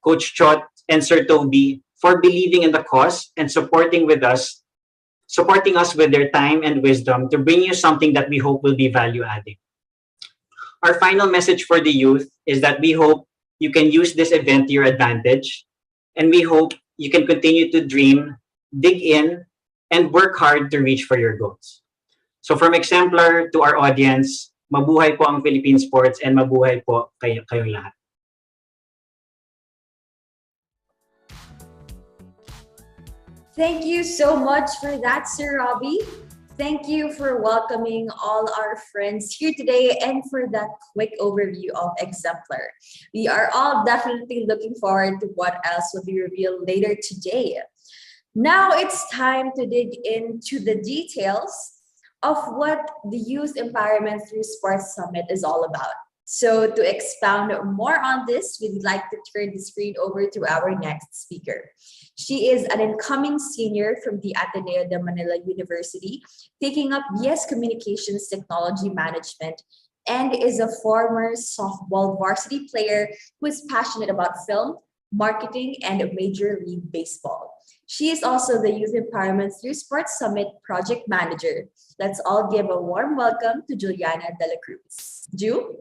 Coach Chot, and Sir Toby for believing in the cause and supporting us with their time and wisdom to bring you something that we hope will be value adding. Our final message for the youth is that we hope you can use this event to your advantage, and we hope you can continue to dream, dig in, and work hard to reach for your goals. So from Exemplar to our audience, mabuhay po ang Philippine sports and mabuhay po kayong lahat. Thank you so much for that, Sir Robbie. Thank you for welcoming all our friends here today and for that quick overview of Exemplar. We are all definitely looking forward to what else will be revealed later today. Now it's time to dig into the details of what the Youth Empowerment Through Sports Summit is all about. So to expound more on this, we'd like to turn the screen over to our next speaker. She is an incoming senior from the Ateneo de Manila University, taking up BS Communications Technology Management, and is a former softball varsity player who is passionate about film, marketing, and Major League Baseball. She is also the Youth Empowerment Through Sports Summit Project Manager. Let's all give a warm welcome to Juliana De La Cruz. Ju?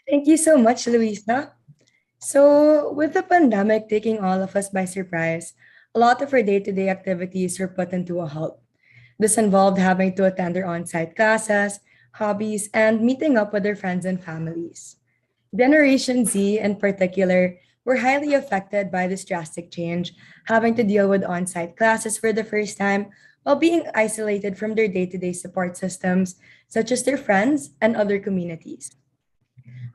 Thank you so much, Luisa. So, with the pandemic taking all of us by surprise, a lot of our day-to-day activities were put into a halt. This involved having to attend their on-site classes, hobbies, and meeting up with their friends and families. Generation Z, in particular, were highly affected by this drastic change, having to deal with on-site classes for the first time while being isolated from their day-to-day support systems, such as their friends and other communities.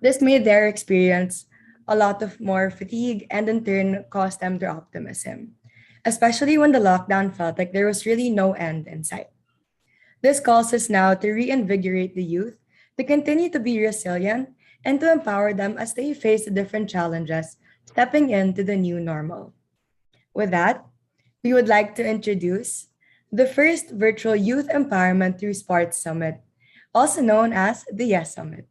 This made their experience a lot of more fatigue and in turn caused them their optimism, especially when the lockdown felt like there was really no end in sight. This calls us now to reinvigorate the youth, to continue to be resilient, and to empower them as they face the different challenges stepping into the new normal. With that, we would like to introduce the first virtual Youth Empowerment Through Sports Summit, also known as the YES Summit.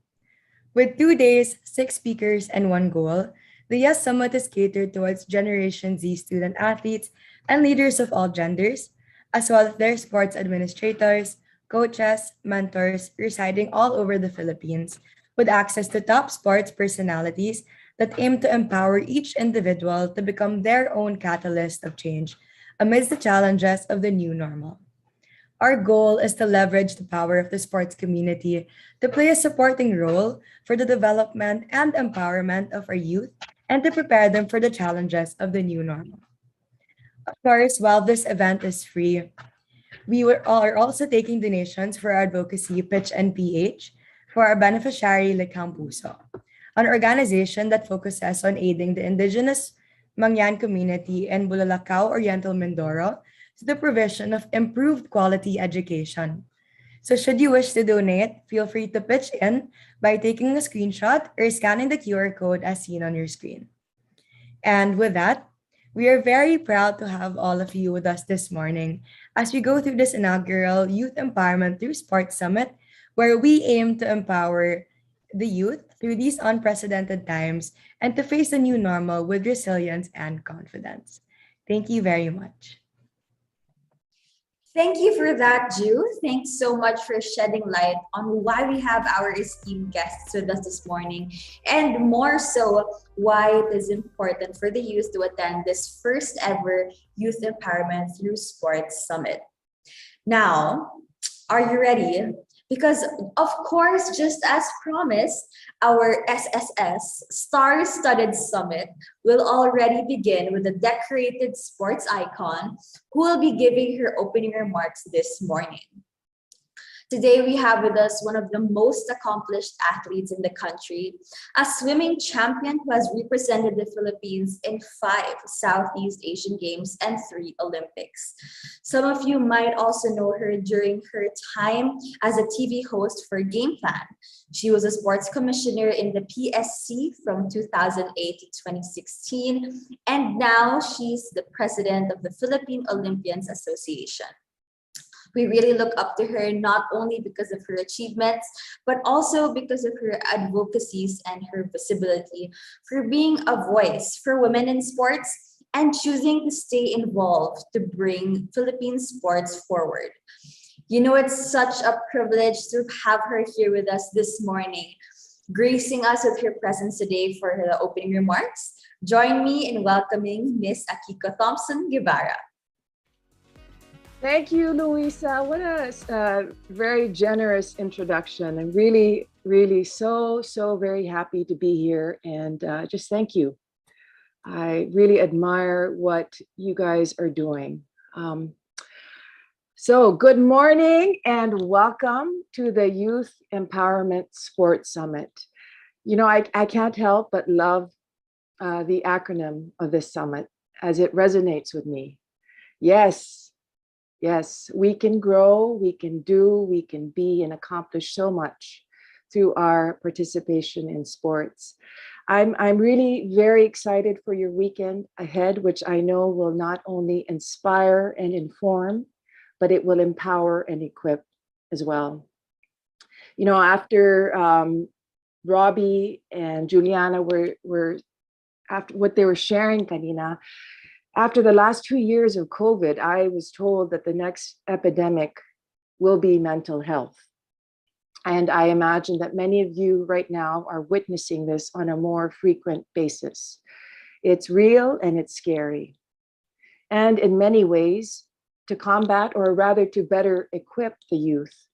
With 2 days, 6 speakers, and one goal, the YES Summit is catered towards Generation Z student athletes and leaders of all genders, as well as their sports administrators, coaches, mentors residing all over the Philippines, with access to top sports personalities that aim to empower each individual to become their own catalyst of change amidst the challenges of the new normal. Our goal is to leverage the power of the sports community to play a supporting role for the development and empowerment of our youth and to prepare them for the challenges of the new normal. Of course, while this event is free, are also taking donations for our advocacy Pitch and PH for our beneficiary Likhang Puso, an organization that focuses on aiding the indigenous Mangyan community in Bulalakaw, Oriental Mindoro to the provision of improved quality education. So should you wish to donate, feel free to pitch in by taking a screenshot or scanning the QR code as seen on your screen. And with that, we are very proud to have all of you with us this morning as we go through this inaugural Youth Empowerment Through Sports Summit, where we aim to empower the youth through these unprecedented times and to face the new normal with resilience and confidence. Thank you very much. Thank you for that, Ju. Thanks so much for shedding light on why we have our esteemed guests with us this morning, and more so, why it is important for the youth to attend this first ever Youth Empowerment Through Sports Summit. Now, are you ready? Because, of course, just as promised, our SSS Star Studded Summit will already begin with a decorated sports icon who will be giving her opening remarks this morning. Today, we have with us one of the most accomplished athletes in the country, a swimming champion who has represented the Philippines in 5 Southeast Asian Games and 3 Olympics. Some of you might also know her during her time as a TV host for Game Plan. She was a sports commissioner in the PSC from 2008 to 2016, and now she's the president of the Philippine Olympians Association. We really look up to her not only because of her achievements, but also because of her advocacies and her visibility, for being a voice for women in sports and choosing to stay involved to bring Philippine sports forward. You know, it's such a privilege to have her here with us this morning, gracing us with her presence today for her opening remarks. Join me in welcoming Miss Akiko Thompson Guevara. Thank you, Luisa. What a very generous introduction. I'm really, really so very happy to be here, and just thank you. I really admire what you guys are doing. So good morning and welcome to the Youth Empowerment Sports Summit. You know, I can't help but love the acronym of this summit as it resonates with me. Yes, we can grow, we can do, we can be and accomplish so much through our participation in sports. I'm really very excited for your weekend ahead, which I know will not only inspire and inform, but it will empower and equip as well. You know, after Robbie and Juliana were after what they were sharing, kanina, after the last 2 years of COVID, I was told that the next epidemic will be mental health. And I imagine that many of you right now are witnessing this on a more frequent basis. It's real and it's scary. And in many ways, to combat, or rather to better equip the youth,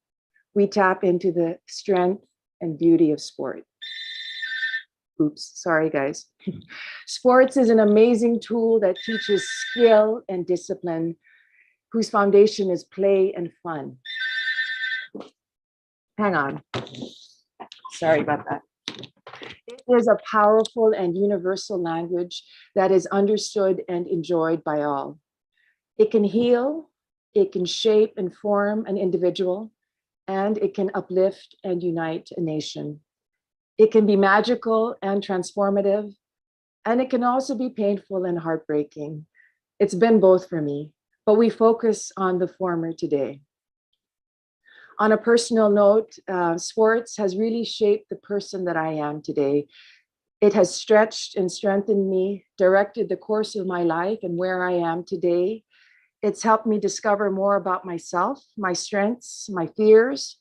we tap into the strength and beauty of sport. Oops, sorry guys. Sports is an amazing tool that teaches skill and discipline, whose foundation is play and fun. Hang on. Sorry about that. It is a powerful and universal language that is understood and enjoyed by all. It can heal, it can shape and form an individual, and it can uplift and unite a nation. It can be magical and transformative, and it can also be painful and heartbreaking. It's been both for me, but we focus on the former today. On a personal note, sports has really shaped the person that I am today. It has stretched and strengthened me, directed the course of my life and where I am today. It's helped me discover more about myself, my strengths, my fears,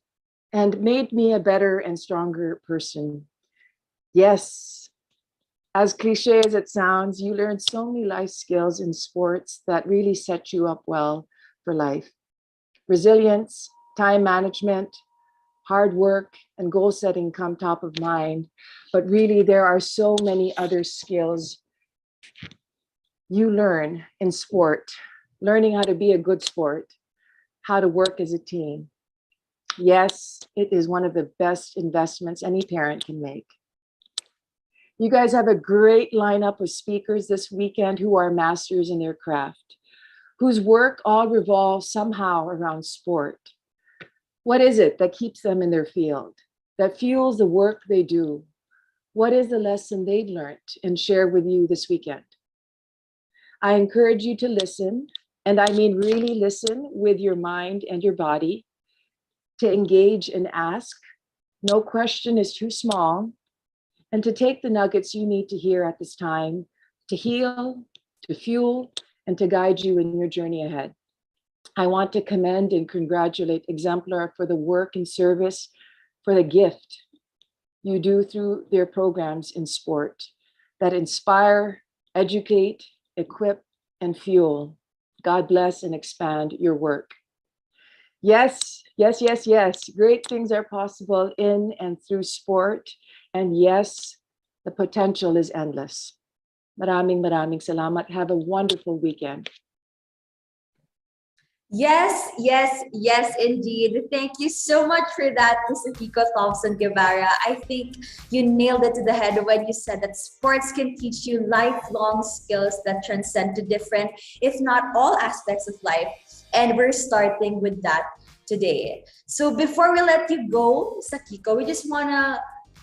and made me a better and stronger person. Yes, as cliche as it sounds, you learn so many life skills in sports that really set you up well for life. Resilience, time management, hard work, and goal setting come top of mind. But really, there are so many other skills you learn in sport. Learning how to be a good sport, how to work as a team. Yes, it is one of the best investments any parent can make. You guys have a great lineup of speakers this weekend who are masters in their craft, whose work all revolves somehow around sport. What is it that keeps them in their field, that fuels the work they do? What is the lesson they've learned and share with you this weekend? I encourage you to listen, and I mean really listen with your mind and your body, to engage and ask. No question is too small, and to take the nuggets you need to hear at this time to heal, to fuel, and to guide you in your journey ahead. I want to commend and congratulate Exemplar for the work and service, for the gift you do through their programs in sport that inspire, educate, equip, and fuel. God bless and expand your work. Yes. Great things are possible in and through sport. And yes, the potential is endless. Maraming salamat. Have a wonderful weekend. Yes, indeed. Thank you so much for that, Ms. Akiko Thompson Guevara. I think you nailed it to the head when you said that sports can teach you lifelong skills that transcend to different, if not all, aspects of life. And we're starting with that today. So before we let you go, Ms. Akiko, we just want to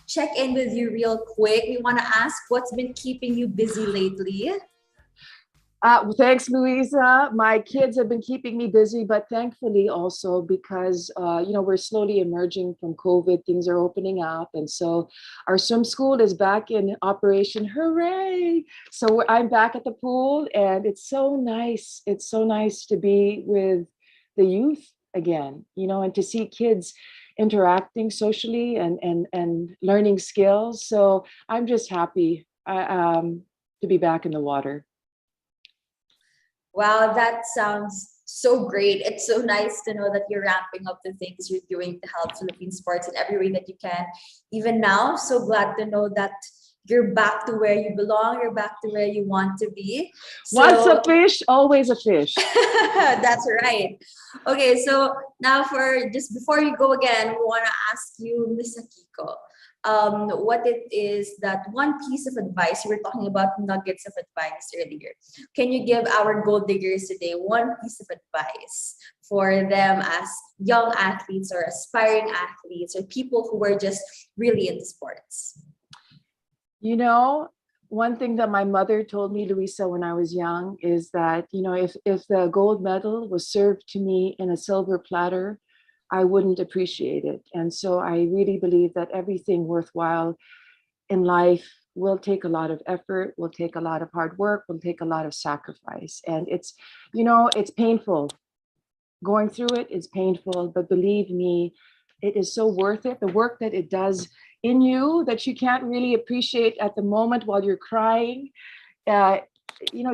check in with you real quick. We want to ask what's been keeping you busy lately. Thanks, Louisa. My kids have been keeping me busy, but thankfully also because we're slowly emerging from COVID. Things are opening up, and so our swim school is back in operation. Hooray! So I'm back at the pool, and it's so nice. It's so nice to be with the youth again, and to see kids interacting socially and learning skills. So I'm just happy to be back in the water. Wow, that sounds so great. It's so nice to know that you're ramping up the things you're doing to help Philippine sports in every way that you can. Even now, so glad to know that you're back to where you belong, you're back to where you want to be. Once So a fish, always a fish. that's right. Okay, so now for just before you go again, we want to ask you, Miss Akiko, what it is that one piece of advice you were talking about nuggets of advice earlier. Can you give our gold diggers today one piece of advice for them as young athletes or aspiring athletes or people who are just really into sports? You know, one thing that my mother told me, Luisa, when I was young is that, if the gold medal was served to me in a silver platter, I wouldn't appreciate it. And so I really believe that everything worthwhile in life will take a lot of effort, will take a lot of hard work, will take a lot of sacrifice. And it's painful. Going through it is painful, but believe me, it is so worth it. The work that it does in you that you can't really appreciate at the moment while you're crying. Uh,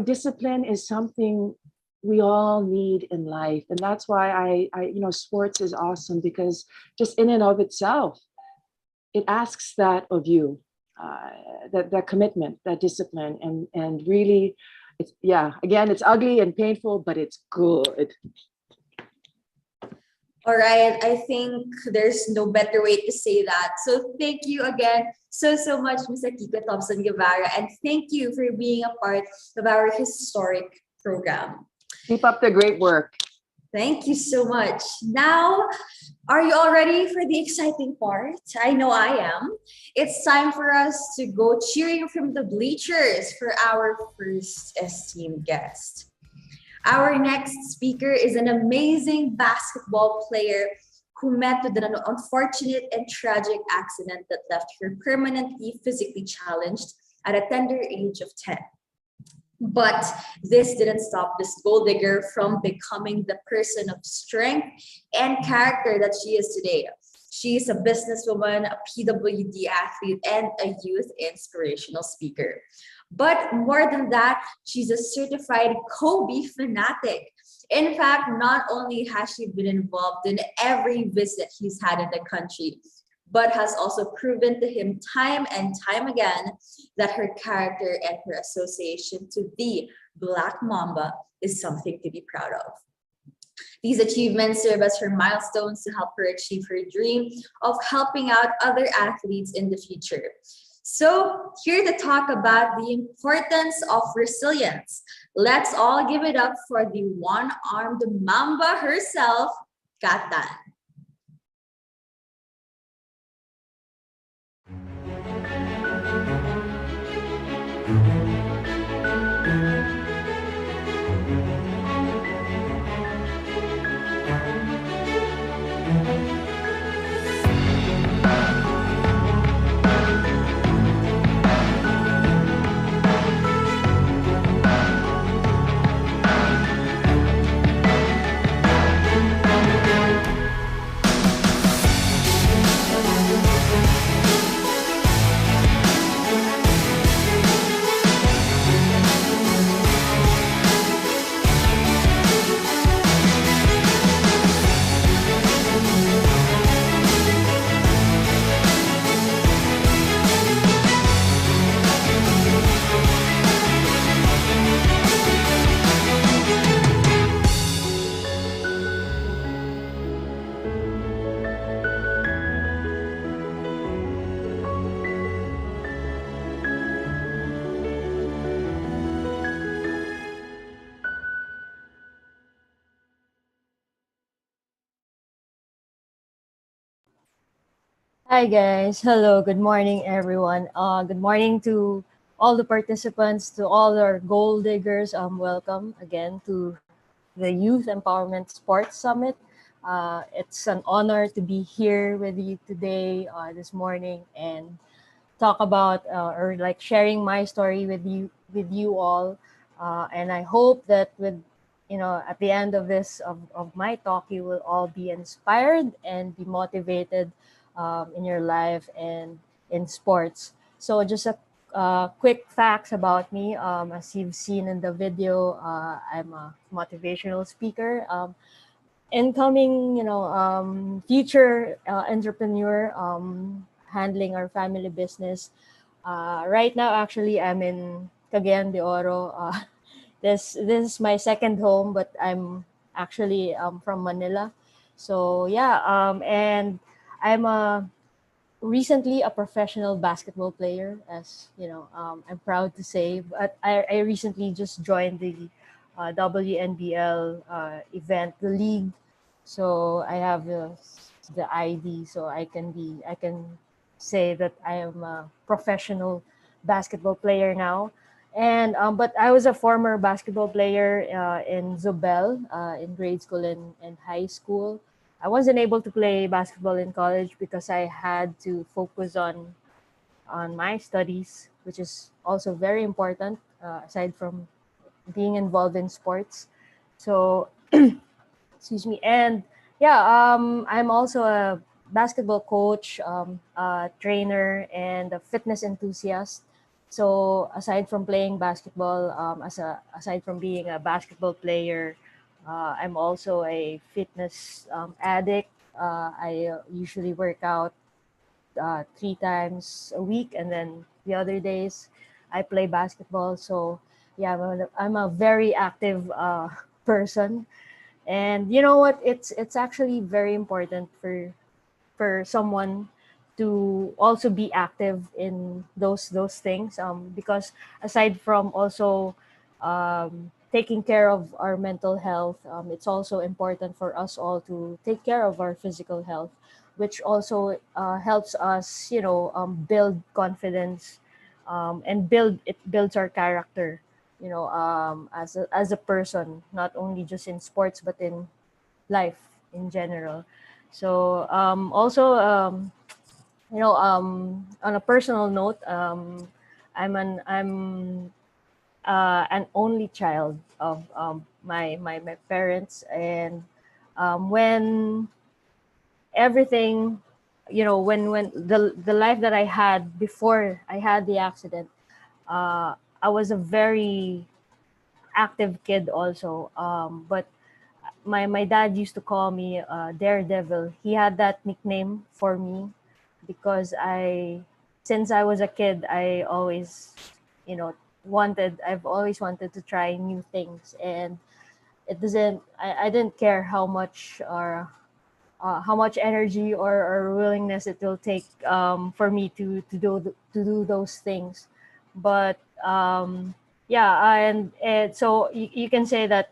Discipline is something we all need in life. And that's why sports is awesome, because just in and of itself, it asks that of you, that commitment, that discipline, and really, again, it's ugly and painful, but it's good. All right, I think there's no better way to say that. So thank you again so much, Ms. Akiko Thompson Guevara, and thank you for being a part of our historic program. Keep up the great work. Thank you so much. Now, are you all ready for the exciting part? I know I am. It's time for us to go cheering from the bleachers for our first esteemed guest. Our next speaker is an amazing basketball player who met with an unfortunate and tragic accident that left her permanently physically challenged at a tender age of 10. But this didn't stop this gold digger from becoming the person of strength and character that she is today. She is a businesswoman, a PWD athlete, and a youth inspirational speaker. But more than that, she's a certified Kobe fanatic. In fact, not only has she been involved in every visit he's had in the country, but has also proven to him time and time again that her character and her association to the Black Mamba is something to be proud of. These achievements serve as her milestones to help her achieve her dream of helping out other athletes in the future. So, here to talk about the importance of resilience, let's all give it up for the one-armed Mamba herself, Katan. Hi guys. Hello. Good morning, everyone. Good morning to all the participants, to all our goal diggers, welcome again to the Youth Empowerment Sports Summit. It's an honor to be here with you today, this morning, and talk about or like sharing my story with you all. And I hope that with at the end of this of my talk, you will all be inspired and be motivated in your life and in sports. So just a quick facts about me. As you've seen in the video, I'm a motivational speaker, incoming, future entrepreneur, handling our family business. Right now, actually, I'm in Cagayan de Oro. This is my second home, but I'm actually from Manila. So yeah, and I'm recently a professional basketball player, as you know. I'm proud to say, but I recently just joined the WNBL event, the league. So I have the ID, so I can say that I am a professional basketball player now. And but I was a former basketball player in Zobel, in grade school and high school. I wasn't able to play basketball in college because I had to focus on my studies, which is also very important, aside from being involved in sports. So excuse me. And yeah, I'm also a basketball coach, a trainer, and a fitness enthusiast. So aside from playing basketball, aside from being a basketball player, I'm also a fitness addict. I usually work out 3 times a week, and then the other days I play basketball. So yeah, I'm a very active person. And you know what, it's actually very important for someone to also be active in those things, because aside from also taking care of our mental health, it's also important for us all to take care of our physical health, which also helps us, build confidence, and builds our character, as a person, not only just in sports but in life in general. So also, on a personal note, I'm an only child of my parents. And when everything, when the life that I had before I had the accident, I was a very active kid also. But my dad used to call me Daredevil. He had that nickname for me because since I was a kid, I always, you know, I've always wanted to try new things, and I didn't care how much energy or willingness it will take for me to do those things. But yeah, and so you can say that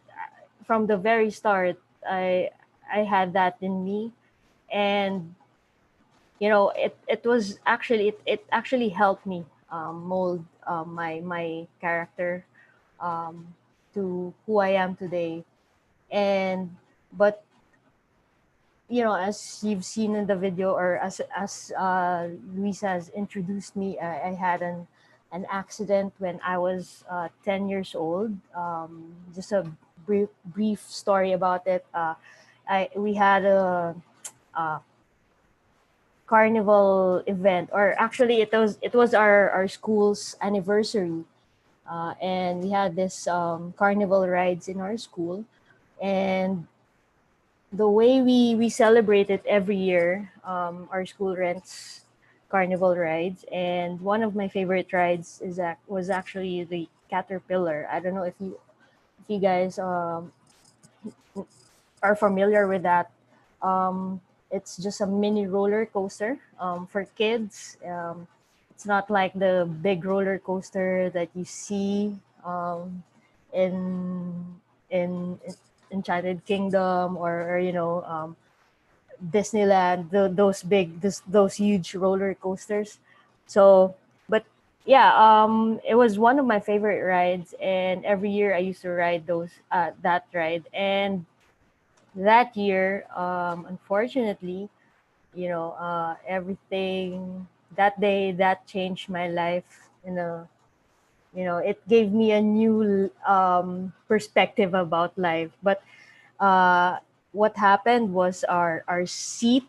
from the very start, I had that in me. And it actually helped me mold my character um, to who I am today. And but as you've seen in the video, or as Luis has introduced me, I had an accident when I was 10 years old. Just a brief story about it. We had a carnival event, or actually it was our school's anniversary, and we had this carnival rides in our school. And the way we celebrate it every year, our school rents carnival rides, and one of my favorite rides was actually the Caterpillar. I don't know if you guys are familiar with that. It's just a mini roller coaster for kids. It's not like the big roller coaster that you see in in Enchanted Kingdom, or Disneyland. Those huge roller coasters. So, but yeah, it was one of my favorite rides, and every year I used to ride that ride. And that year, unfortunately, everything that day that changed my life. It gave me a new perspective about life. But uh, what happened was our seat,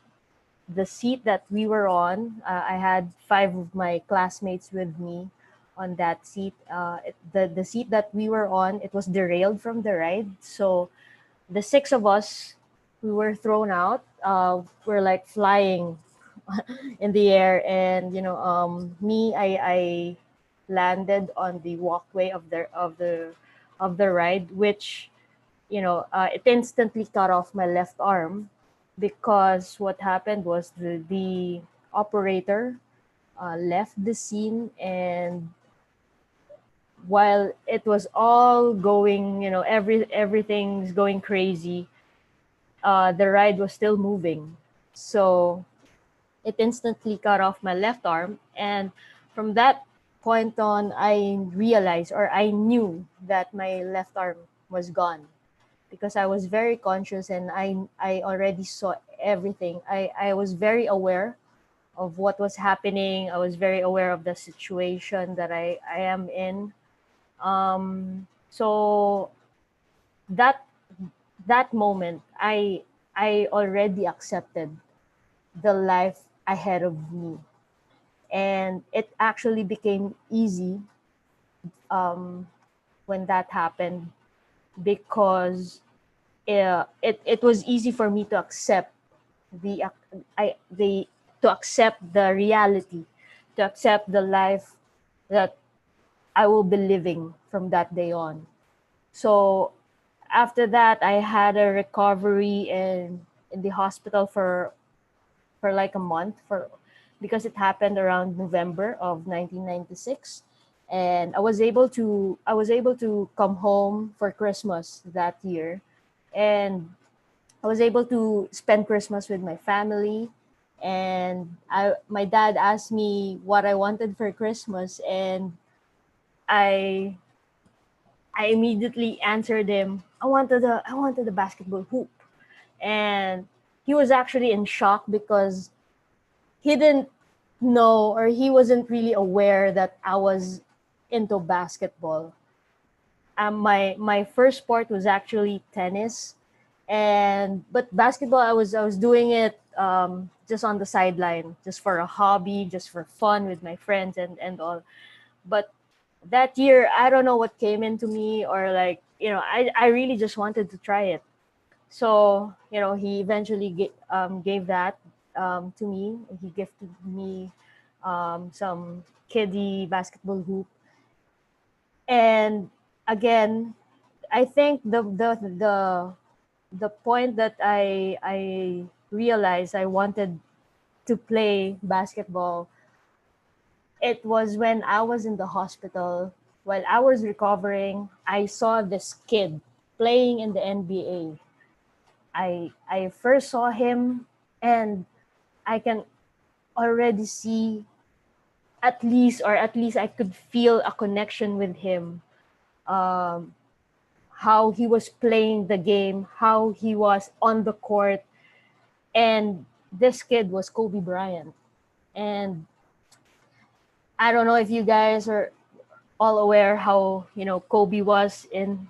the seat that we were on. I had five of my classmates with me on that seat. The seat that we were on, it was derailed from the ride. So the six of us, we were thrown out. We're like flying in the air, and me, I landed on the walkway of the ride, which it instantly cut off my left arm, because what happened was the operator left the scene, and while it was all going, everything's going crazy, the ride was still moving. So it instantly cut off my left arm. And from that point on, I realized, or I knew, that my left arm was gone, because I was very conscious, and I already saw everything. I was very aware of what was happening. I was very aware of the situation that I am in. So that that moment, I already accepted the life ahead of me, and it actually became easy um, when that happened, because it was easy for me to accept the the to accept the reality, to accept the life that I will be living from that day on. So after that, I had a recovery in the hospital for like a month, for because it happened around November of 1996. And I was able to come home for Christmas that year, and I was able to spend Christmas with my family. And my dad asked me what I wanted for Christmas, and I I immediately answered him, I wanted a basketball hoop. And he was actually in shock, because he didn't know, or he wasn't really aware that I was into basketball. My first sport was actually tennis, and but basketball, I was doing it just on the sideline, just for a hobby, just for fun with my friends and all. But that year, I don't know what came into me, or like, I really just wanted to try it. So he eventually gave that to me. He gifted me some kiddie basketball hoop. And again, I think the point that I realized I wanted to play basketball, it was when I was in the hospital. While I was recovering, I saw this kid playing in the NBA. I first saw him, and I can already see, at least I could feel a connection with him. Um, how he was playing the game, how he was on the court, and this kid was Kobe Bryant. And I don't know if you guys are all aware how Kobe was in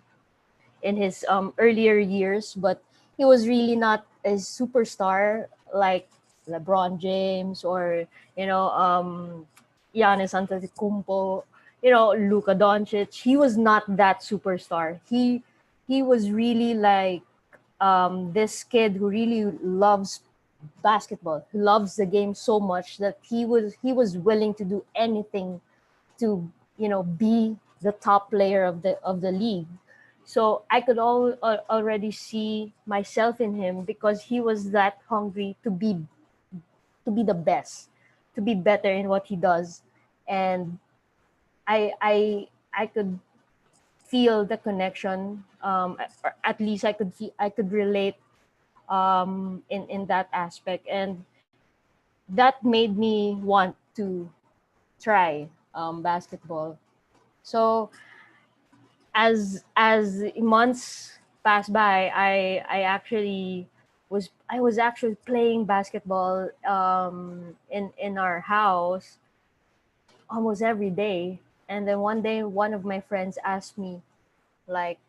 his earlier years, but he was really not a superstar like LeBron James, or Giannis Antetokounmpo, Luka Doncic. He was not that superstar. He was really like this kid who really loves basketball, who loves the game so much that he was willing to do anything to be the top player of the league. So I could already see myself in him, because he was that hungry to be the best, to be better in what he does. And I could feel the connection, or at least I could relate in that aspect. And that made me want to try basketball. So as months passed by, I was actually playing basketball in our house almost every day. And then one day, one of my friends asked me, like,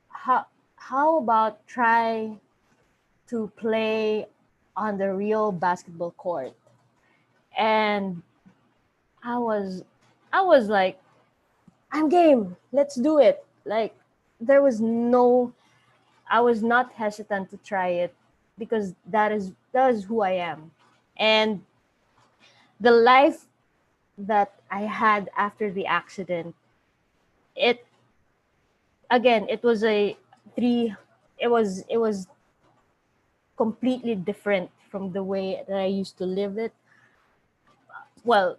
how how about try to play on the real basketball court? And I was I was like, I'm game. Let's do it. Like, there was no I was not hesitant to try it because that is who I am. And the life that I had after the accident, it again, it was a three it was completely different from the way that I used to live it. Well,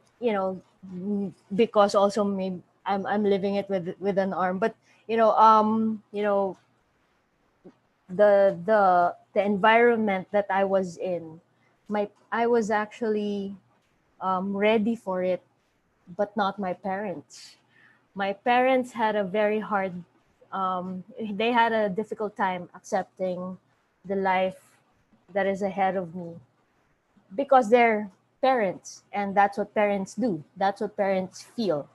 because also maybe I'm living it with an arm, but the environment that I was in, my I was actually ready for it, but not my parents. My parents had a very hard, they had a difficult time accepting the life that is ahead of me because they're parents, and that's what parents do. That's what parents feel.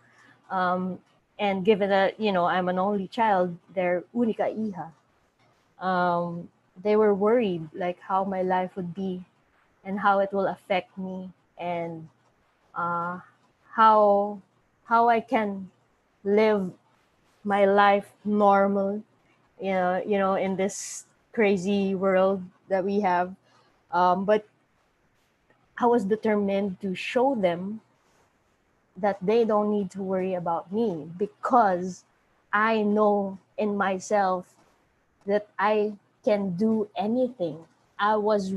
Um, and given that I'm an only child, they're única hija. They were worried like how my life would be and how it will affect me, and uh, how I can live my life normal, in this crazy world that we have. But I was determined to show them that they don't need to worry about me because I know in myself that I can do anything. I was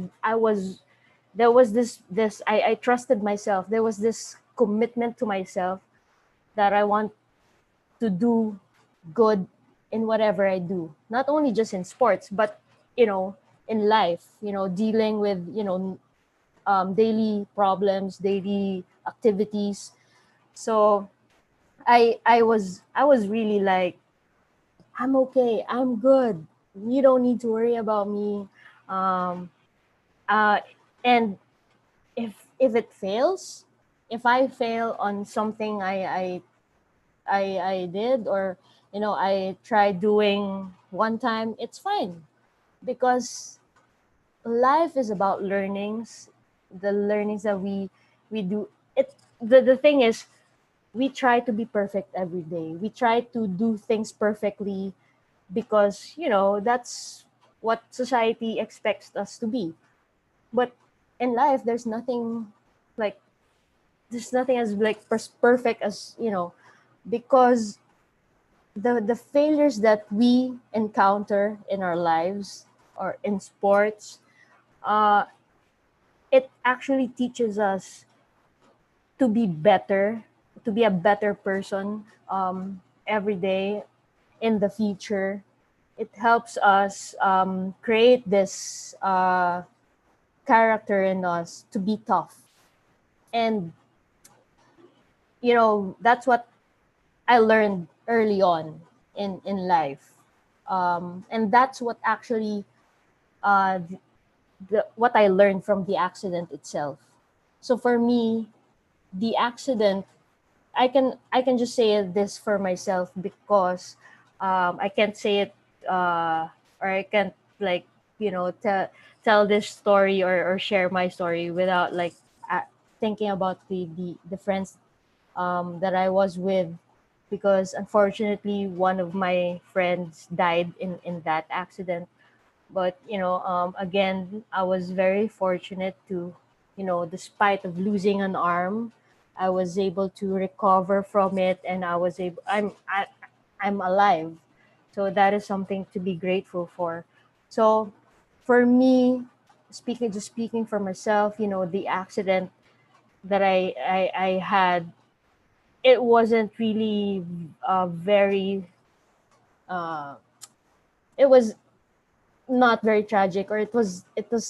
there was this I trusted myself. There was this commitment to myself that I want to do good in whatever I do. Not only just in sports, but you know, in life, dealing with, daily problems, daily activities. So I was really like, I'm okay, I'm good. You don't need to worry about me. Um, uh, and if it fails, if I fail on something I did, or I tried doing one time, it's fine because life is about learnings, the learnings that we do. The thing is, we try to be perfect every day. We try to do things perfectly because that's what society expects us to be. But in life, like there's nothing as like perfect as because the failures that we encounter in our lives or in sports, uh, it actually teaches us to be better, to be a better person every day in the future. It helps us create this character in us to be tough. And, that's what I learned early on in life. And that's what actually what I learned from the accident itself. So for me, the accident, I can just say this for myself because I can't say it, or I can't like tell this story, or share my story without like thinking about the friends that I was with, because unfortunately one of my friends died in that accident. But again, I was very fortunate to, despite of losing an arm, I was able to recover from it, and I'm alive. So that is something to be grateful for. So for me, speaking for myself, the accident that I had, it wasn't really very uh, it was not very tragic, or it was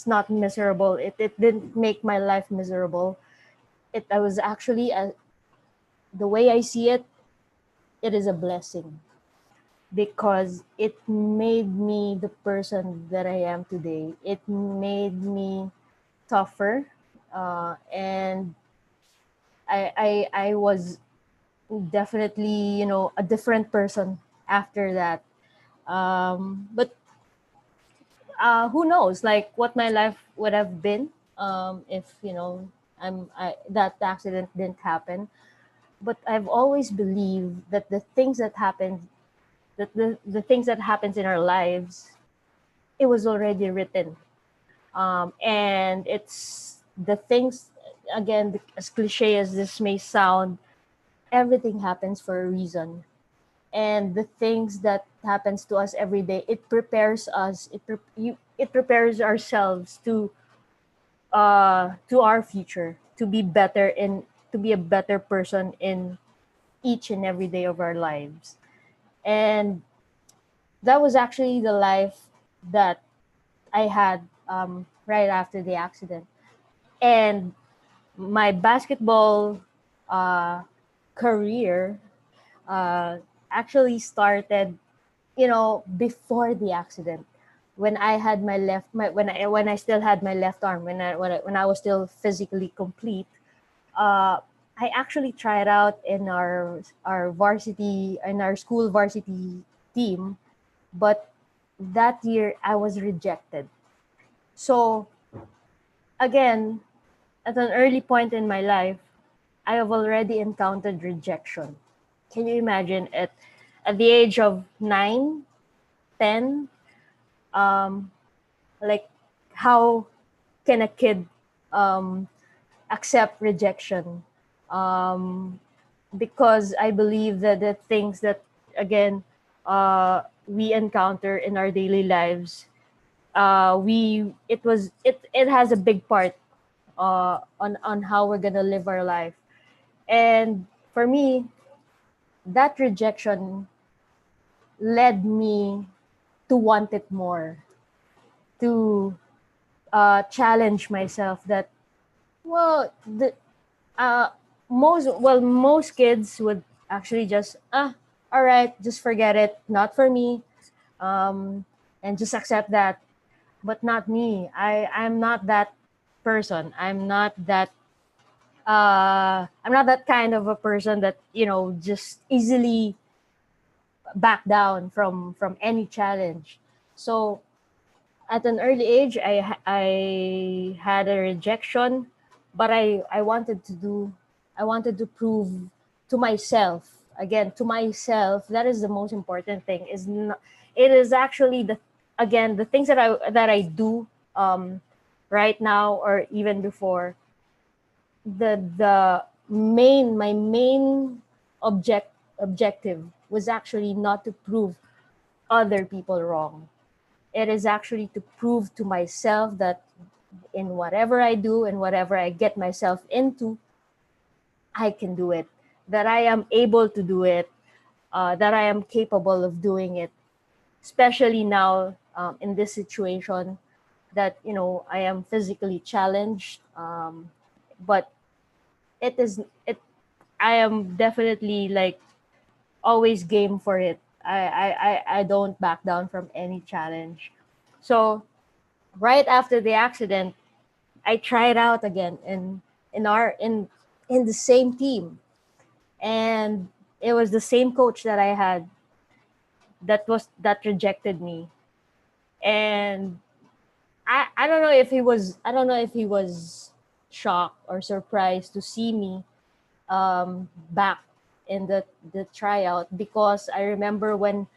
not miserable. It didn't make my life miserable. I was actually the way I see it, it is a blessing because it made me the person that I am today. It made me tougher, and I was definitely, a different person after that. But who knows, like what my life would have been if that accident didn't happen. But I've always believed that the things that happens in our lives, it was already written, and it's the things, again, as cliche as this may sound, everything happens for a reason. And the things that happens to us every day, it prepares us, it prepares ourselves to our future, to be better in to be a better person in each and every day of our lives. And that was actually the life that I had, right after the accident. And my basketball uh, career uh, actually started, before the accident. When I had my left, my when I still had my left arm, when I was still physically complete, uh, I actually tried out in our school varsity team, but that year I was rejected. So again, at an early point in my life, I have already encountered rejection. Can you imagine at the age of 9, 10, um, like how can a kid um, accept rejection? Um, because I believe that the things that, again, we encounter in our daily lives, we it has a big part on how we're gonna live our life. And for me, that rejection led me to want it more, to challenge myself that, well, uh, most kids would actually just, all right, just forget it, not for me, um, and just accept that. But not me. I'm not that person. I'm not that kind of a person that, just easily back down from any challenge. So at an early age, I had a rejection, but I wanted to prove to myself, again, to myself, that is the most important thing. It is actually the things that I do right now, or even before. My main objective was actually not to prove other people wrong. It is actually to prove to myself that in whatever I do and whatever I get myself into, I can do it, that I am able to do it, that I am capable of doing it, especially now, in this situation that, I am physically challenged. But it is it I am definitely, like, always game for it. I don't back down from any challenge. So right after the accident, I tried out again in our in the same team, and it was the same coach that I had that rejected me. And I don't know if he was shocked or surprised to see me back in the tryout, because I remember when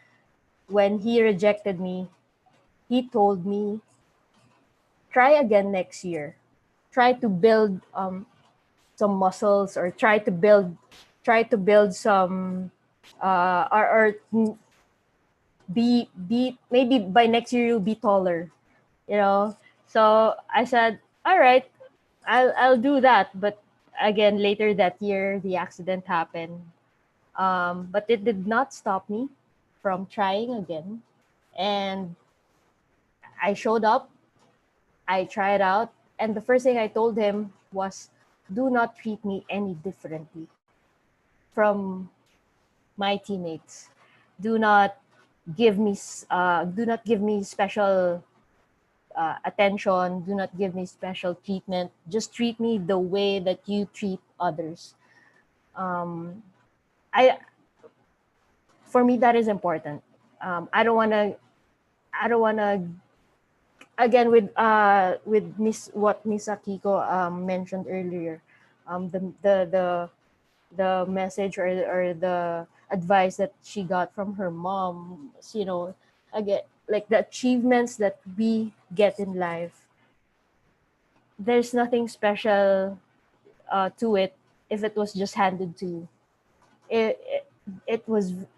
he rejected me, he told me, try again next year. Try to build some muscles, or try to build some or be maybe by next year you'll be taller, you know. So I said, all right, I'll do that. But again, later that year the accident happened, but it did not stop me from trying again. And I showed up, I tried out, and the first thing I told him was, do not treat me any differently. from my teammates. Do not do not give me special attention. Do not give me special treatment. Just treat me the way that you treat others. Um, I For me that is important. I don't want to. I don't want to. Again, with Miss Akiko mentioned earlier, the message or the advice that she got from her mom, again, like the achievements that we get in life, there's nothing special to it if it was just handed to you.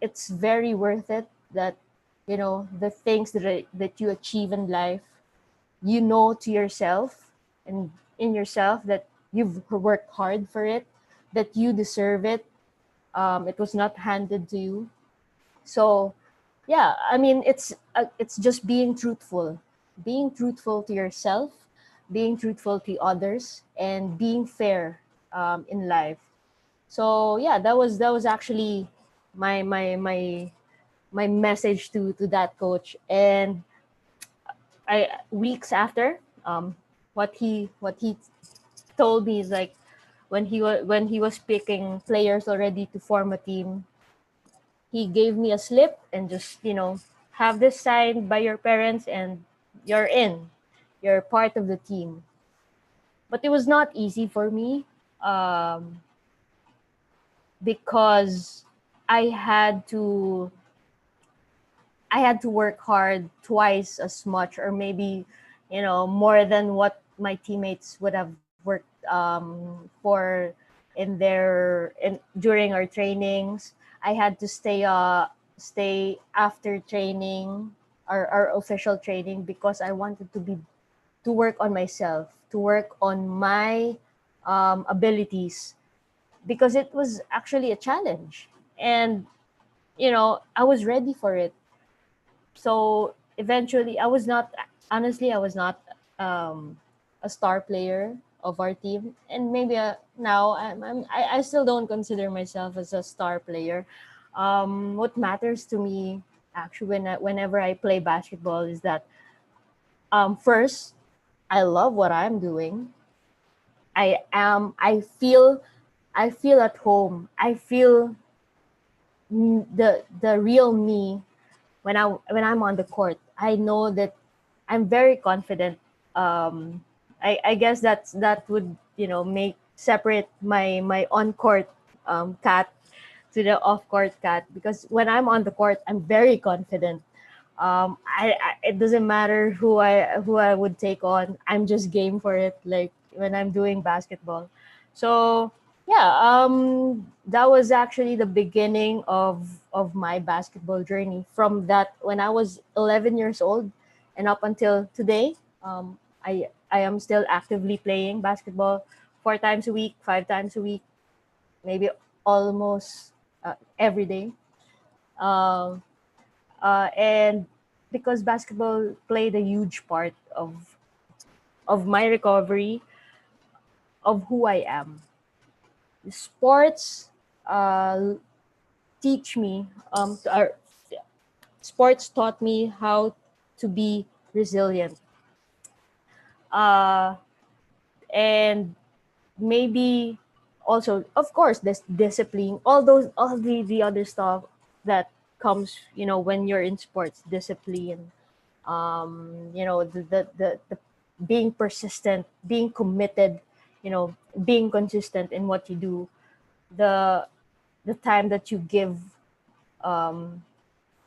It's very worth it that the things that you achieve in life, to yourself and in yourself that you've worked hard for it, that you deserve it. It was not handed to you. So yeah, I mean, it's just being truthful to yourself, being truthful to others, and being fair in life. So yeah, that was actually my message to that coach. And I weeks after, what he told me is like, when he was picking players already to form a team, he gave me a slip and just have this signed by your parents and you're part of the team. But it was not easy for me, um, because I had to I had to work hard twice as much, or maybe more than what my teammates would have worked for in during our trainings. I had to stay after training, our official training, because I wanted to work on myself, to work on my abilities, because it was actually a challenge. And I was ready for it. So eventually, I was not um, a star player of our team. And maybe now I still don't consider myself as a star player. What matters to me, actually, whenever I play basketball, is that, first, I love what I'm doing. I feel at home. I feel the real me when I'm on the court. I know that I'm very confident. I guess that would make separate my on court cat to the off court cat, because when I'm on the court, I'm very confident. It doesn't matter who I would take on. I'm just game for it. Like when I'm doing basketball. So yeah, that was actually the beginning of my basketball journey. From that, when I was 11 years old, and up until today, I am still actively playing basketball 4 times a week, 5 times a week, maybe almost every day. Um, and because basketball played a huge part of my recovery, of who I am. Sports uh, teach me sports taught me how to be resilient, uh, and maybe also, of course, this discipline, all the other stuff that comes when you're in sports. Discipline, the being persistent, being committed, being consistent in what you do, the the time that you give, um,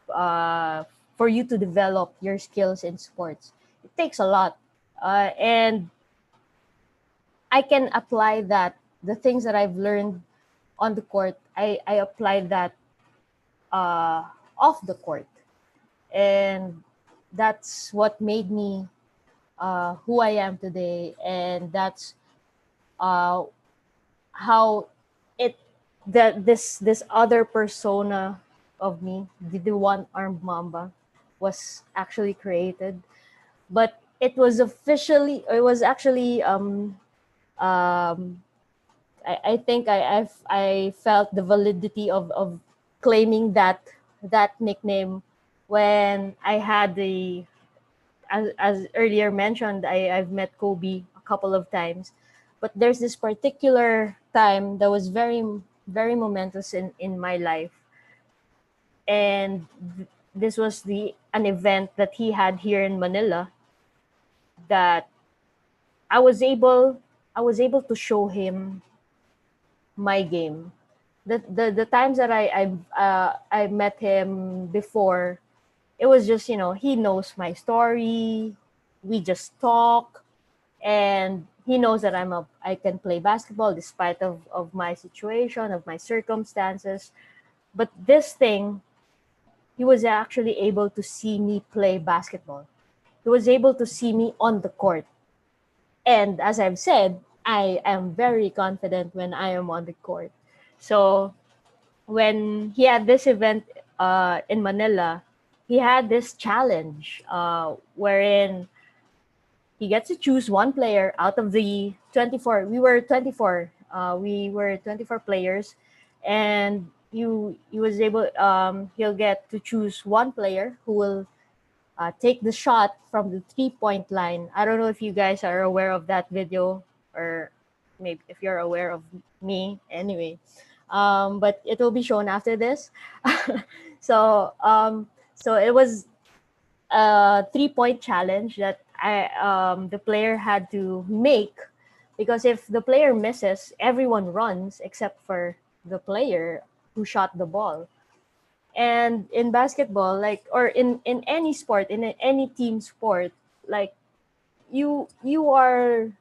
uh, for you to develop your skills in sports. It takes a lot, and I can apply that. The things that I've learned on the court, I apply that uh, off the court, and that's what made me who I am today. And that's uh, how it that this other persona of me, the one armed mamba, was actually created. But it was actually um I think I felt the validity of claiming that nickname when I had the, as earlier mentioned, I've met Kobe a couple of times, but there's this particular time that was very momentous in my life, and this was the an event that he had here in Manila that I was able I was able to show him my game. The times that I met him before, it was just, he knows my story. We just talk, and he knows that I can play basketball despite of my situation, of my circumstances. But this thing, he was actually able to see me play basketball. He was able to see me on the court. And as I've said, I am very confident when I am on the court. So when he had this event in Manila, he had this challenge wherein he gets to choose one player out of the 24. We were 24. We were 24 players, and he was able. He'll get to choose one player who will take the shot from the 3-point line. I don't know if you guys are aware of that video, or maybe if you're aware of me. Anyway, but it will be shown after this. so so it was a 3-point challenge that the player had to make, because if the player misses, everyone runs except for the player who shot the ball. And in basketball, like, or in any sport, in any team sport, like, you are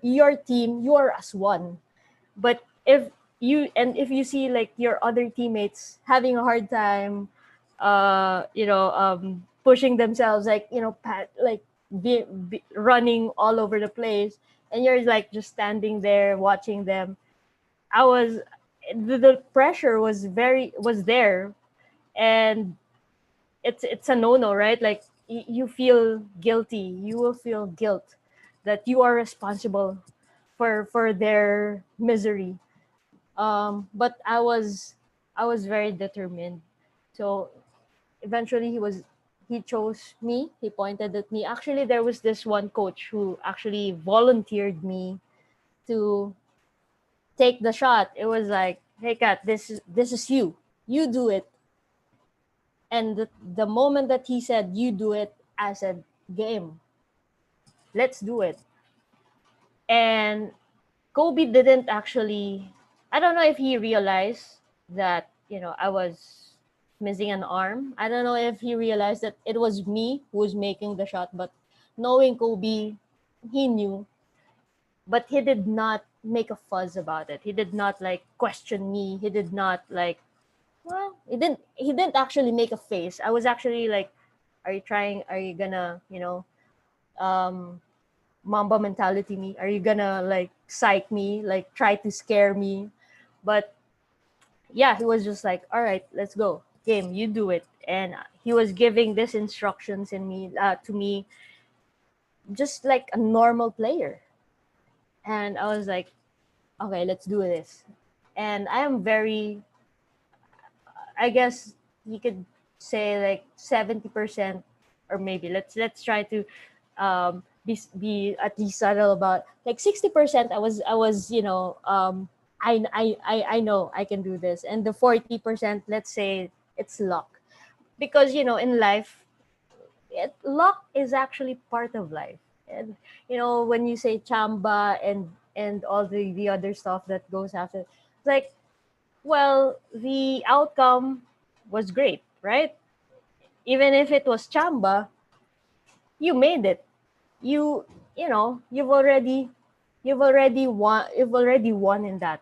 your team, you are as one. But if you see like your other teammates having a hard time pushing themselves, like, running all over the place, and you're like just standing there watching them. I was The pressure was there, and it's a no-no, right? Like, you feel guilty, you will feel guilt that you are responsible for their misery. But I was very determined. So eventually he chose me. He pointed at me. Actually, there was this one coach who actually volunteered me to take the shot. It was like, hey Kat, this is you. You do it. And the moment that he said you do it, I said, game. Let's do it. And Kobe didn't actually, I don't know if he realized that, I was missing an arm. I don't know if he realized that it was me who was making the shot, but knowing Kobe, he knew. But he did not make a fuss about it. He did not like question me. He did not like, well, he didn't actually make a face. I was actually like, are you gonna, um Mamba mentality me? Are you gonna like psych me, like try to scare me? But yeah, he was just like, all right, let's go, game, you do it. And he was giving these instructions to me, just like a normal player. And I was like, okay, let's do this. And I am very, I guess you could say like 70%, or maybe let's try to be at least subtle about like 60%. I was I know I can do this, and the 40%, let's say, it's luck. Because in life, luck is actually part of life. And when you say chamba and all the other stuff that goes after, it's like, well, the outcome was great, right? Even if it was chamba, you made it. You you know you've already won in that.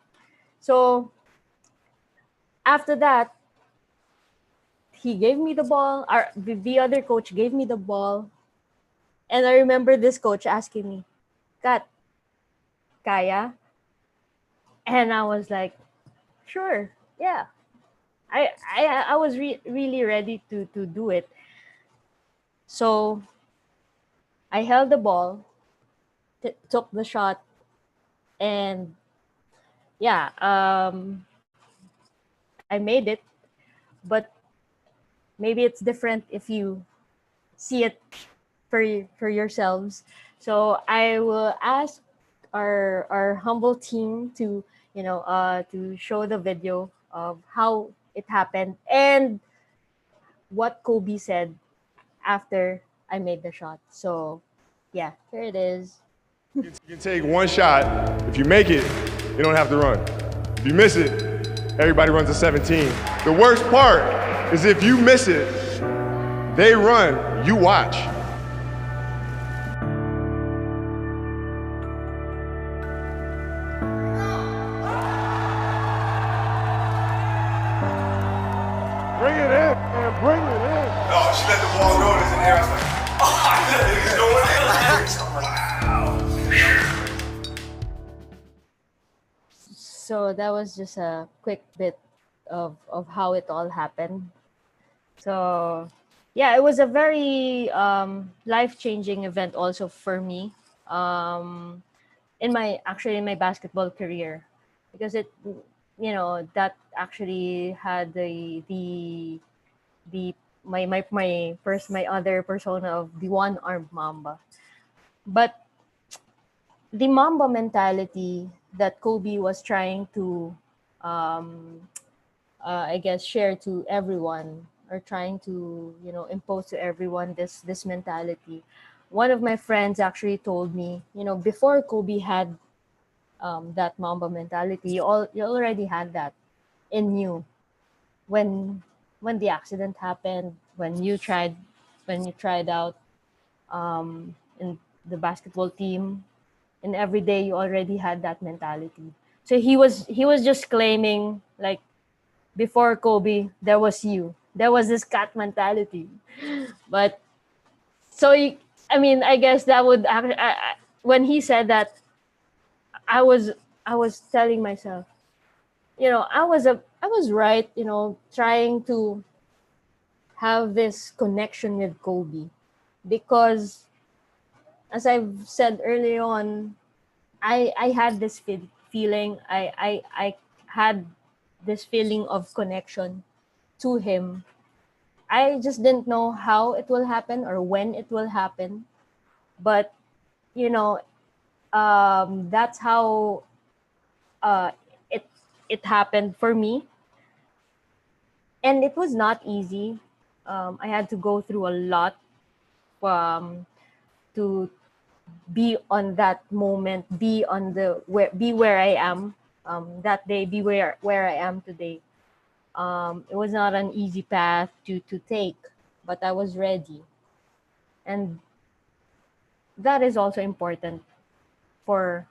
So after that, he gave me the ball. The other coach gave me the ball, and I remember this coach asking me, "Kat, kaya?" And I was like, "Sure, yeah." I was really ready to do it. So I held the ball, took the shot, and yeah, I made it, but maybe it's different if you see it for yourselves. So I will ask our humble team to to show the video of how it happened and what Kobe said after I made the shot. So yeah, here it is. You can take one shot. If you make it, you don't have to run. If you miss it, everybody runs a 17. The worst part is if you miss it, they run, you watch. Bring it in, man, bring it in. No, she let the ball go and it's in the air. I was like, oh, I let it go in there. Wow. So that was just a quick bit of how it all happened. So yeah, it was a very life-changing event also for me in my basketball career, because it that actually had the my other persona of the one-armed Mamba. But the Mamba mentality that Kobe was trying to um, I guess share to everyone, or trying to impose to everyone this mentality. One of my friends actually told me, before Kobe had that Mamba mentality, you already had that in you when the accident happened, when you tried out in the basketball team, and every day you already had that mentality. So he was just claiming, like, before Kobe, there was you. There was this cat mentality. But so I mean, I guess that would when he said that, I was I was telling myself, I was right, trying to have this connection with Kobe, because as I've said early on, I had this feeling. I had this feeling of connection to him. I just didn't know how it will happen or when it will happen, but you know, that's how uh, it it happened for me, and it was not easy. I had to go through a lot to be on that moment, be on be where I am that day, be where I am today. It was not an easy path to take, but I was ready, and that is also important for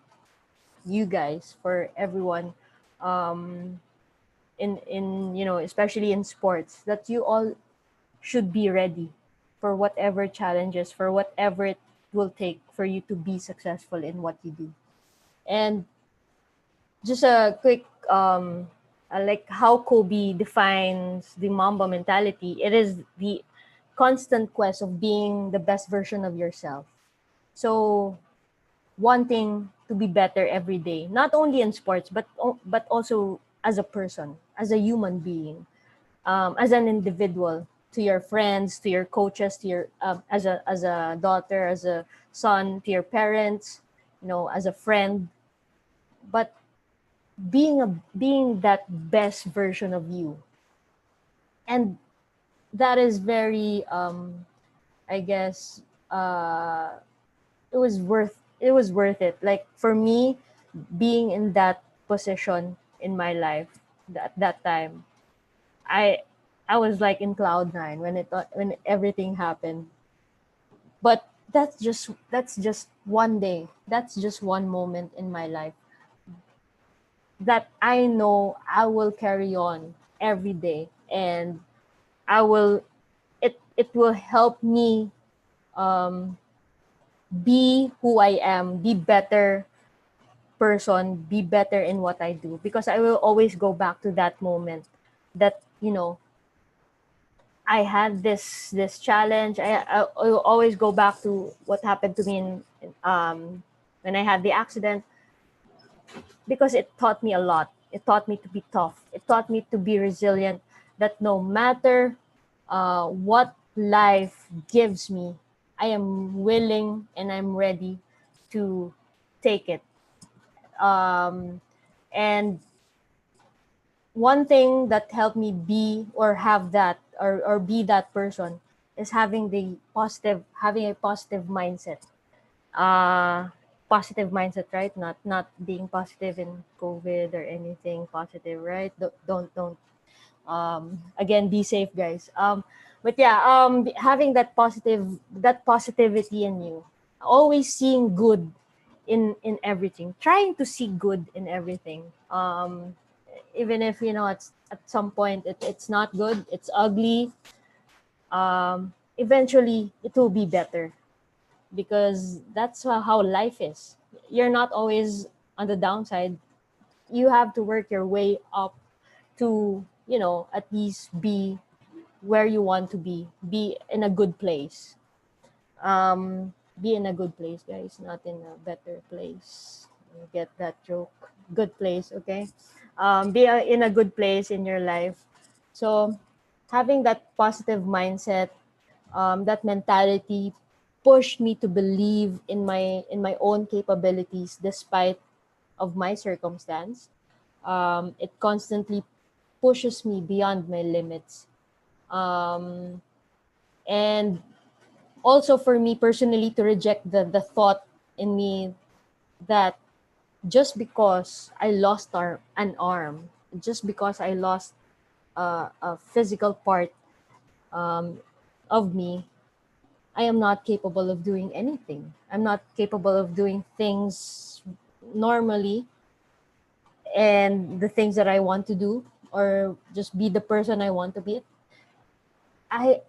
you guys, for everyone, um, in especially in sports, that you all should be ready for whatever challenges, for whatever it will take for you to be successful in what you do. And just a quick like how Kobe defines the Mamba mentality. It is the constant quest of being the best version of yourself. So wanting to be better every day, not only in sports, but also as a person, as a human being, as an individual, to your friends, to your coaches, to your as a daughter, as a son, to your parents, as a friend. But being that best version of you, and that is very I guess it was worth it, like for me, being in that position in my life, that time, i I was like in cloud nine when everything happened. But that's just one day, that's just one moment in my life that I know I will carry on every day, and I will it will help me um, be who I am, be better person, be better in what I do, because I will always go back to that moment that I had this challenge. I will always go back to what happened to me when I had the accident. because it taught me a lot. It taught me to be tough. It taught me to be resilient. That no matter what life gives me, I am willing and I'm ready to take it. Um, and one thing that helped me be or have that or be that person is having a positive mindset. uh Positive mindset, right? Not being positive in COVID or anything positive, right? Don't again, be safe, guys. But yeah, having that positivity in you, always seeing good in everything, trying to see good in everything. Even if it's at some point it's not good, it's ugly. Eventually it will be better, because that's how life is. You're not always on the downside. You have to work your way up to, at least be where you want to be in a good place. Be in a good place, guys, not in a better place. You get that joke? Good place, okay? Be in a good place in your life. So having that positive mindset, that mentality pushed me to believe in my own capabilities despite of my circumstance. It constantly pushes me beyond my limits. um, and also for me personally to reject the thought in me that just because I lost an arm, just because I lost a physical part um, of me, I am not capable of doing anything. I'm not capable of doing things normally, and the things that I want to do, or just be the person I want to be. I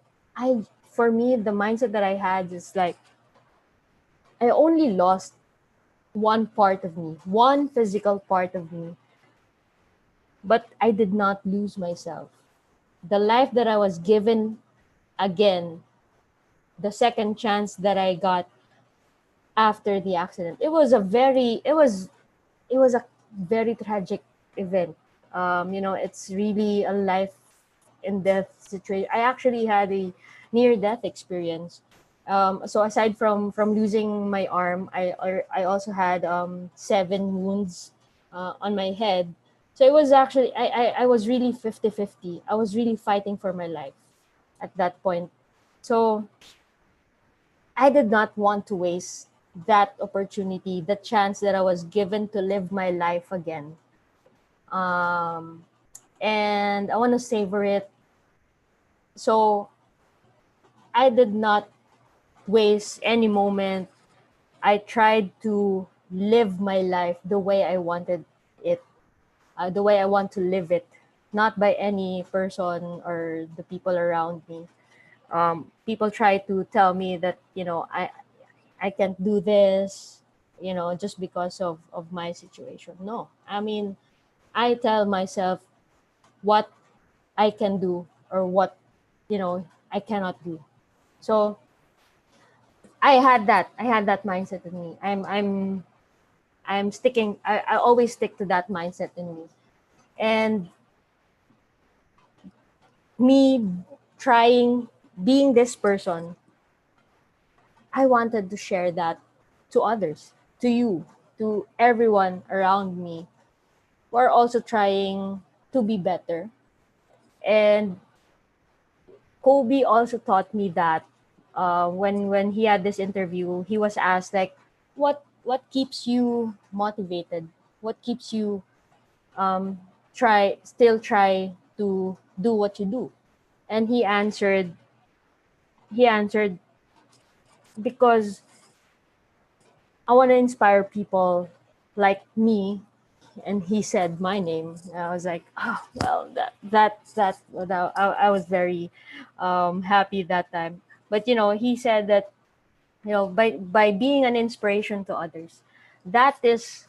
for me, the mindset that I had is like, I only lost one part of me, one physical part of me, but I did not lose myself. The life that I was given again, the second chance that I got after the accident, it was a very tragic event. It's really a life and death situation. I actually had a near death experience. So aside from losing my arm, I also had 7 wounds on my head. So it was actually, I was really 50-50. I was really fighting for my life at that point. So I did not want to waste that opportunity, the chance that I was given to live my life again. Um, and I want to savor it. So I did not waste any moment. I tried to live my life the way I wanted it, the way I want to live it, not by any person or the people around me. People try to tell me that I can't do this, just because of my situation. No, I mean, I tell myself what I can do or what I cannot do. So I had that mindset in me. I'm sticking. I always stick to that mindset in me, and me trying being this person, I wanted to share that to others, to you, to everyone around me who are also trying to be better. And Kobe also taught me that when he had this interview, he was asked like, what keeps you motivated? What keeps you um, try to do what you do? And he answered because I want to inspire people like me. And he said my name. I was like, oh well, I was very happy that time. But he said that by being an inspiration to others, that is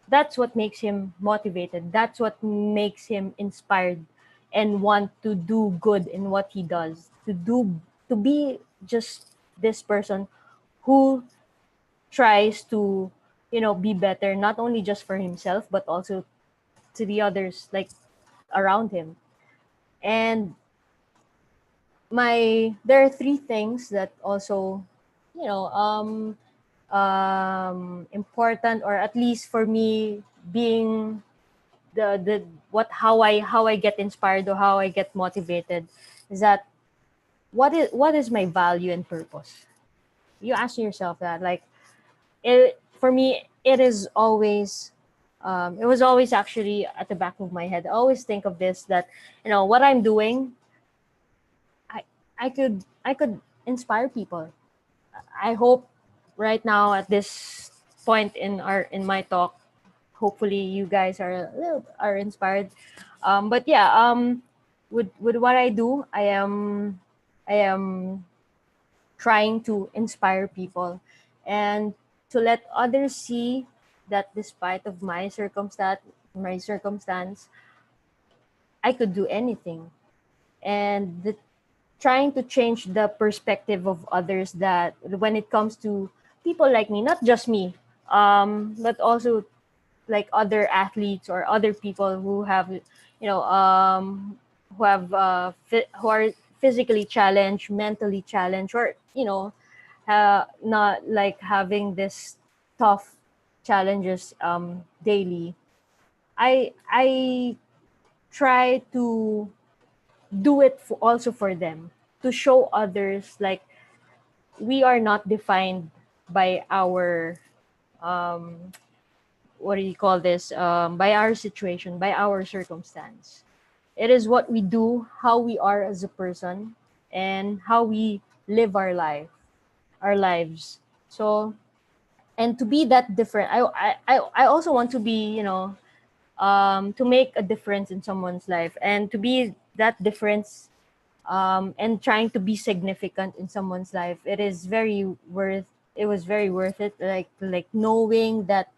that's what makes him motivated. That's what makes him inspired and want to do good in what he does. To be just this person who tries to be better, not only just for himself, but also to the others like around him. And there are three things that also, you know, important, or at least for me, being the what how I get inspired or how I get motivated, is that what is my value and purpose? You ask yourself that, like, for me, it was always actually at the back of my head. I always think of this, that what I'm doing, I I could inspire people. I hope right now at this point in my talk, hopefully you guys are inspired. But yeah, with what I do, I am trying to inspire people, and to let others see that despite of my circumstance, I could do anything. And trying to change the perspective of others, that when it comes to people like me, not just me, but also like other athletes or other people who have, who are physically challenged, mentally challenged, or not like having this tough challenges daily. I try to do it also for them, to show others, like, we are not defined by our um what do you call this, by our situation, by our circumstance. It is what we do, how we are as a person, and how we live our lives. So, and to be that different, I also want to be, to make a difference in someone's life, and to be that difference, and trying to be significant in someone's life. It was very worth it, like knowing that,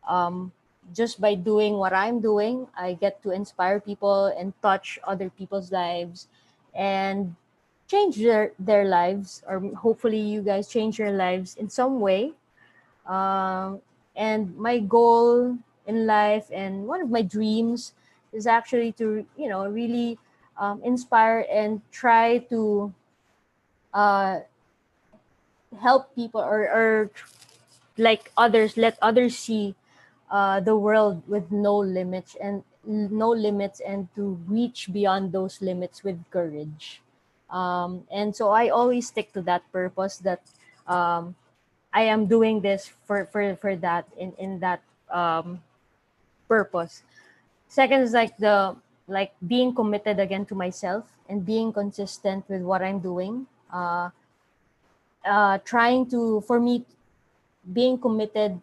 um, just by doing what I'm doing, I get to inspire people and touch other people's lives, and change their lives, or hopefully you guys change your lives in some way. um, and my goal in life, and one of my dreams, is actually to, really inspire and try to uh, help people, or like others, let others see the world with no limits, and to reach beyond those limits with courage. And so I always stick to that purpose, that um, I am doing this for that, in that um, purpose. Second is like being committed again to myself, and being consistent with what I'm doing. Trying to For me, being committed,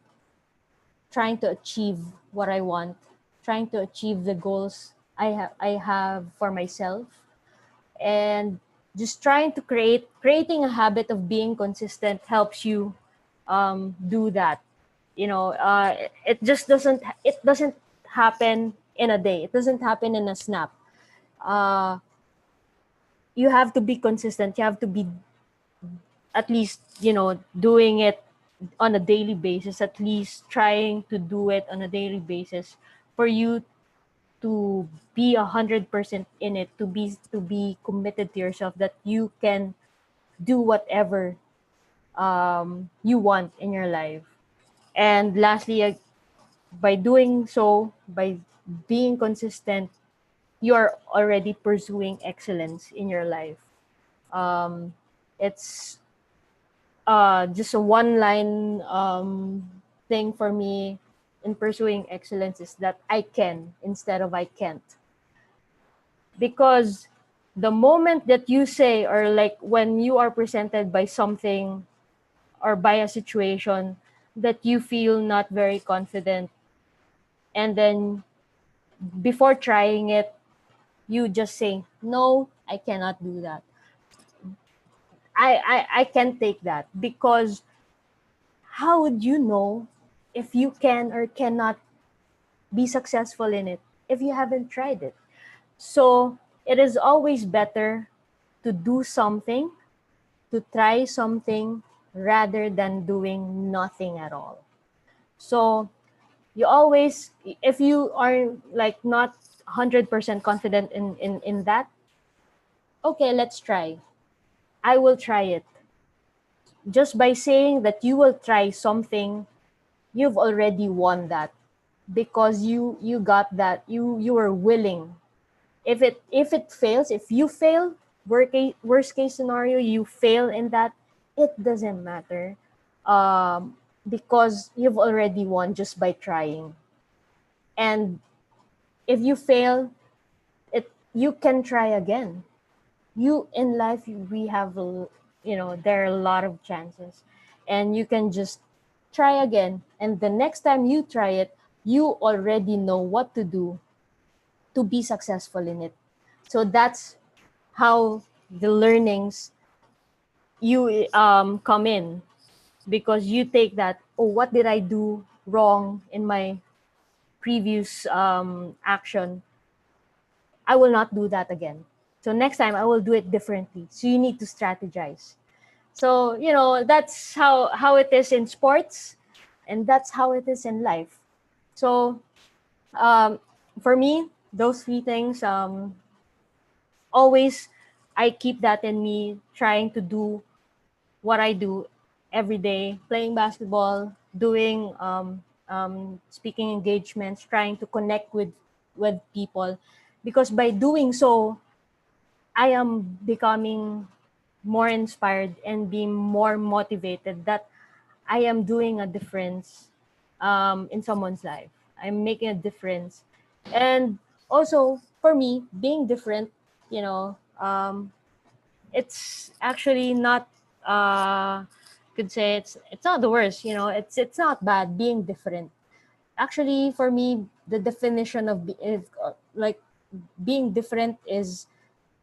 trying to achieve what I want, trying to achieve the goals I have for myself, and just trying to creating a habit of being consistent helps you do that. It doesn't happen in a day. It doesn't happen in a snap. uh you have to be consistent. You have to be, at least, doing it on a daily basis, at least trying to do it on a daily basis, for you to be 100% in it, to be committed to yourself, that you can do whatever you want in your life. And lastly, by doing so, by being consistent, you're already pursuing excellence in your life. It's just a one line thing for me in pursuing excellence, is that I can instead of I can't. Because the moment that you say, or like when you are presented by something, or by a situation that you feel not very confident, and then before trying it, you just say, no, I cannot do that. I can't take that, because how would you know if you can or cannot be successful in it if you haven't tried it? So it is always better to do something, to try something, rather than doing nothing at all. So you always, if you are like not 100% confident in that, okay, let's try. I will try it. Just by saying that you will try something, you've already won that, because you got that, you were willing. If it fails, if you fail, worst case scenario, you fail in that, it doesn't matter, because you've already won just by trying. And if you fail, it you can try again. You in life, we have there are a lot of chances, and you can just try again, and the next time you try it, you already know what to do to be successful in it. So that's how the learnings you come in, because you take that, oh, what did I do wrong in my previous action? I will not do that again. So next time I will do it differently. So you need to strategize. So that's how it is in sports, and that's how it is in life. So um, for me, those three things, always I keep that in me, trying to do what I do every day, playing basketball, doing speaking engagements, trying to connect with people, because by doing so, I am becoming more inspired and being more motivated that I am doing a difference in someone's life. I'm making a difference. And also, for me, being different, you know, um, it's actually not, could say it's not the worst. It's not bad being different. Actually, for me, the definition of like being different is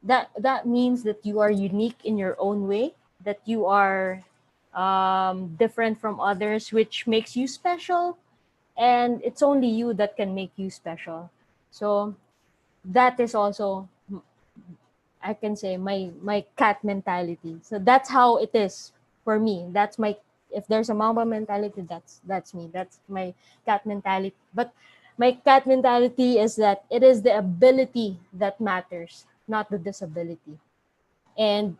that means that you are unique in your own way, that you are different from others, which makes you special, and it's only you that can make you special. So that is also, I can say, my cat mentality. So that's how it is for me. That's my, if there's a mamba mentality, that's me. That's my cat mentality. But my cat mentality is that it is the ability that matters, not the disability. And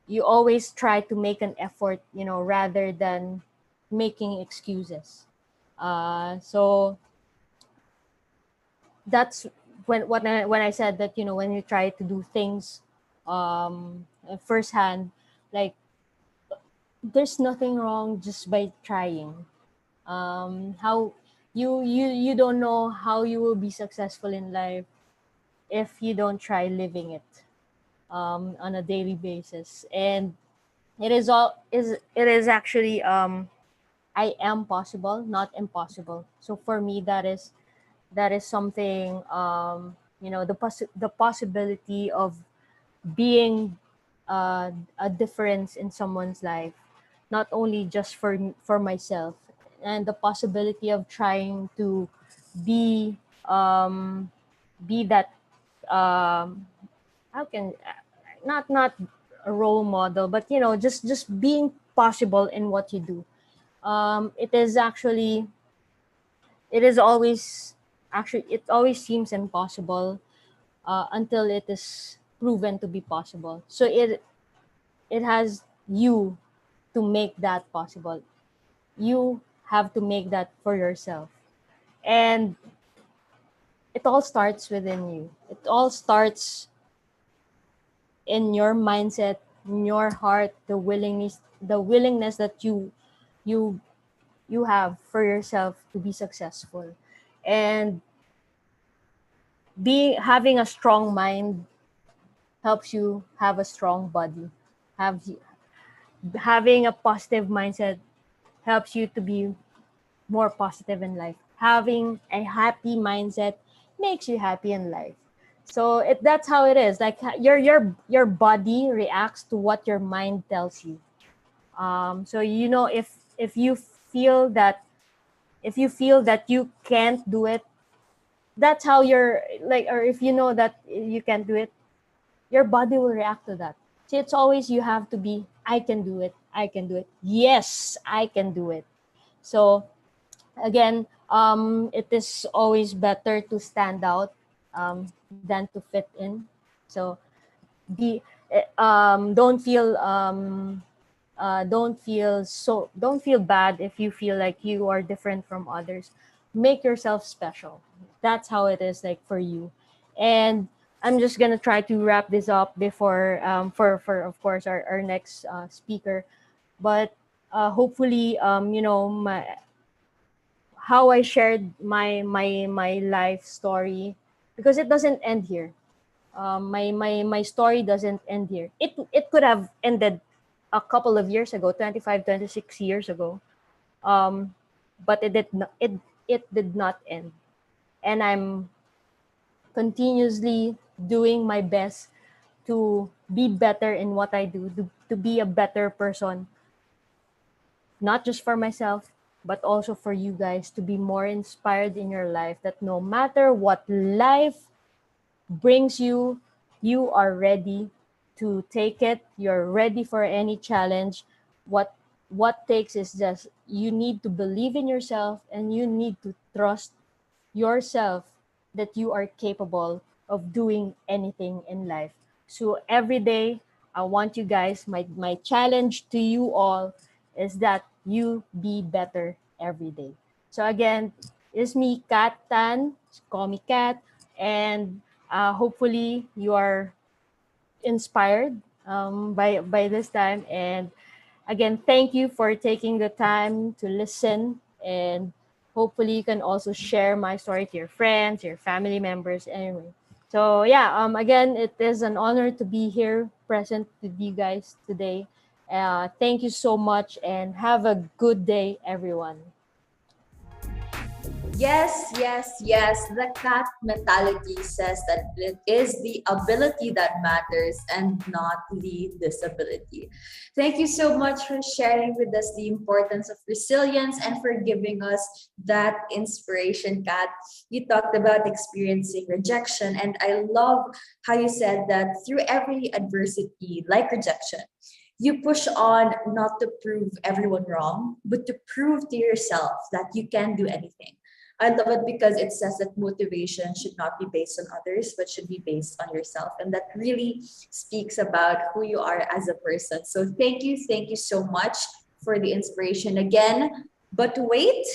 you always try to make an effort, rather than making excuses. So that's when I said that, when you try to do things firsthand, like, there's nothing wrong just by trying. How you don't know how you will be successful in life if you don't try living it on a daily basis. And it is actually, I am possible, not impossible. So for me, that is something, the possibility of being a difference in someone's life, not only just for myself, and the possibility of trying to be be that, how can, not a role model, but just being possible in what you do. It is actually, it is always, actually, it always seems impossible until it is proven to be possible. So it has you to make that possible. You have to make that for yourself. And it all starts within you. It all starts in your mindset, in your heart, the willingness that you you have for yourself to be successful. And having a strong mind helps you have a strong body. Have Having a positive mindset helps you to be more positive in life. Having a happy mindset makes you happy in life. So that's how it is. Like, your body reacts to what your mind tells you. So if you feel that, you can't do it, that's how you're like, or if you know that you can't do it, your body will react to that. See, it's always, you have to be, I can do it, I can do it, yes, I can do it. So again, it is always better to stand out than to fit in. So be don't feel bad if you feel like you are different from others. Make yourself special. That's how it is like for you. And I'm just gonna try to wrap this up before for of course our next speaker. But hopefully my how I shared my life story, because it doesn't end here. My story doesn't end here. It could have ended a couple of years ago, 25, 26 years ago. Um, but it did not end. And I'm continuously doing my best to be better in what I do, to be a better person, not just for myself, but also for you guys, to be more inspired in your life, that no matter what life brings you, you are ready to take it. You're ready for any challenge. What takes is just you need to believe in yourself, and you need to trust yourself that you are capable of doing anything in life. So every day, I want you guys, my challenge to you all is that you be better every day. So again, it's me, Kat Tan. Call me Kat. And hopefully you are inspired by this time. And again, thank you for taking the time to listen. And hopefully you can also share my story to your friends, your family members, anyway. So yeah, again, it is an honor to be here present with you guys today. Thank you so much, and have a good day, everyone. Yes, yes, yes. The cat mentality says that it is the ability that matters and not the disability. Thank you so much for sharing with us the importance of resilience and for giving us that inspiration, Kat. You talked about experiencing rejection, and I love how you said that through every adversity, like rejection, you push on not to prove everyone wrong, but to prove to yourself that you can do anything. I love it because it says that motivation should not be based on others, but should be based on yourself. And that really speaks about who you are as a person. So thank you so much for the inspiration again. But wait,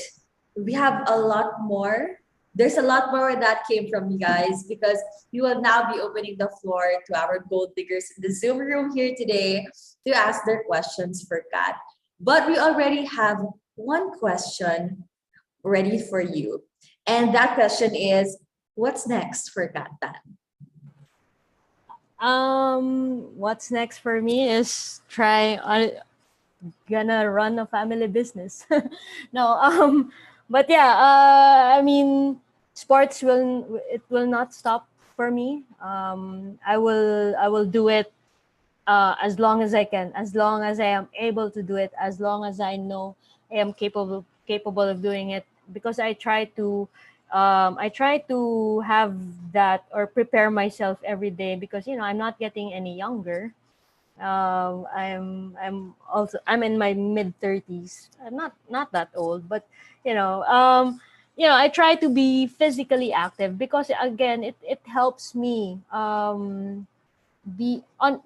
we have a lot more. There's a lot more that came from you guys, because we will now be opening the floor to our gold diggers in the Zoom room here today to ask their questions for Kat. But we already have one question ready for you. And that question is, what's next for Katan? What's next for me is gonna run a family business. No, but yeah, I mean, sports will not stop for me. I will do it as long as I can, as long as I am able to do it, as long as I know I am capable of doing it. Because I try to have that, or prepare myself every day, because I'm not getting any younger. I'm in my mid 30s. I'm not that old, but you know um I try to be physically active, because again, it helps me be on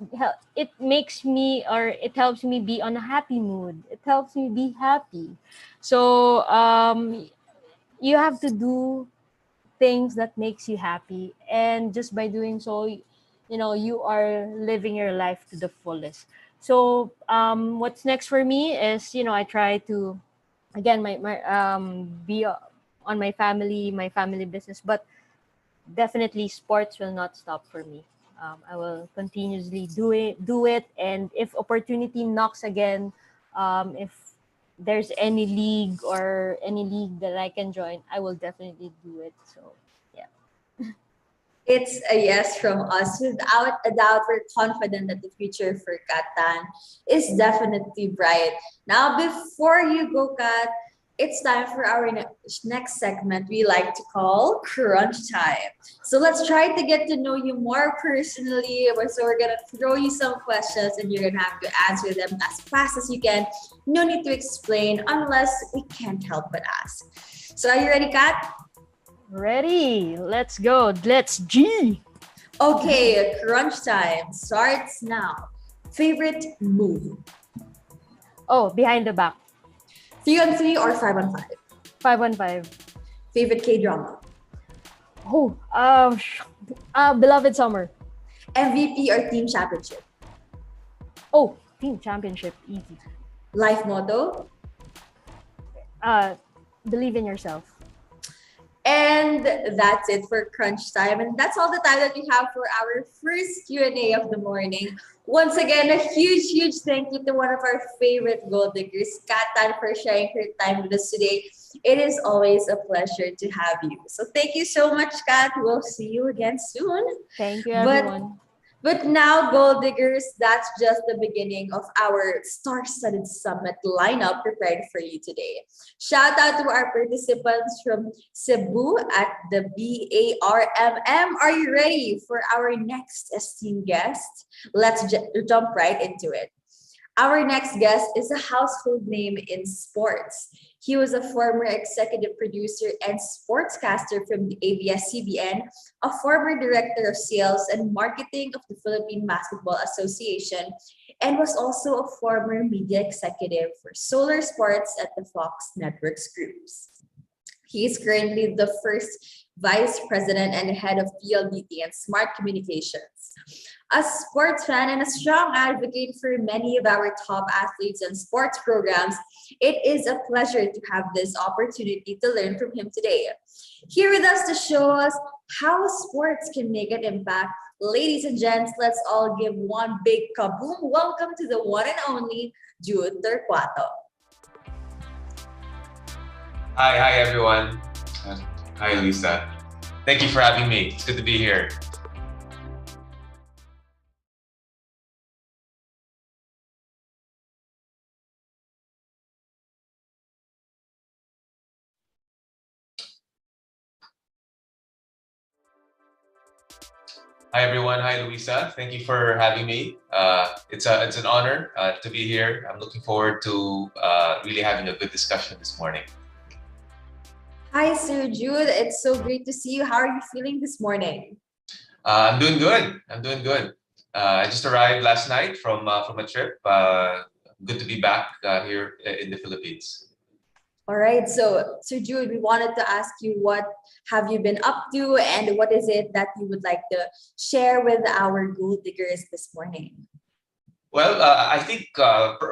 it makes me, or it helps me be on a happy mood. It helps me be happy. So you have to do things that makes you happy, and just by doing so, you are living your life to the fullest. So what's next for me is, I try to, again, my be on my family business, but definitely sports will not stop for me. I will continuously do it, and if opportunity knocks again, if there's any league that I can join, I will definitely do it. So yeah. It's a yes from us. Without a doubt, we're confident that the future for Katan is definitely bright. Now, before you go, Kat, It's time for our next segment we like to call Crunch Time. So let's try to get to know you more personally. So we're gonna throw you some questions and you're gonna have to answer them as fast as you can. No need to explain unless we can't help but ask. So are you ready, Kat? Ready? Let's go. Let's G. Okay, Crunch Time starts now. Favorite move? Oh, behind the back. 3-on-3 or 5-on-5? 5-on-5. Favorite K-drama? Oh, Beloved Summer. MVP or team championship? Oh, team championship. Easy. Life motto? Believe in yourself. And that's it for Crunch Time. And that's all the time that we have for our first Q&A of the morning. Once again, a huge thank you to one of our favorite gold diggers, Kat Tan, for sharing her time with us today. It is always a pleasure to have you. So thank you so much, Kat. We'll see you again soon. Thank you, But- everyone. But now, Gold Diggers, that's just the beginning of our star-studded summit lineup prepared for you today. Shout out to our participants from Cebu at the BARMM. Are you ready for our next esteemed guest? Let's jump right into it. Our next guest is a household name in sports. He was a former executive producer and sportscaster from the ABS-CBN, a former director of sales and marketing of the Philippine Basketball Association, and was also a former media executive for Solar Sports at the Fox Networks Groups. He is currently the first vice president and head of PLDT and Smart Communications. A sports fan and a strong advocate for many of our top athletes and sports programs, it is a pleasure to have this opportunity to learn from him today. Here with us to show us how sports can make an impact. Ladies and gents, let's all give one big kaboom. Welcome to the one and only Jude Torquato. Hi everyone. Hi Lisa. Thank you for having me. It's good to be here. Hi everyone. Hi Luisa. Thank you for having me. It's an honor to be here. I'm looking forward to really having a good discussion this morning. Hi, Sir Jude. It's so great to see you. How are you feeling this morning? I'm doing good. I'm doing good. I just arrived last night from a trip. Good to be back here in the Philippines. All right. So, Sir Jude, we wanted to ask you what have you been up to and what is it that you would like to share with our gold diggers this morning? Well, I think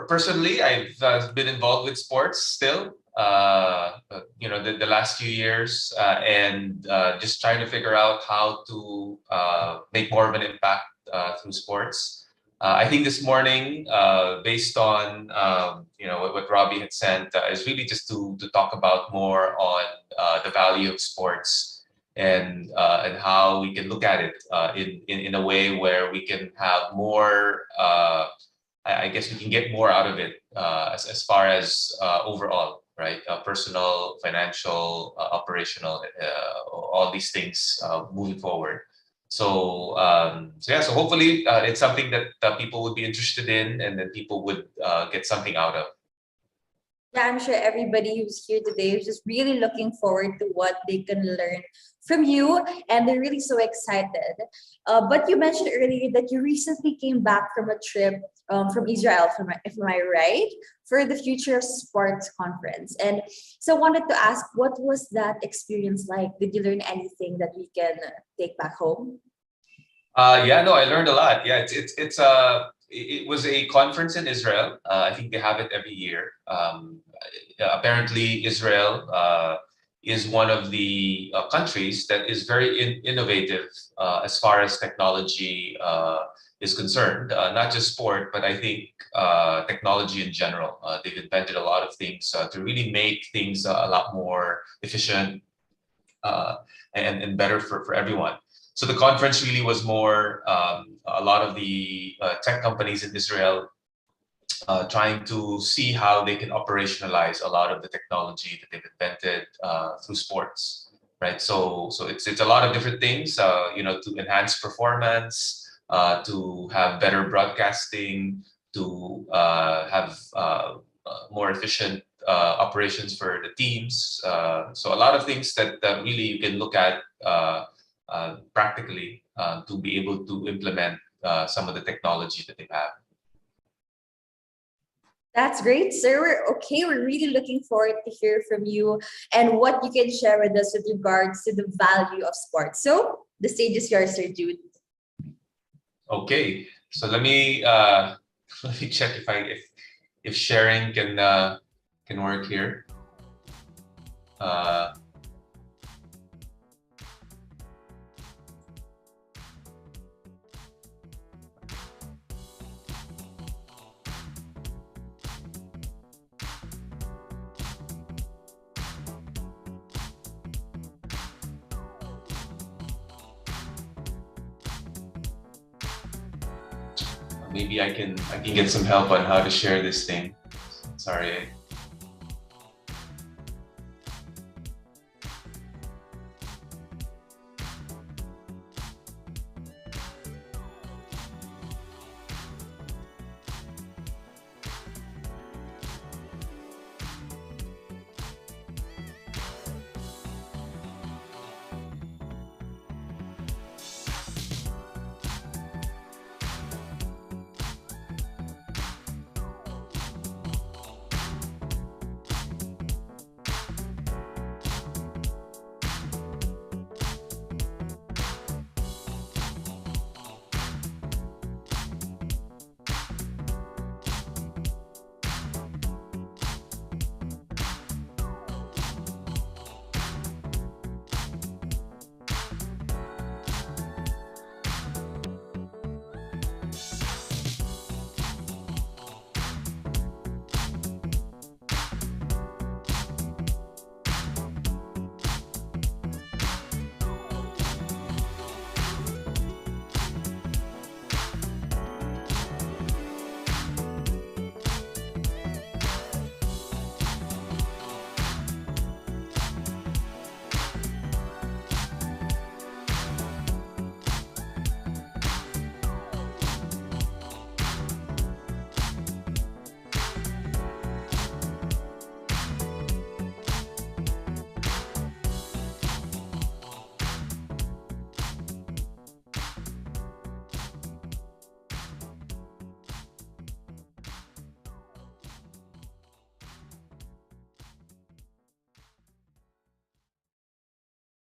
personally, I've been involved with sports still. The last few years, and just trying to figure out how to make more of an impact through sports. I think this morning, based on what Robbie had sent, is really just to talk about more on the value of sports and how we can look at it in a way where we can have more. I guess we can get more out of it as far as overall, right? Personal, financial, operational, all these things moving forward. So so hopefully it's something that people would be interested in, and then people would get something out of. Yeah, I'm sure everybody who's here today is just really looking forward to what they can learn from you, and they're really so excited. But you mentioned earlier that you recently came back from a trip from Israel, if am I right, for the Future of Sports conference. And so I wanted to ask, what was that experience like? Did you learn anything that we can take back home? Yeah, no, I learned a lot. Yeah, it was a conference in Israel. I think they have it every year. Apparently, Israel is one of the countries that is very innovative as far as technology is concerned. Not just sport, but I think technology in general. They've invented a lot of things to really make things a lot more efficient and better for everyone. So the conference really was more a lot of the tech companies in Israel trying to see how they can operationalize a lot of the technology that they've invented through sports, right? So it's a lot of different things, to enhance performance, to have better broadcasting, to have more efficient operations for the teams. So a lot of things that really you can look at practically to be able to implement some of the technology that they have. That's great, sir. We're really looking forward to hear from you and what you can share with us with regards to the value of sports. So the stage is yours, Sir Jude. Okay, so let me let me check if sharing can work here. Maybe I can get some help on how to share this thing. Sorry.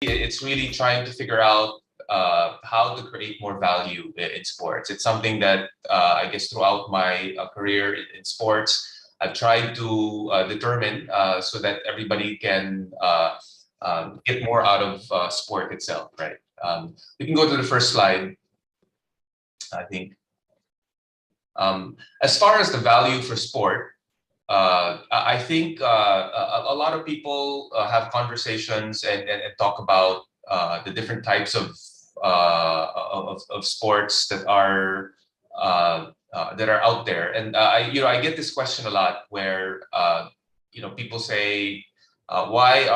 It's really trying to figure out how to create more value in sports. It's something that I guess throughout my career in sports, I've tried to determine so that everybody can get more out of sport itself, right? We can go to the first slide, I think. As far as the value for sport, I think a lot of people have conversations and talk about the different types of sports that are out there, and I get this question a lot where people say, why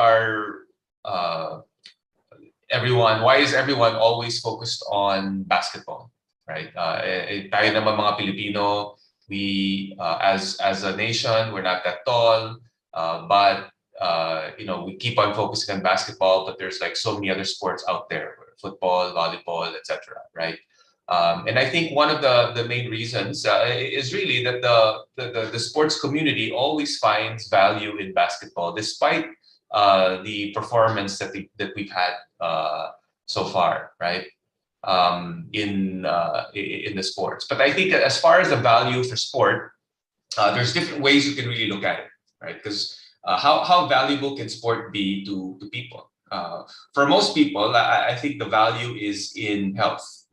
is everyone always focused on basketball, right? Tayo naman mga Pilipino, we as a nation, we're not that tall, but we keep on focusing on basketball, but there's like so many other sports out there, football, volleyball, etc., right? And I think one of the main reasons is really that the sports community always finds value in basketball, despite the performance that we've had so far, right? In the sports. But I think that as far as the value for sport, there's different ways you can really look at it, right? Because how valuable can sport be to people? For most people, I think the value is in health,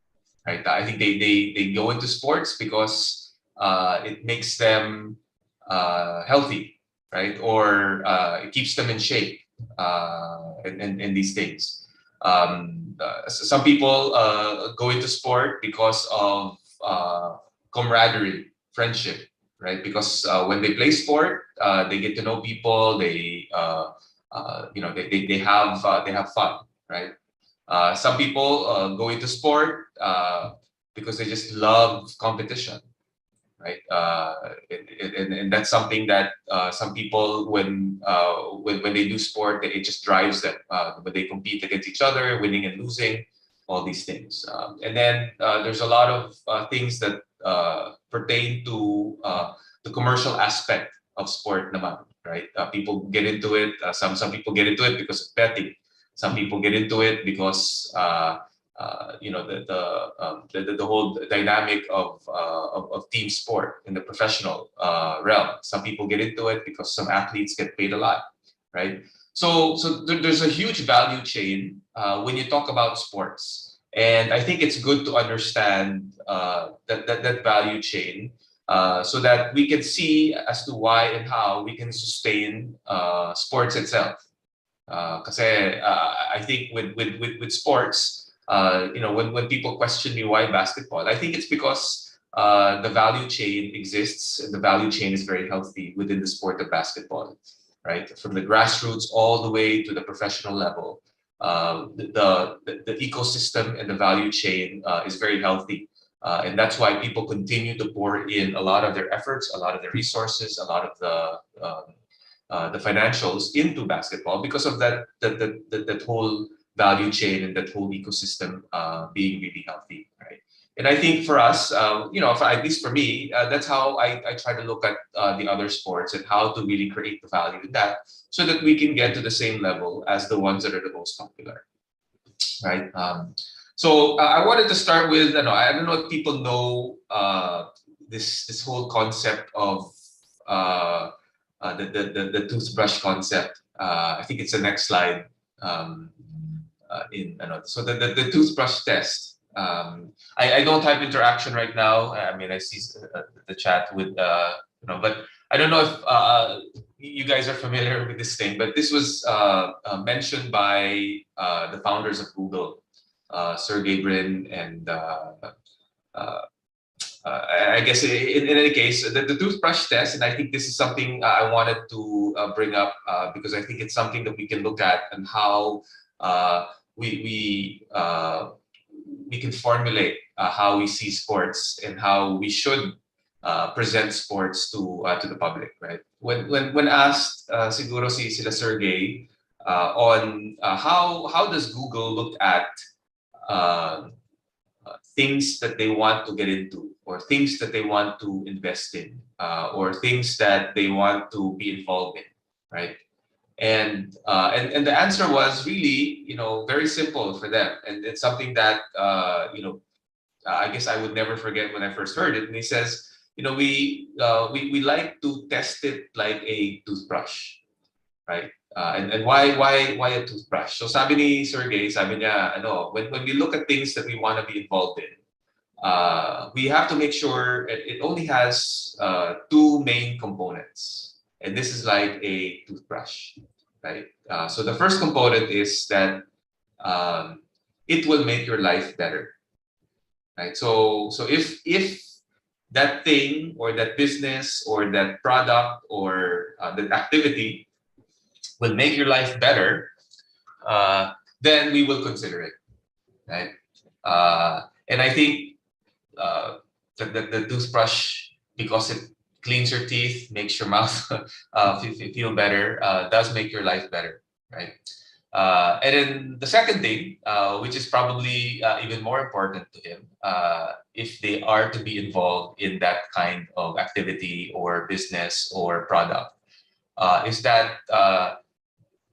right? I think they go into sports because it makes them healthy, right? Or it keeps them in shape, and these things. Some people go into sport because of camaraderie, friendship, right? Because when they play sport, they get to know people. They have fun, right? Some people go into sport because they just love competition, right? And that's something that some people, when they do sport, it just drives them. When they compete against each other, winning and losing, all these things. And then there's a lot of things that pertain to the commercial aspect of sport naman, right? People get into it. Some people get into it because of betting. Some people get into it because the whole dynamic of team sport in the professional realm. Some people get into it because some athletes get paid a lot, right? So there's a huge value chain when you talk about sports, and I think it's good to understand that value chain so that we can see as to why and how we can sustain sports itself. Because I think with sports, when people question me why basketball, I think it's because the value chain exists, and the value chain is very healthy within the sport of basketball, right? From the grassroots all the way to the professional level, the ecosystem and the value chain is very healthy, and that's why people continue to pour in a lot of their efforts, a lot of their resources, a lot of the financials into basketball because of that whole value chain and that whole ecosystem being really healthy, right? And I think for us, at least for me, that's how I try to look at the other sports and how to really create the value in that, so that we can get to the same level as the ones that are the most popular, right? So I wanted to start with, I don't know if people know this whole concept of the toothbrush concept. I think it's the next slide. So the toothbrush test. I don't have interaction right now. I mean, I see the chat with but I don't know if you guys are familiar with this thing, but this was mentioned by the founders of Google, Sergey Brin, and I guess in any case, the toothbrush test, and I think this is something I wanted to bring up because I think it's something that we can look at and how we can formulate how we see sports and how we should present sports to the public, right? When asked, siguro sila Sergey on how does Google look at things that they want to get into, or things that they want to invest in, or things that they want to be involved in, right? And the answer was really, very simple for them, and it's something that I guess I would never forget when I first heard it. And he says, we like to test it like a toothbrush, right? And why a toothbrush? So sabi ni Sergey, sabi niya, when we look at things that we want to be involved in, we have to make sure it only has two main components, and this is like a toothbrush, right? So the first component is that it will make your life better, right? So if that thing or that business or that product or that activity will make your life better, then we will consider it, right? And I think the toothbrush, because it cleans your teeth, makes your mouth feel better, does make your life better, right? And then the second thing, which is probably even more important to him, if they are to be involved in that kind of activity or business or product, is that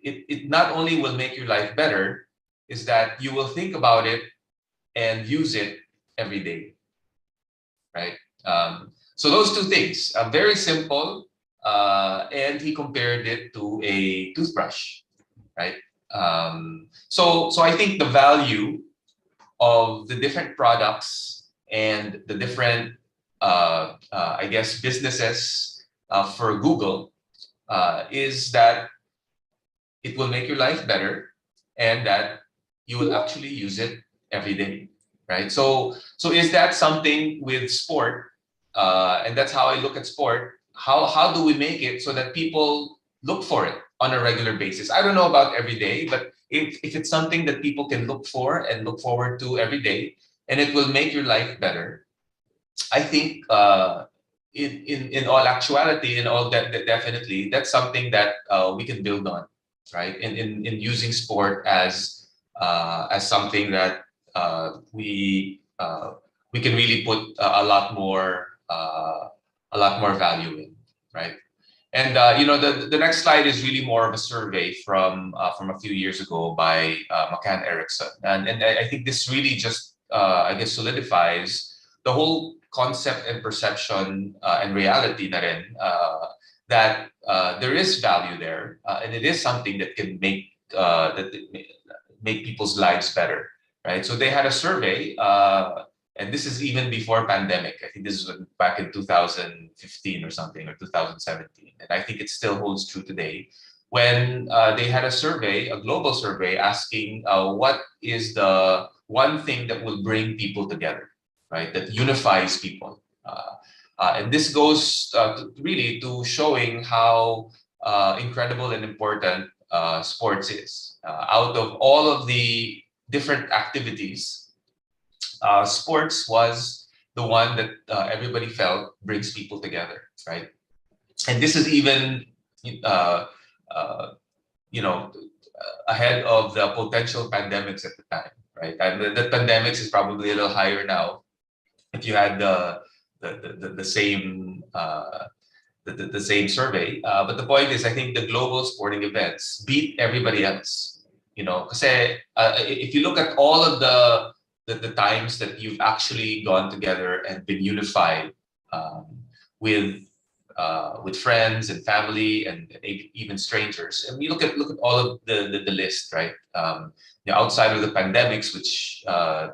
it not only will make your life better, is that you will think about it and use it every day, right? So those two things, very simple, and he compared it to a toothbrush, right? So I think the value of the different products and the different, I guess, businesses for Google is that it will make your life better, and that you will actually use it every day, right? So is that something with sport and that's how I look at sport. How do we make it so that people look for it on a regular basis? I don't know about every day, but if it's something that people can look for and look forward to every day, and it will make your life better, I think in all actuality, in all that definitely, that's something that we can build on, right? In using sport as something that we can really put a lot more value in, right? And the next slide is really more of a survey from a few years ago by McCann Erickson, and I think this really just I guess solidifies the whole concept and perception and reality na rin, that there is value there, and it is something that can make people's lives better, right? So they had a survey, and this is even before pandemic. I think this is back in 2015 or something, or 2017, and I think it still holds true today. When they had a survey, a global survey, asking what is the one thing that will bring people together, right? That unifies people. And this goes really to showing how incredible and important sports is. Out of all of the different activities, sports was the one that everybody felt brings people together, right? And this is even, ahead of the potential pandemics at the time, right? And the pandemics is probably a little higher now. If you had the same the same survey, but the point is, I think the global sporting events beat everybody else. Because if you look at all of the times that you've actually gone together and been unified with friends and family and even strangers, and you look at all of the list, right? Outside of the pandemics, which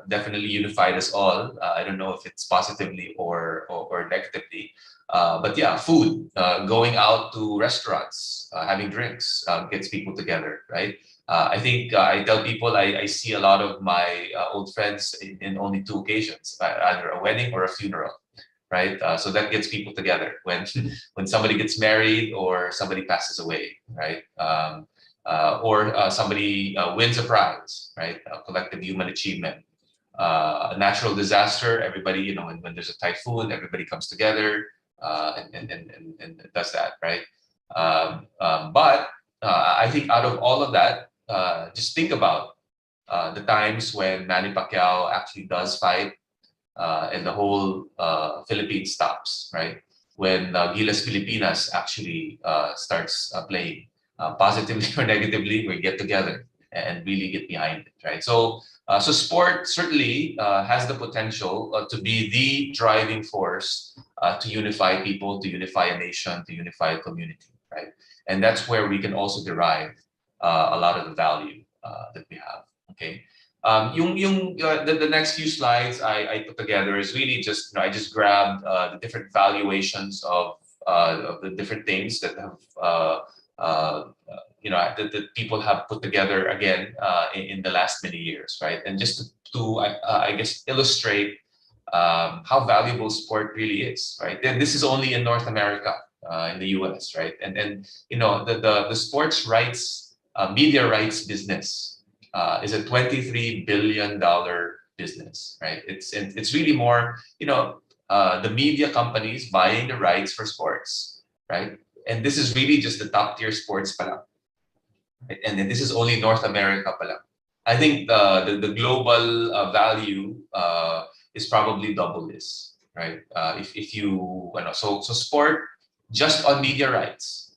definitely unified us all. I don't know if it's positively or negatively, but yeah, food, going out to restaurants, having drinks gets people together, right? I think I tell people I see a lot of my old friends in only two occasions, either a wedding or a funeral, right? So that gets people together when when somebody gets married or somebody passes away, right? Or somebody wins a prize, right? A collective human achievement. A natural disaster, everybody, when there's a typhoon, everybody comes together and does that, right? But I think out of all of that, just think about the times when Manny Pacquiao actually does fight, and the whole Philippines stops, right? When Gilas Pilipinas actually starts playing, positively or negatively, we get together and really get behind it, right? So sport certainly has the potential to be the driving force to unify people, to unify a nation, to unify a community, right? And that's where we can also derive a lot of the value that we have. Okay. The next few slides I put together is really just I just grabbed the different valuations of the different things that have that people have put together again in the last many years, right? And just to I guess illustrate how valuable sport really is, right? And this is only in North America, in the U.S., right? And the sports rights, media rights business is a $23 billion business, right? It's really more the media companies buying the rights for sports, right? And this is really just the top tier sports pa lang. Right? And then this is only North America pa lang. I think the global value is probably double this, right? If you so sport just on media rights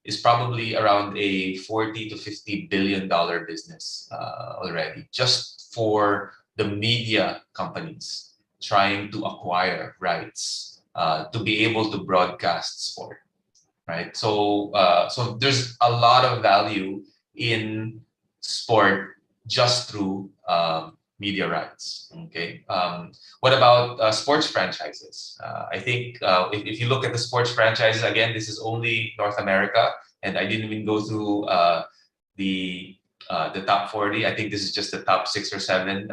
is probably around a $40 to $50 billion business already, just for the media companies trying to acquire rights to be able to broadcast sport, right? So there's a lot of value in sport just through media rights. Okay. What about sports franchises? I think if you look at the sports franchises, again, this is only North America, and I didn't even go through the top 40. I think this is just the top 6 or 7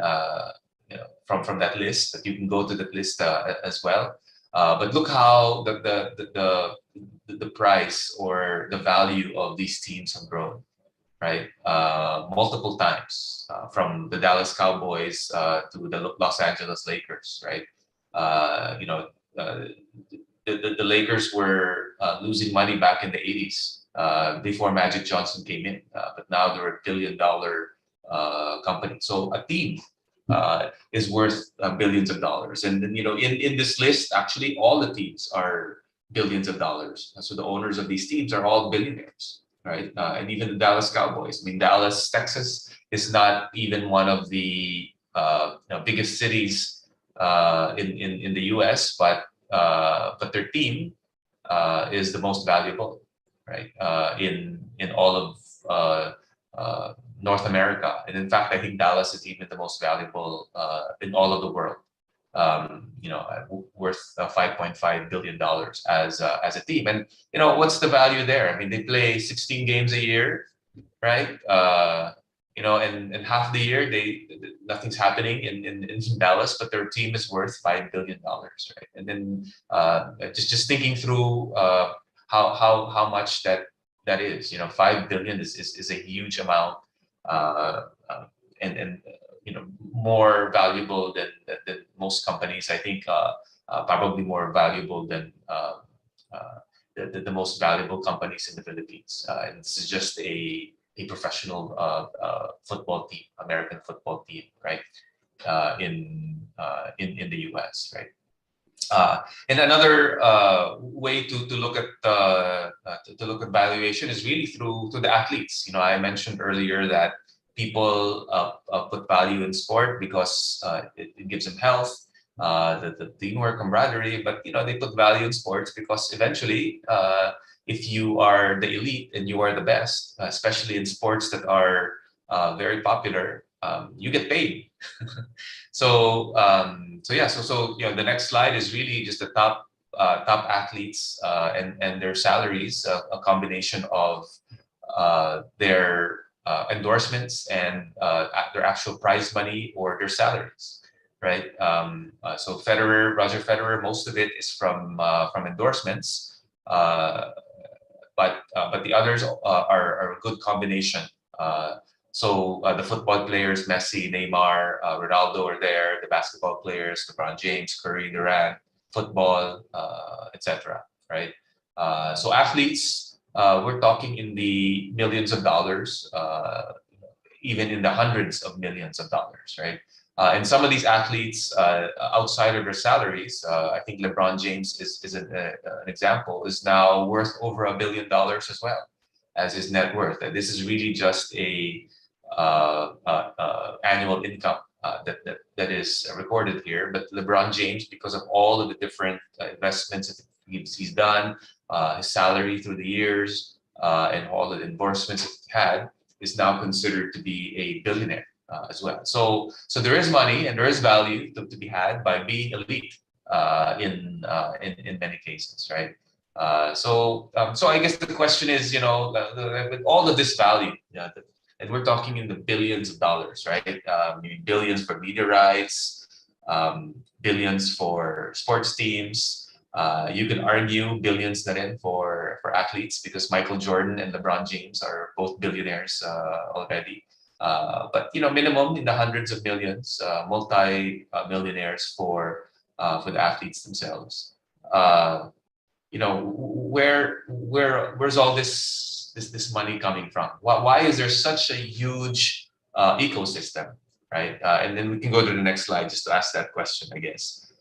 from that list. That you can go to that list as well. But look how the price or the value of these teams have grown, right? Multiple times, from the Dallas Cowboys to the Los Angeles Lakers, right? You know, the Lakers were losing money back in the 80s before Magic Johnson came in, but now they're $1 billion company. So a team is worth billions of dollars. And then, you know, in this list, actually, all the teams are billions of dollars. So the owners of these teams are all billionaires, right? And even the Dallas Cowboys. I mean, Dallas, Texas is not even one of the biggest cities in the U.S., but their team is the most valuable, right? In all of North America, and in fact, I think Dallas is even the most valuable in all of the world. Worth $5.5 billion as a team. And you know, what's the value there? I mean, they play 16 games a year, right? And half the year nothing's happening in Dallas, but their team is worth $5 billion, right? And then just thinking through how much that is, you know, 5 billion is a huge amount, and you know, more valuable than most companies. I think probably more valuable than the most valuable companies in the Philippines. And this is just a professional football team, American football team, right? In the US, right? And another way to look at valuation is really through the athletes. You know, I mentioned earlier that people put value in sport because it gives them health, the teamwork, camaraderie. But you know, they put value in sports because eventually, if you are the elite and you are the best, especially in sports that are very popular, you get paid. So you know, the next slide is really just the top athletes and their salaries, a combination of their endorsements and their actual prize money or their salaries, right? So Roger Federer, most of it is from endorsements, but the others are a good combination. So the football players, Messi, Neymar, Ronaldo are there. The basketball players, LeBron James, Curry, Durant, football, etc. Right? So athletes, we're talking in the millions of dollars, even in the hundreds of millions of dollars, right? And some of these athletes, outside of their salaries, I think LeBron James is an example, is now worth over $1 billion as well as his net worth. And this is really just a annual income that is recorded here. But LeBron James, because of all of the different investments that he's done, his salary through the years, and all the endorsements that he had, is now considered to be a billionaire as well. So there is money and there is value to be had by being elite in many cases, right? So I guess the question is, you know, with all of this value, and we're talking in the billions of dollars, right? Maybe billions for media rights, billions for sports teams. You can argue billions na rin for athletes because Michael Jordan and LeBron James are both billionaires already. But you know, minimum in the hundreds of millions, multi-millionaires for the athletes themselves. You know, where's all this money coming from? Why is there such a huge ecosystem, right? And then we can go to the next slide just to ask that question, I guess.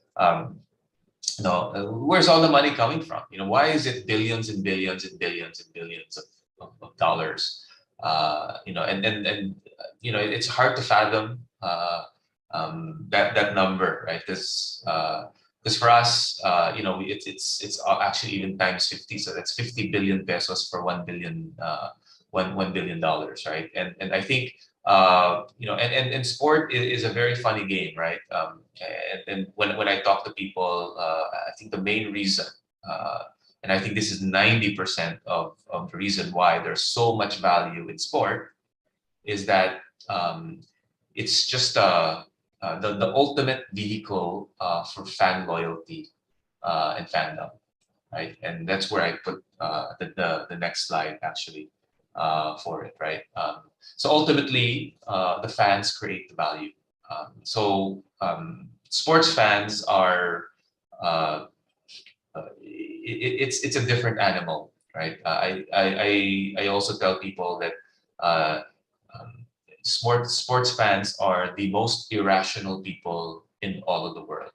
Where's all the money coming from? You know, why is it billions and billions and billions and billions of dollars? You know, and you know, it's hard to fathom that number, right? Because for us, you know, it's actually even times 50, so that's 50 billion pesos for $1 billion, $1 billion, right? And I think you know, and sport is a very funny game, right? And when I talk to people, I think the main reason, and I think this is 90% of the reason why there's so much value in sport, is that it's just the ultimate vehicle for fan loyalty and fandom, right? And that's where I put the next slide actually for it, right? So ultimately, the fans create the value. Sports fans are it's a different animal, right? I also tell people that uh, sports fans are the most irrational people in all of the world,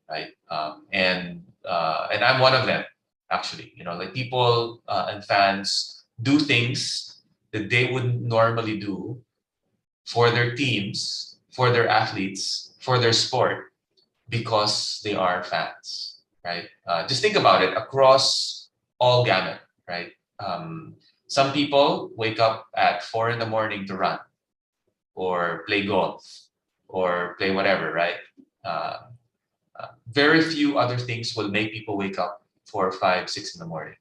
right? And I'm one of them, actually. Like people and fans do things that they wouldn't normally do for their teams, for their athletes, for their sport, because they are fans, right? Just think about it across all gamut, right? Some people wake up at 4 in the morning to run, or play golf, or play whatever, right? Very few other things will make people wake up 4, 5, 6 in the morning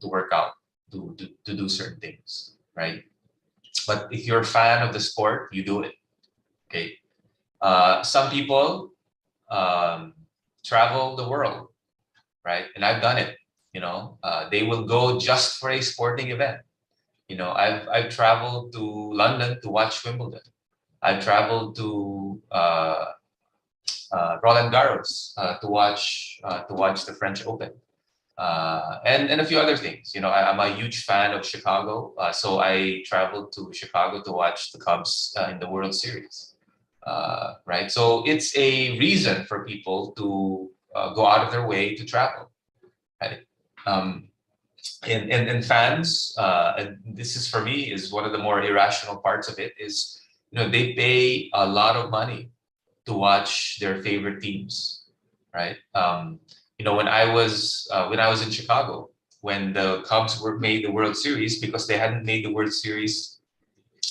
to work out, to do certain things, right? But if you're a fan of the sport, you do it. Okay. Some people travel the world, right? And I've done it. They will go just for a sporting event. I've traveled to London to watch Wimbledon. I've traveled to Roland Garros to watch the French Open, and a few other things. I'm a huge fan of Chicago, so I traveled to Chicago to watch the Cubs in the World Series. Right, so it's a reason for people to go out of their way to travel, right? And fans, and this is for me is one of the more irrational parts of it is, they pay a lot of money to watch their favorite teams, right? When I was in Chicago, when the Cubs made the World Series, because they hadn't made the World Series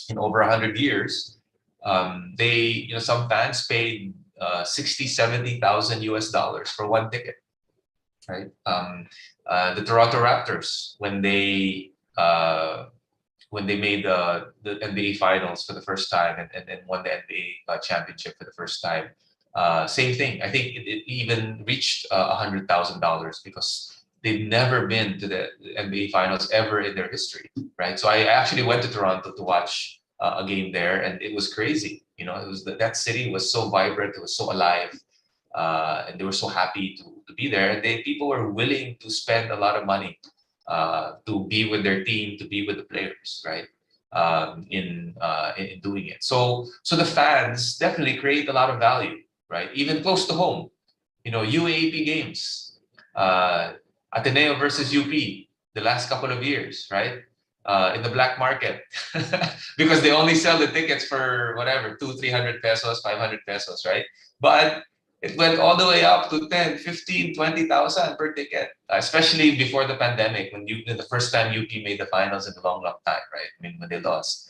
in over 100 years, some fans paid 60, 70,000 US dollars for one ticket, right? The Toronto Raptors, when they made the NBA Finals for the first time and won the NBA championship for the first time, same thing. I think it even reached $100,000 because they've never been to the NBA Finals ever in their history, right? So I actually went to Toronto to watch a game there, and it was crazy. It was that city was so vibrant, it was so alive, and they were so happy to be there. And people were willing to spend a lot of money to be with their team, to be with the players, right? In doing it. So the fans definitely create a lot of value, right? Even close to home, UAAP games, Ateneo versus UP, the last couple of years, right? In the black market, because they only sell the tickets for whatever, 200-300 pesos, 500 pesos, right? But it went all the way up to 10, 15, 20,000 per ticket, especially before the pandemic, when the first time UP made the finals in a long, long time, right? I mean, when they lost.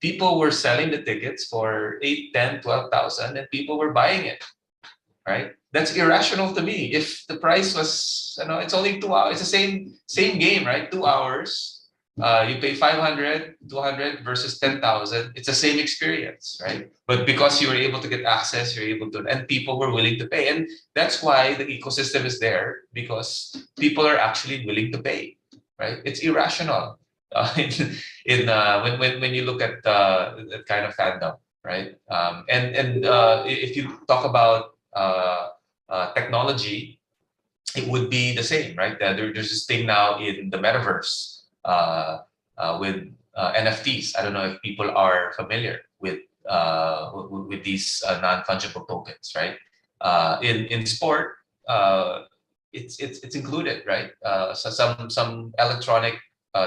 People were selling the tickets for 8, 10, 12,000, and people were buying it, right? That's irrational to me. If the price was, it's only 2 hours, it's the same game, right? 2 hours. You pay 500, 200 versus 10,000. It's the same experience, right? But because you were able to get access, you're able to, and people were willing to pay. And that's why the ecosystem is there, because people are actually willing to pay, right? It's irrational when you look at that kind of fandom, right? If you talk about technology, it would be the same, right? There's this thing now in the metaverse with NFTs. I don't know if people are familiar with these non-fungible tokens, right? In sport, it's included, right? So some electronic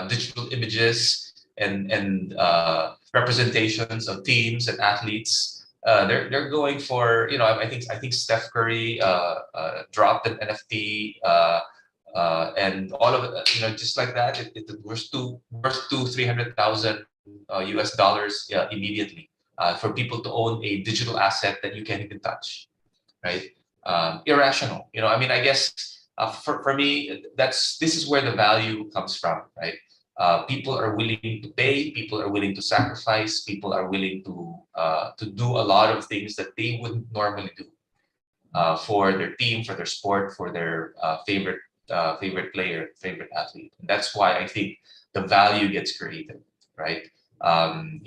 digital images and representations of teams and athletes. They're going for, I think Steph Curry dropped an NFT. And all of it, just like that, it worth to 300,000 US dollars immediately for people to own a digital asset that you can't even touch, right? Irrational, I guess for me, this is where the value comes from, right? People are willing to pay, people are willing to sacrifice, people are willing to do a lot of things that they wouldn't normally do. for their team, for their sport, for their favorite player, favorite athlete. And that's why I think the value gets created, right? And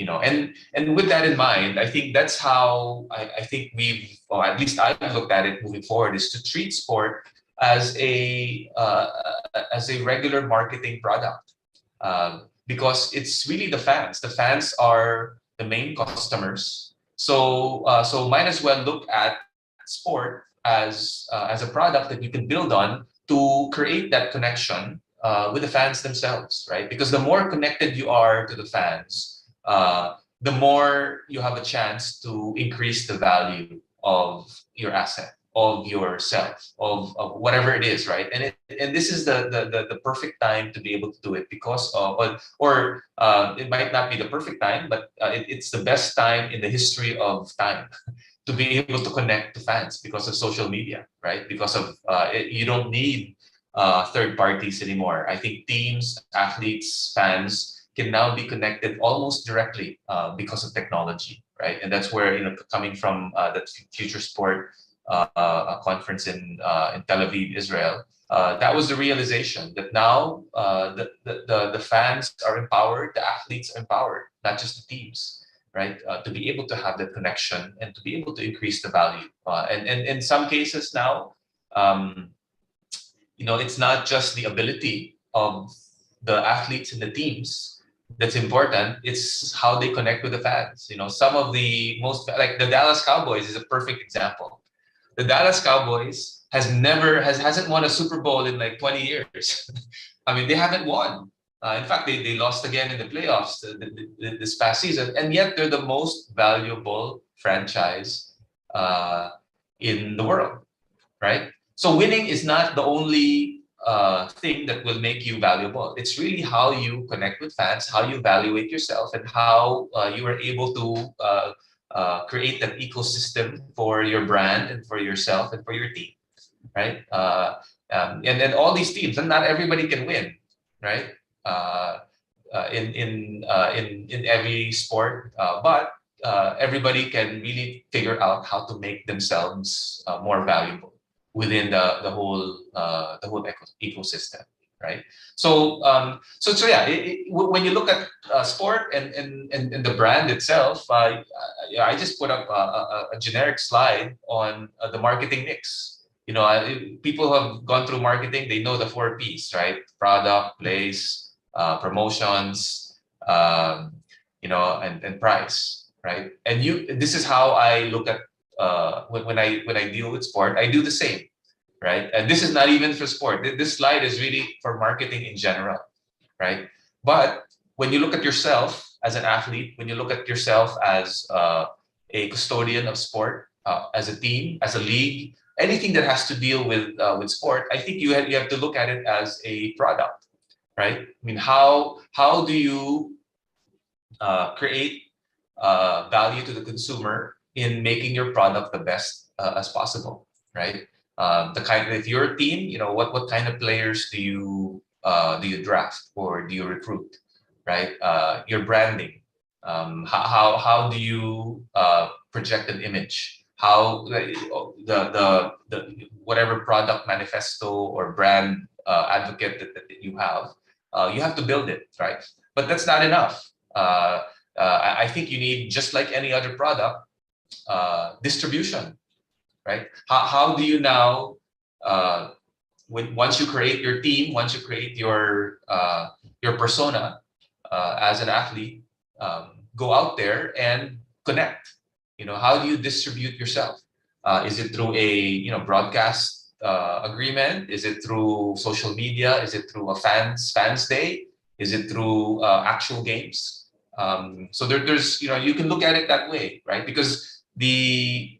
with that in mind, I think that's how I think we've, or at least I've looked at it moving forward, is to treat sport as a regular marketing product, because it's really the fans. The fans are the main customers. So might as well look at sport as a product that you can build on to create that connection with the fans themselves, right? Because the more connected you are to the fans, the more you have a chance to increase the value of your asset, of yourself, of whatever it is, right? And this is the perfect time to be able to do it, because or it might not be the perfect time, but it's the best time in the history of time to be able to connect to fans because of social media, right? Because of you don't need third parties anymore. I think teams, athletes, fans can now be connected almost directly because of technology, right? And that's where, coming from that Future Sport conference in Tel Aviv, Israel, that was the realization that now the fans are empowered, the athletes are empowered, not just the teams, right? To be able to have that connection and to be able to increase the value. And in some cases now, it's not just the ability of the athletes and the teams that's important. It's how they connect with the fans. Some of the most, like the Dallas Cowboys is a perfect example. The Dallas Cowboys hasn't won a Super Bowl in like 20 years. I mean, they haven't won. In fact, they lost again in the playoffs this past season, and yet they're the most valuable franchise in the world, right? So winning is not the only thing that will make you valuable. It's really how you connect with fans, how you evaluate yourself, and how you are able to create that ecosystem for your brand and for yourself and for your team, right? And then all these teams, and not everybody can win, right? In every sport, but everybody can really figure out how to make themselves more valuable within the whole ecosystem, right? So yeah, when you look at sport and the brand itself, I just put up a generic slide on the marketing mix. People who have gone through marketing, they know the 4 Ps, right? Product, place, promotions, and price, right? And this is how I look at when I deal with sport. I do the same, right? And this is not even for sport. This slide is really for marketing in general, right? But when you look at yourself as an athlete, when you look at yourself as a custodian of sport, as a team, as a league, anything that has to deal with sport, I think you have to look at it as a product, right? I mean, how do you create value to the consumer in making your product the best as possible, right? If you're a team, what kind of players do you draft or do you recruit, right? Your branding, how do you project an image? How the whatever product manifesto or brand advocate that you have to build it, right? But that's not enough. I think you need, just like any other product, distribution, right? How do you now, once you create your team, once you create your persona as an athlete, go out there and connect. How do you distribute yourself? Is it through a broadcast agreement? Is it through social media? Is it through a fans day? Is it through actual games? So there's you can look at it that way, right? Because the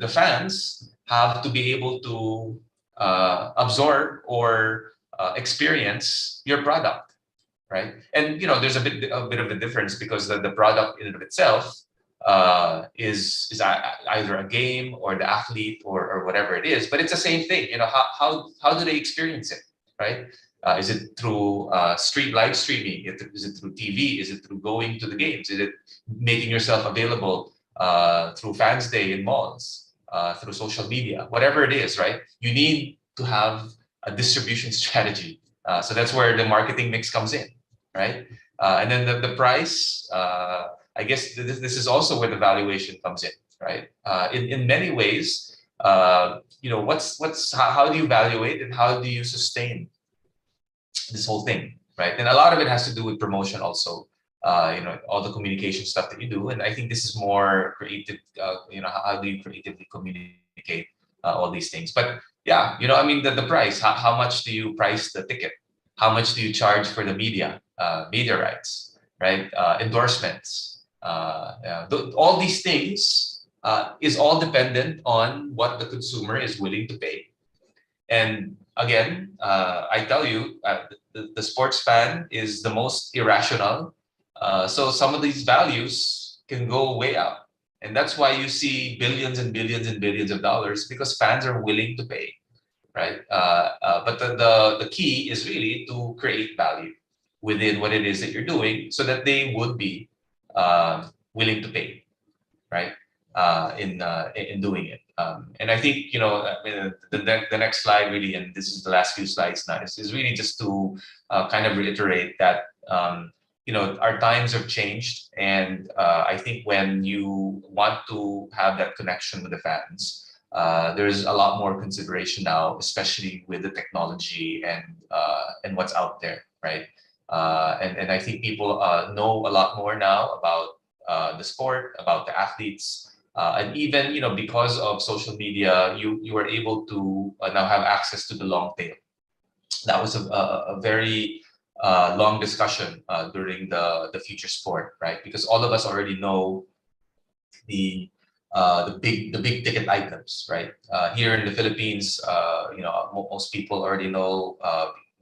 fans have to be able to absorb or experience your product, right? And there's a bit of a difference, because the product in and of itself is either a game or the athlete or whatever it is, but it's the same thing. How do they experience it, right? Is it through live streaming? Is it through TV? Is it through going to the games? Is it making yourself available through Fans Day in malls, through social media, whatever it is, right? You need to have a distribution strategy. So that's where the marketing mix comes in, right? And then the price, I guess this is also where the valuation comes in, right? In many ways, how do you evaluate and how do you sustain this whole thing, right? And a lot of it has to do with promotion also. All the communication stuff that you do, and I think this is more creative. How do you creatively communicate all these things? But yeah, I mean, the price. How much do you price the ticket? How much do you charge for the media rights, right? Endorsements. All these things is all dependent on what the consumer is willing to pay. And again, I tell you, the sports fan is the most irrational. So some of these values can go way up. And that's why you see billions and billions and billions of dollars, because fans are willing to pay, right? But the key is really to create value within what it is that you're doing so that they would be willing to pay, right? In doing it. And I think, the next slide really, and this is the last few slides now, is really just to kind of reiterate that, our times have changed. And I think when you want to have that connection with the fans, there's a lot more consideration now, especially with the technology and what's out there, right? And I think people know a lot more now about the sport, about the athletes. And even, because of social media, you are able to now have access to the long tail. That was a very long discussion during the future sport, right? Because all of us already know the big ticket items, right? Here in the Philippines, most people already know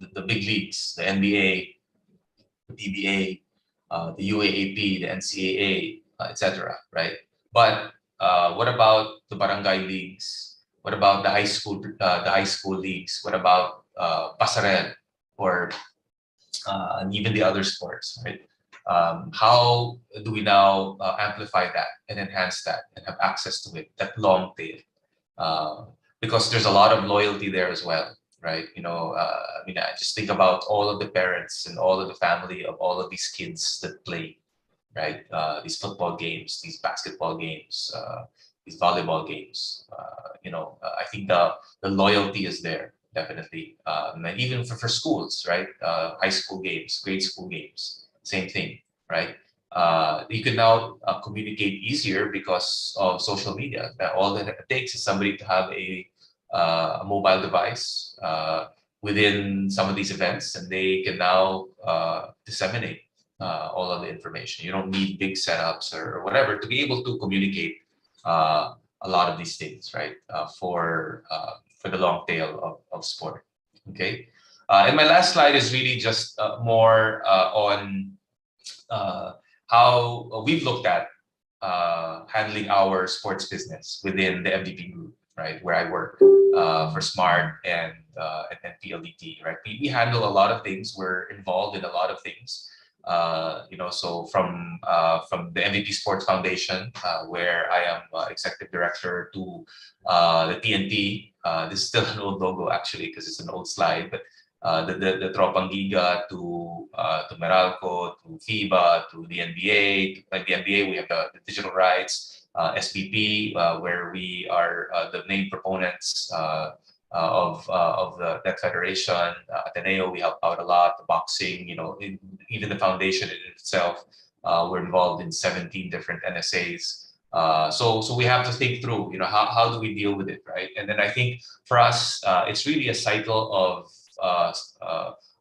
the big leagues, the NBA, the PBA, the UAAP, the NCAA, etc., right? But what about the barangay leagues? What about the high school leagues? What about pasarel or and even the other sports, right? How do we now amplify that and enhance that and have access to it, that long tail? Because there's a lot of loyalty there as well, right? I just think about all of the parents and all of the family of all of these kids that play, right? These football games, these basketball games, these volleyball games. I think the loyalty is there, definitely. And even for schools, right? High school games, grade school games, same thing, right? You can now communicate easier because of social media. All that it takes is somebody to have a mobile device within some of these events, and they can now disseminate all of the information. You don't need big setups or whatever to be able to communicate a lot of these things, right? For the long tail of sport. Okay. And my last slide is really just more on how we've looked at handling our sports business within the MVP group, right? Where I work for Smart and PLDT, right? We handle a lot of things. We're involved in a lot of things. So from the MVP Sports Foundation, where I am executive director, to the TNT. This is still an old logo actually because it's an old slide, but the Tropang Giga to Meralco, to FIBA, to the NBA. Like the NBA, we have the digital rights, SPP, where we are the main proponents of that federation. Ateneo, we help out a lot. The boxing, even the foundation in itself, we're involved in 17 different NSAs. So we have to think through, how do we deal with it, right? And then I think for us, it's really a cycle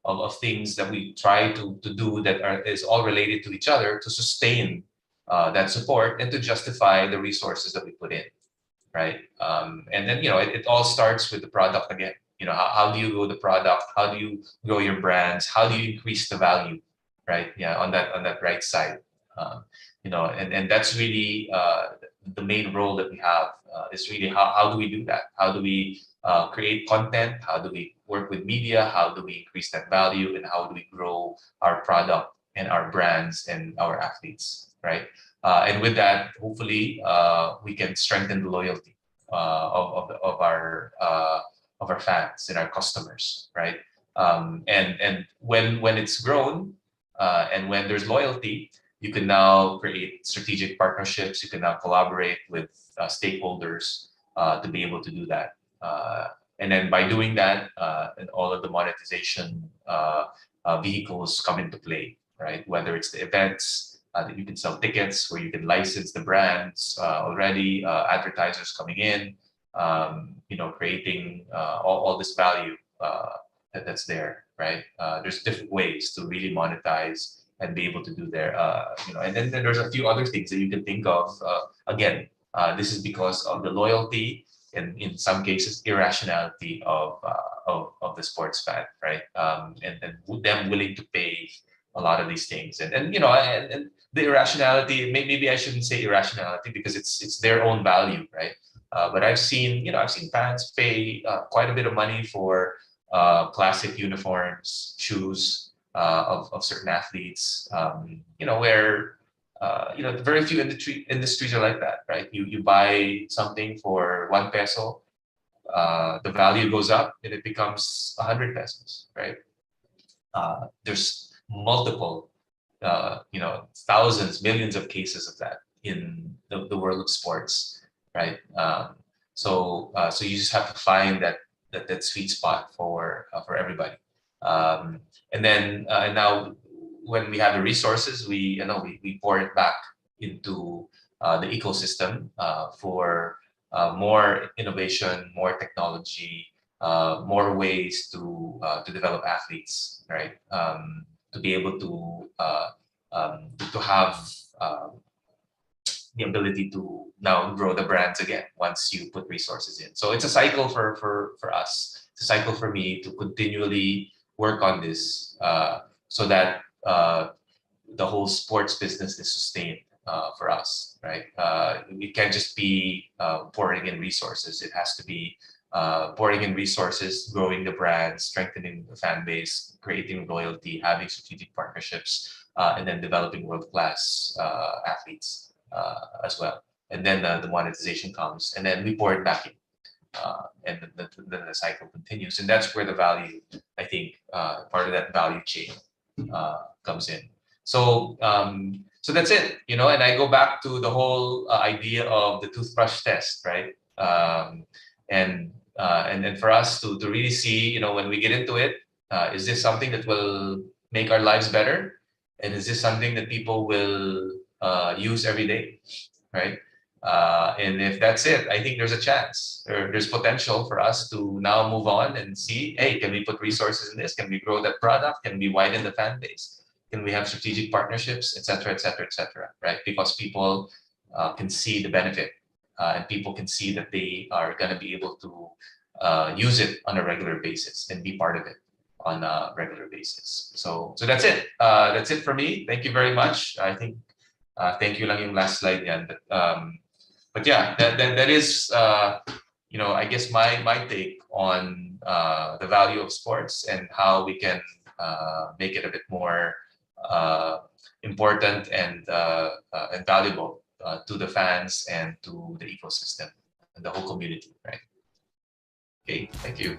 of things that we try to do that is all related to each other to sustain that support and to justify the resources that we put in. Right. And then, it all starts with the product again. How do you grow the product? How do you grow your brands? How do you increase the value? Right. Yeah. On that right side. And that's really the main role that we have is really how do we do that? How do we create content? How do we work with media? How do we increase that value? And how do we grow our product and our brands and our athletes? Right. And with that, hopefully, we can strengthen the loyalty of our fans and our customers, right? And when it's grown and when there's loyalty, you can now create strategic partnerships. You can now collaborate with stakeholders to be able to do that. And then by doing that, and all of the monetization vehicles come into play, right? Whether it's the events that you can sell tickets, where you can license the brands already, advertisers coming in, creating all this value that's there, right? There's different ways to really monetize and be able to do there, and then there's a few other things that you can think of. Again, this is because of the loyalty and in some cases irrationality of the sports fan, right? And them willing to pay a lot of these things, and the irrationality. Maybe I shouldn't say irrationality because it's their own value, right? But I've seen fans pay quite a bit of money for classic uniforms, shoes of certain athletes. Where very few industries are like that, right? You buy something for 1 peso, the value goes up and it becomes 100 pesos, right? There's multiple, thousands, millions of cases of that in the world of sports, right? So you just have to find that sweet spot for everybody. And now when we have the resources, we pour it back into the ecosystem for more innovation, more technology, more ways to develop athletes, right? To be able to have the ability to now grow the brands again once you put resources in. So it's a cycle for us. It's a cycle for me to continually work on this so that the whole sports business is sustained for us, right? It can't just be pouring in resources. It has to be pouring in resources, growing the brand, strengthening the fan base, creating loyalty, having strategic partnerships, and then developing world-class athletes as well. And then the monetization comes, and then we pour it back in. And then the cycle continues. And that's where the value, I think, part of that value chain comes in. So that's it, and I go back to the whole idea of the toothbrush test, right? And then for us to really see, when we get into it, is this something that will make our lives better? And is this something that people will use every day, right? And if that's it, I think there's a chance. There's potential for us to now move on and see, hey, can we put resources in this? Can we grow that product? Can we widen the fan base? Can we have strategic partnerships, et cetera, et cetera, et cetera, right? Because people can see the benefit and people can see that they are going to be able to use it on a regular basis and be part of it on a regular basis. So that's it. That's it for me. Thank you very much. I think, thank you lang yung last slide yan. But yeah, that is, I guess my take on the value of sports and how we can make it a bit more important and valuable to the fans and to the ecosystem and the whole community, right? Okay, thank you.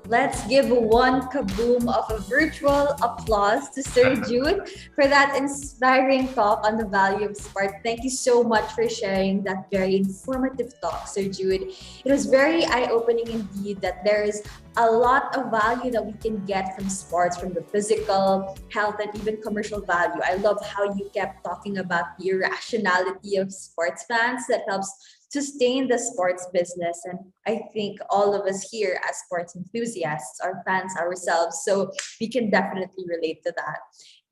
Let's give one kaboom of a virtual applause to Sir Jude for that inspiring talk on the value of sport. Thank you so much for sharing that very informative talk, Sir Jude. It was very eye-opening indeed that there is a lot of value that we can get from sports, from the physical, health, and even commercial value. I love how you kept talking about the irrationality of sports fans that helps sustain the sports business. And I think all of us here as sports enthusiasts are fans ourselves, so we can definitely relate to that.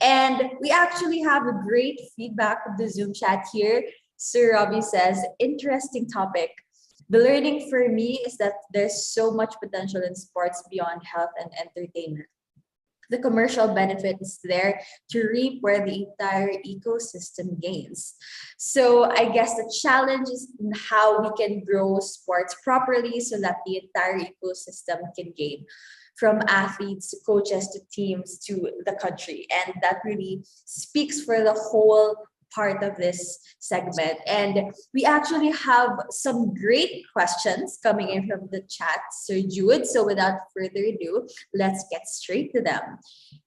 And we actually have a great feedback of the Zoom chat here. Sir Robbie says, interesting topic. The learning for me is that there's so much potential in sports beyond health and entertainment. The commercial benefit is there to reap where the entire ecosystem gains. So I guess the challenge is in how we can grow sports properly so that the entire ecosystem can gain, from athletes to coaches to teams to the country. And that really speaks for the whole part of this segment. And we actually have some great questions coming in from the chat, Sir Jude. So without further ado, let's get straight to them.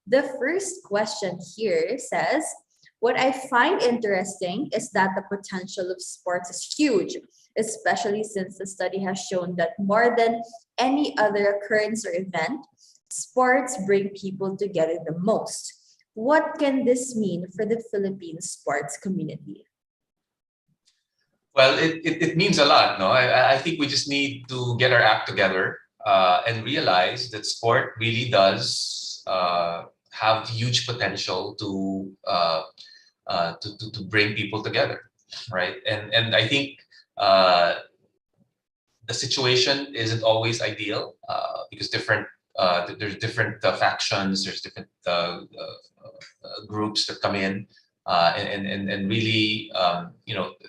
The first question here says, what I find interesting is that the potential of sports is huge, especially since the study has shown that more than any other occurrence or event, sports bring people together the most. What can this mean for the Philippine sports community? Well, it means a lot, no? I think we just need to get our act together and realize that sport really does have huge potential to bring people together, right? And I think the situation isn't always ideal because there's different factions, there's different groups that come in and really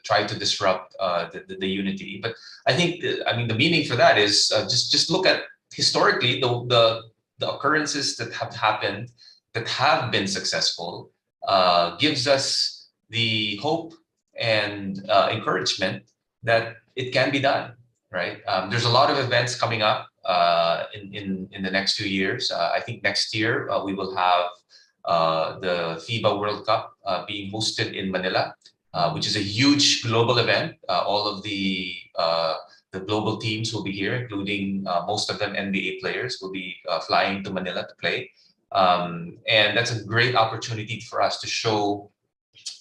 try to disrupt the unity. But I think the meaning for that is just look at historically the occurrences that have happened that have been successful gives us the hope and encouragement that it can be done, right? There's a lot of events coming up in the next 2 years. I think next year we will have the FIBA World Cup being hosted in Manila, which is a huge global event. All of the global teams will be here, including most of them NBA players will be flying to Manila to play. And that's a great opportunity for us to show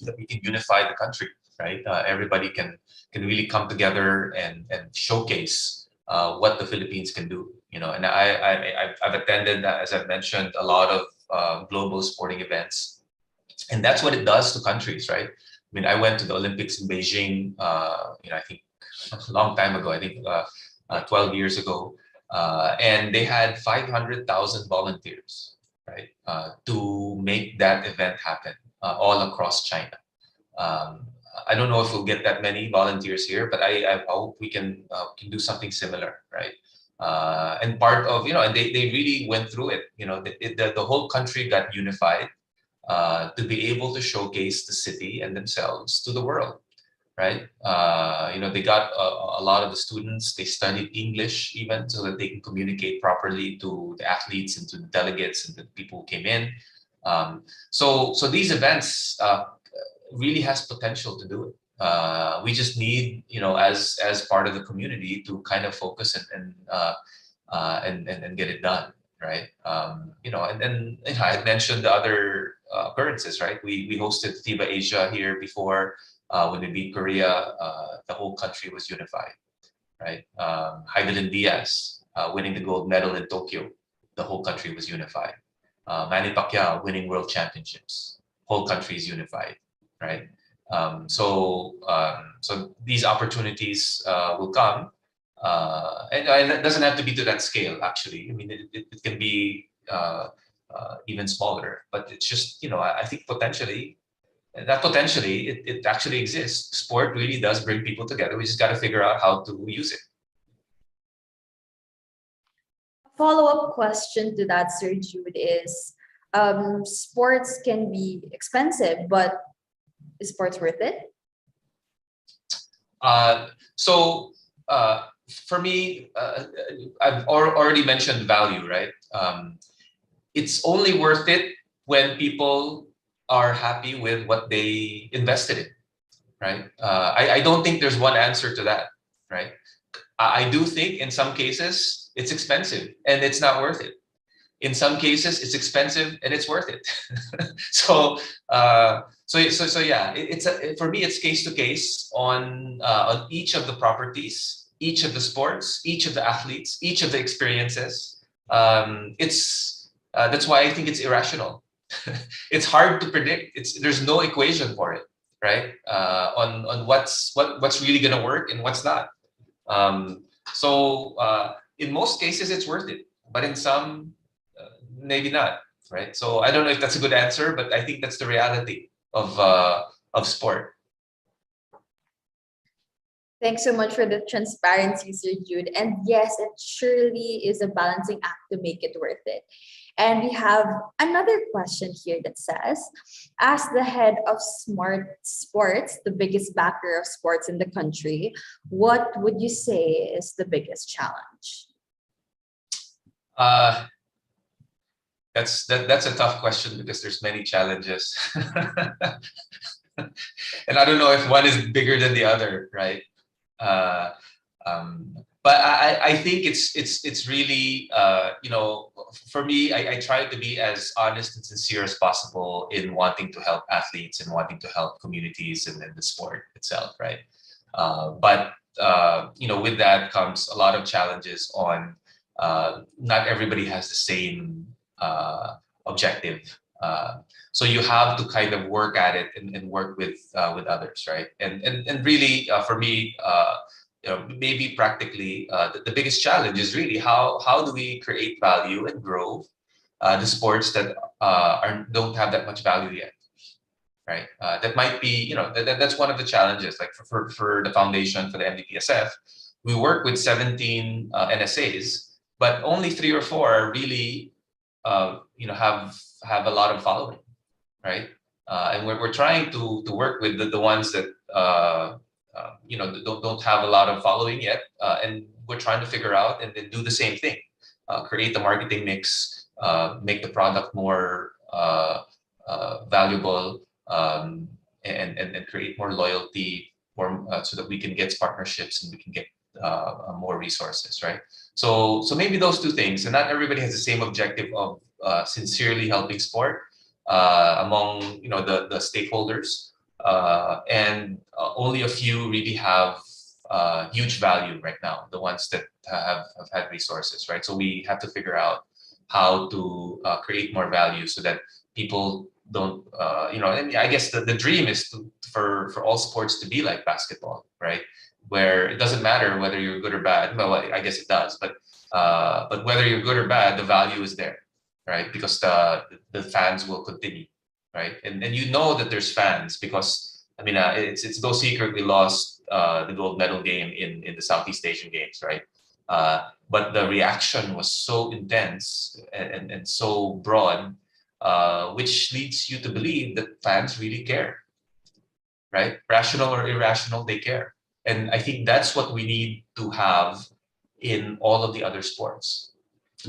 that we can unify the country, right? Everybody can really come together and showcase what the Philippines can do, And I've attended, as I've mentioned, a lot of global sporting events, and that's what it does to countries, right? I went to the Olympics in Beijing, I think a long time ago, 12 years ago, and they had 500,000 volunteers, right, to make that event happen all across China. I don't know if we'll get that many volunteers here, but I hope we can do something similar, right? And part of, and they really went through it. The whole country got unified to be able to showcase the city and themselves to the world, right? They got a lot of the students, they studied English even so that they can communicate properly to the athletes and to the delegates and the people who came in. So these events really has potential to do it. We just need, as part of the community, to kind of focus and get it done, right? And then I had mentioned the other occurrences, right? We hosted FIBA Asia here before. When we beat Korea, the whole country was unified, right? Heidelin Diaz winning the gold medal in Tokyo, the whole country was unified. Manny Pacquiao winning world championships, whole country is unified, right? So these opportunities will come, and it doesn't have to be to that scale. Actually, it can be even smaller. But it's just, I think potentially, it actually exists. Sport really does bring people together. We just got to figure out how to use it. Follow-up question to that, Sir Jude, is sports can be expensive, but is sports worth it? For me, I've already mentioned value, right? It's only worth it when people are happy with what they invested in, right? I don't think there's one answer to that, right? I do think in some cases it's expensive and it's not worth it. In some cases it's expensive and it's worth it. So yeah, for me it's case to case on each of the properties, each of the sports, each of the athletes, each of the experiences. That's why I think it's irrational. It's hard to predict. There's no equation for it, right? On what's really gonna work and what's not. In most cases it's worth it, but in some maybe not, right? So I don't know if that's a good answer, but I think that's the reality of sport. Thanks so much for the transparency, Sir Jude. And yes, it surely is a balancing act to make it worth it. And we have another question here that says, as the head of Smart Sports, the biggest backer of sports in the country, what would you say is the biggest challenge? Uh, that's a tough question because there's many challenges. And I don't know if one is bigger than the other, right? Uh, but I think it's really for me, I try to be as honest and sincere as possible in wanting to help athletes and wanting to help communities and the sport itself, right? But with that comes a lot of challenges on not everybody has the same objective. So you have to kind of work at it and work with others, right? And really, for me, maybe practically, the biggest challenge is really how do we create value and grow the sports that don't have that much value yet, right? That might be, that's one of the challenges. Like for the foundation, for the MDPSF, we work with 17 NSAs, but only 3 or 4 are really, have a lot of following, right? And we're trying to work with the ones that don't have a lot of following yet, and we're trying to figure out and then do the same thing, create the marketing mix, make the product more valuable, and create more loyalty, so that we can get partnerships and we can get more resources, right? So maybe those 2 things, and not everybody has the same objective of sincerely helping sport among the stakeholders, and only a few really have huge value right now, the ones that have had resources, right? So we have to figure out how to create more value so that people don't, and I guess the dream is for all sports to be like basketball, right? Where it doesn't matter whether you're good or bad. Well, I guess it does, but whether you're good or bad, the value is there, right? Because the fans will continue, right? And that there's fans because it's no secret we lost the gold medal game in the Southeast Asian Games, right? But the reaction was so intense and so broad, which leads you to believe that fans really care, right? Rational or irrational, they care. And I think that's what we need to have in all of the other sports.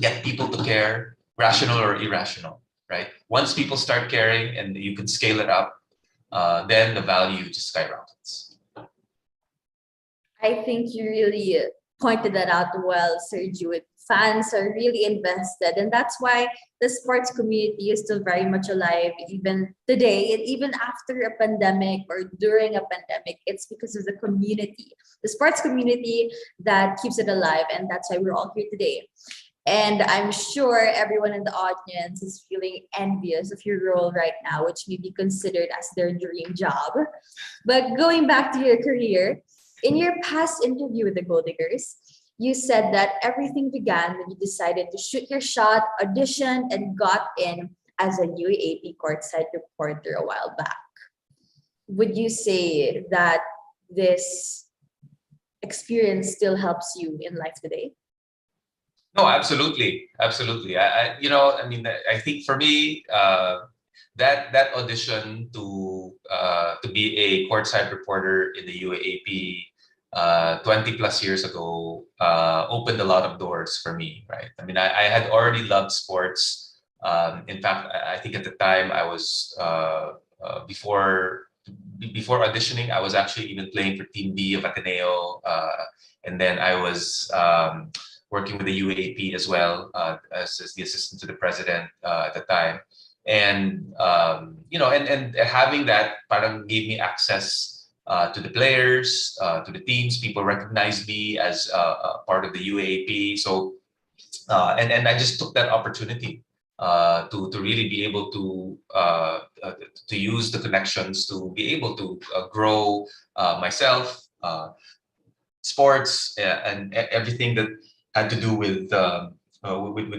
Get people to care, rational or irrational, right? Once people start caring and you can scale it up, then the value just skyrockets. I think you really pointed that out well, Sergio. Fans are really invested, and that's why the sports community is still very much alive even today, and even after a pandemic or during a pandemic. It's because of the community, the sports community, that keeps it alive, and that's why we're all here today. And I'm sure everyone in the audience is feeling envious of your role right now, which may be considered as their dream job. But going back to your career, in your past interview with the Gold Diggers, you said that everything began when you decided to shoot your shot, auditioned, and got in as a UAAP courtside reporter a while back. Would you say that this experience still helps you in life today? No, absolutely, absolutely. I think for me, that audition to be a courtside reporter in the UAAP 20 plus years ago opened a lot of doors for me, right? I had already loved sports. In fact, I think at the time I was before auditioning, I was actually even playing for Team B of Ateneo, and then I was working with the UAAP as well, as the assistant to the president at the time. And and having that parang gave me access to the players, to the teams. People recognized me as part of the UAAP. So and I just took that opportunity to really be able to use the connections to be able to grow myself, sports, and everything that had to do with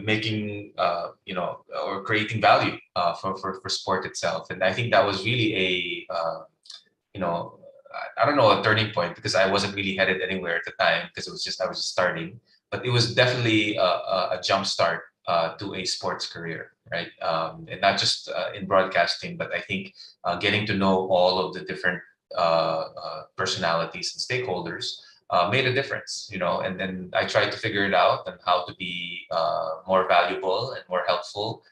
making or creating value for sport itself. And I think that was really a I don't know, a turning point, because I wasn't really headed anywhere at the time, because I was just starting. But it was definitely a jump start to a sports career, right? And not just in broadcasting, but I think getting to know all of the different personalities and stakeholders made a difference, and then I tried to figure it out and how to be more valuable and more helpful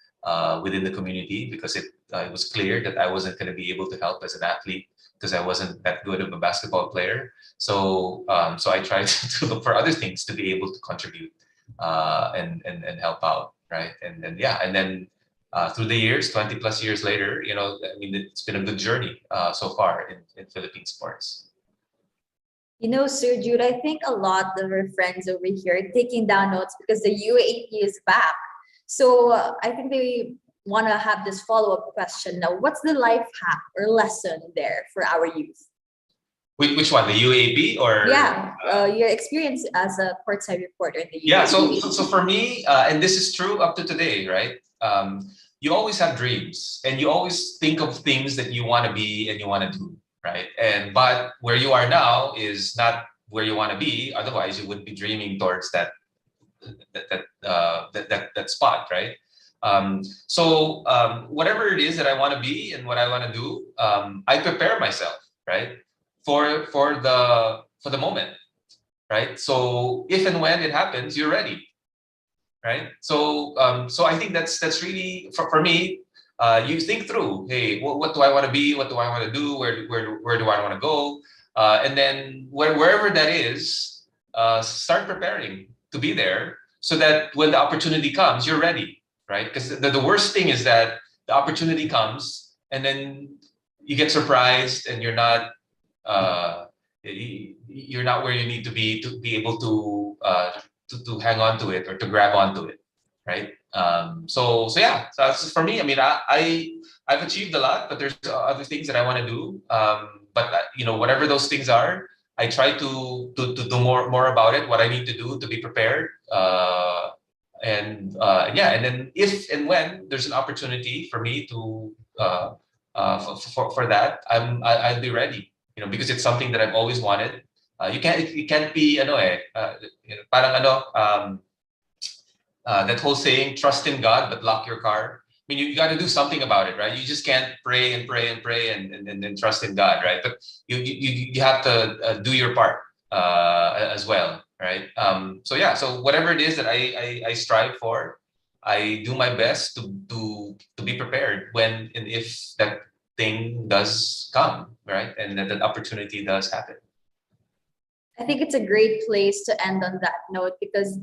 within the community, because it was clear that I wasn't going to be able to help as an athlete because I wasn't that good of a basketball player. So I tried to look for other things to be able to contribute and help out, right? And then through the years, 20 plus years later, I mean, it's been a good journey so far in Philippine sports. Sir Jude, I think a lot of our friends over here are taking down notes because the UAP is back. So I think they want to have this follow-up question now. What's the life hack or lesson there for our youth? Which one, the UAP or? Yeah, your experience as a courtside reporter in the UAP. Yeah, so for me, and this is true up to today, right? You always have dreams and you always think of things that you want to be and you want to do, right? But where you are now is not where you want to be. Otherwise, you wouldn't be dreaming towards that spot, right? So whatever it is that I want to be and what I want to do, I prepare myself, right, for the moment, right? So if and when it happens, you're ready, right? So I think that's really for me. You think through, hey, what do I want to be? What do I want to do? Where do I want to go? And then wherever that is, start preparing to be there so that when the opportunity comes, you're ready, right? Because the worst thing is that the opportunity comes and then you get surprised and you're not where you need to be able to hang on to it or to grab onto it, right? So yeah, so that's for me. I mean, I've achieved a lot, but there's other things that I want to do. But whatever those things are, I try to do more about it. What I need to do to be prepared. And then if and when there's an opportunity for me to for that, I'll be ready. Because it's something that I've always wanted. You can't be that whole saying, trust in God but lock your car. I mean, you got to do something about it, right? You just can't pray and pray and pray and then trust in God, right? But you have to do your part as well, right? So whatever it is that I strive for, I do my best to be prepared when and if that thing does come, right? And that opportunity does happen. I think it's a great place to end on that note, because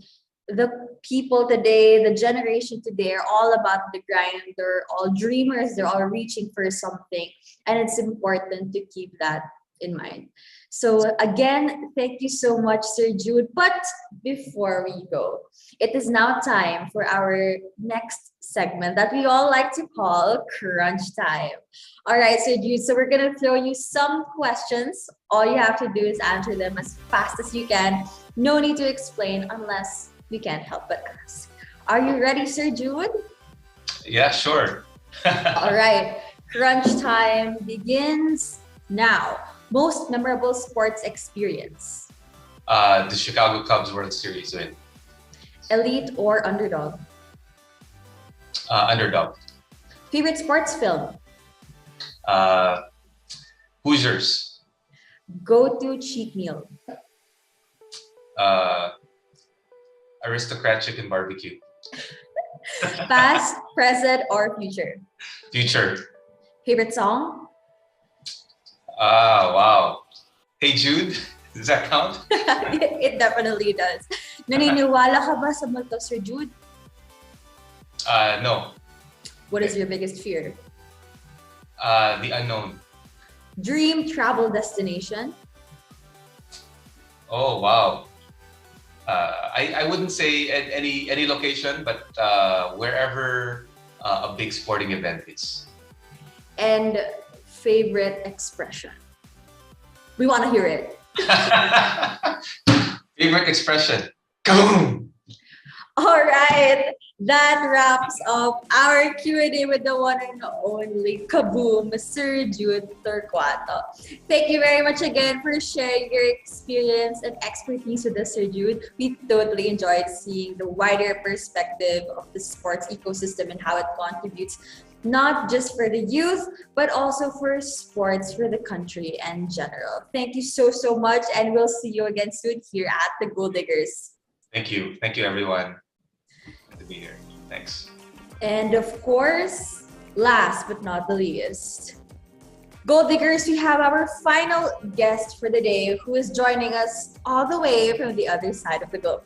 the people today, the generation today, are all about the grind. They're all dreamers. They're all reaching for something. And it's important to keep that in mind. So again, thank you so much, Sir Jude. But before we go, it is now time for our next segment that we all like to call Crunch Time. All right, Sir Jude, so we're going to throw you some questions. All you have to do is answer them as fast as you can. No need to explain unless we can't help but ask. Are you ready, Sir Jude? Yeah, sure. All right, Crunch Time begins now. Most memorable sports experience? The Chicago Cubs World Series win. Elite or underdog? Underdog. Favorite sports film? Hoosiers. Go-to cheat meal? Aristocrat chicken barbecue. Past, present, or future? Future. Favorite song? Wow. Hey Jude, does that count? It definitely does. Naniniwala ka ba sa multo, Sir Jude? No. What is your biggest fear? The unknown. Dream travel destination? Oh wow. I wouldn't say any location, but wherever a big sporting event is. And favorite expression? We want to hear it. Favorite expression? Kaboom! All right. That wraps up our Q&A with the one and only Kaboom, Sir Jude Torquato. Thank you very much again for sharing your experience and expertise with us, Sir Jude. We totally enjoyed seeing the wider perspective of the sports ecosystem and how it contributes not just for the youth, but also for sports for the country in general. Thank you so much, and we'll see you again soon here at the Gold Diggers. Thank you. Thank you, everyone. Good to be here. Thanks. And of course, last but not the least, Gold Diggers, we have our final guest for the day who is joining us all the way from the other side of the globe.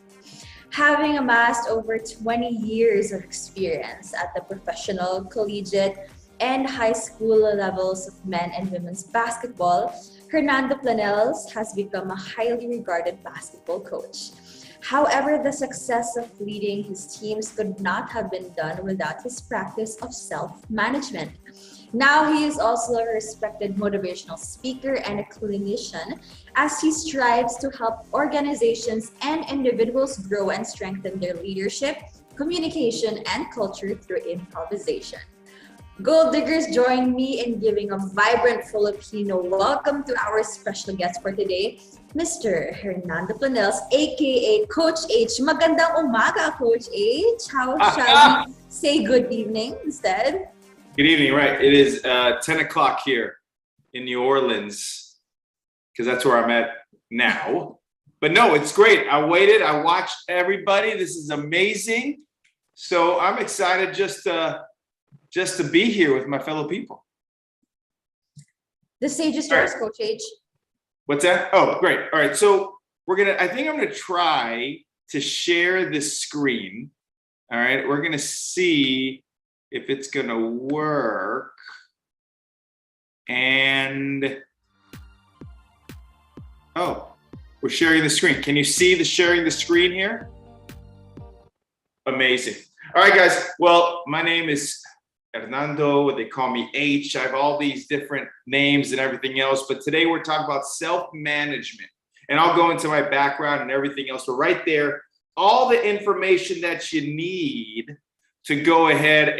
Having amassed over 20 years of experience at the professional, collegiate, and high school levels of men and women's basketball, Hernando Planels has become a highly regarded basketball coach. However, the success of leading his teams could not have been done without his practice of self-management. Now he is also a respected motivational speaker and a clinician as he strives to help organizations and individuals grow and strengthen their leadership, communication, and culture through improvisation. Gold Diggers, join me in giving a vibrant Filipino welcome to our special guest for today, Mr. Hernando Planels, aka Coach H. Magandang umaga, Coach H. How shall we say good evening instead? Good evening, right. It is 10 o'clock here in New Orleans, because that's where I'm at now. But no, it's great. I waited, I watched everybody. This is amazing. So I'm excited just to be here with my fellow people. The stage is yours, Coach H. What's that? Oh, great. All right. So I think I'm gonna try to share this screen. All right. We're gonna see if it's gonna work. And, oh, we're sharing the screen. Can you see the sharing the screen here? Amazing. All right, guys. Well, my name is Hernando. They call me H. I have all these different names and everything else, but today we're talking about self-management. And I'll go into my background and everything else. But right there, all the information that you need to go ahead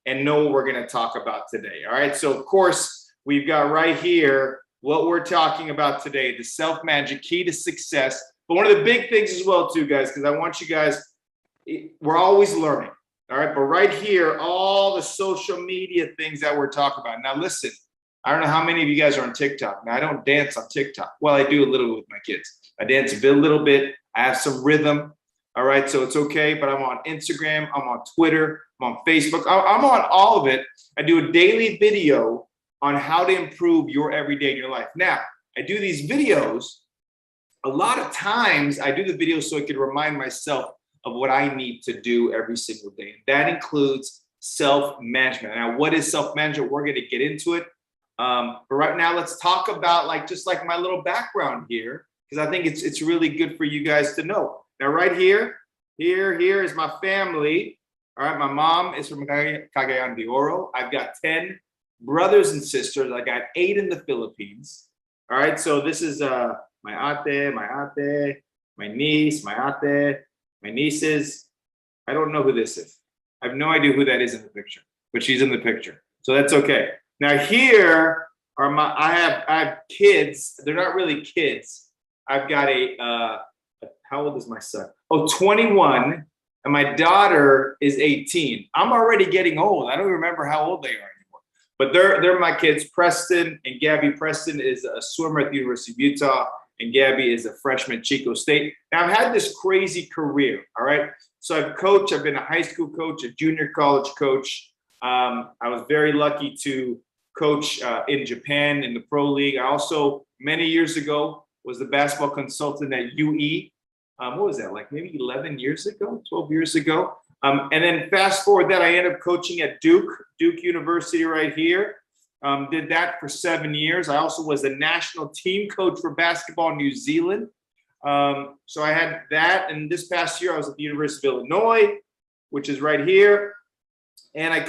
and know what we're going to talk about today. All right. So of course, we've got right here what we're talking about today, the self-management key to success. But one of the big things as well too, guys, because I want you guys, we're always learning. All right. But right here, all the social media things that we're talking about. Now, listen, I don't know how many of you guys are on TikTok. Now, I don't dance on TikTok. Well, I do a little with my kids. I dance a little bit. I have some rhythm. All right, so it's okay, but I'm on Instagram, I'm on Twitter, I'm on Facebook, I'm on all of it. I do a daily video on how to improve your everyday in your life. Now, I do these videos, a lot of times I do the videos so I can remind myself of what I need to do every single day. And that includes self-management. Now, what is self-management? We're gonna get into it. But right now, let's talk about just like my little background here, because I think it's really good for you guys to know. Now, right here is my family. All right, my mom is from Cagayan de Oro. I've got 10 brothers and sisters. I got 8 in the Philippines. All right, so this is my ate, my niece, my ate, my nieces. I don't know who this is. I have no idea who that is in the picture, but she's in the picture, so that's okay. Now here are I have kids. They're not really kids. I've got how old is my son? Oh, 21, and my daughter is 18. I'm already getting old. I don't remember how old they are anymore. But they're my kids, Preston and Gabby. Preston is a swimmer at the University of Utah, and Gabby is a freshman at Chico State. Now, I've had this crazy career, all right? So I've coached. I've been a high school coach, a junior college coach. I was very lucky to coach in Japan in the pro league. I also, many years ago, was the basketball consultant at UE. What was that, like maybe 11 years ago, 12 years ago? And then fast forward that, I ended up coaching at Duke University right here. Did that for 7 years. I also was a national team coach for basketball in New Zealand. So I had that. And this past year, I was at the University of Illinois, which is right here. And I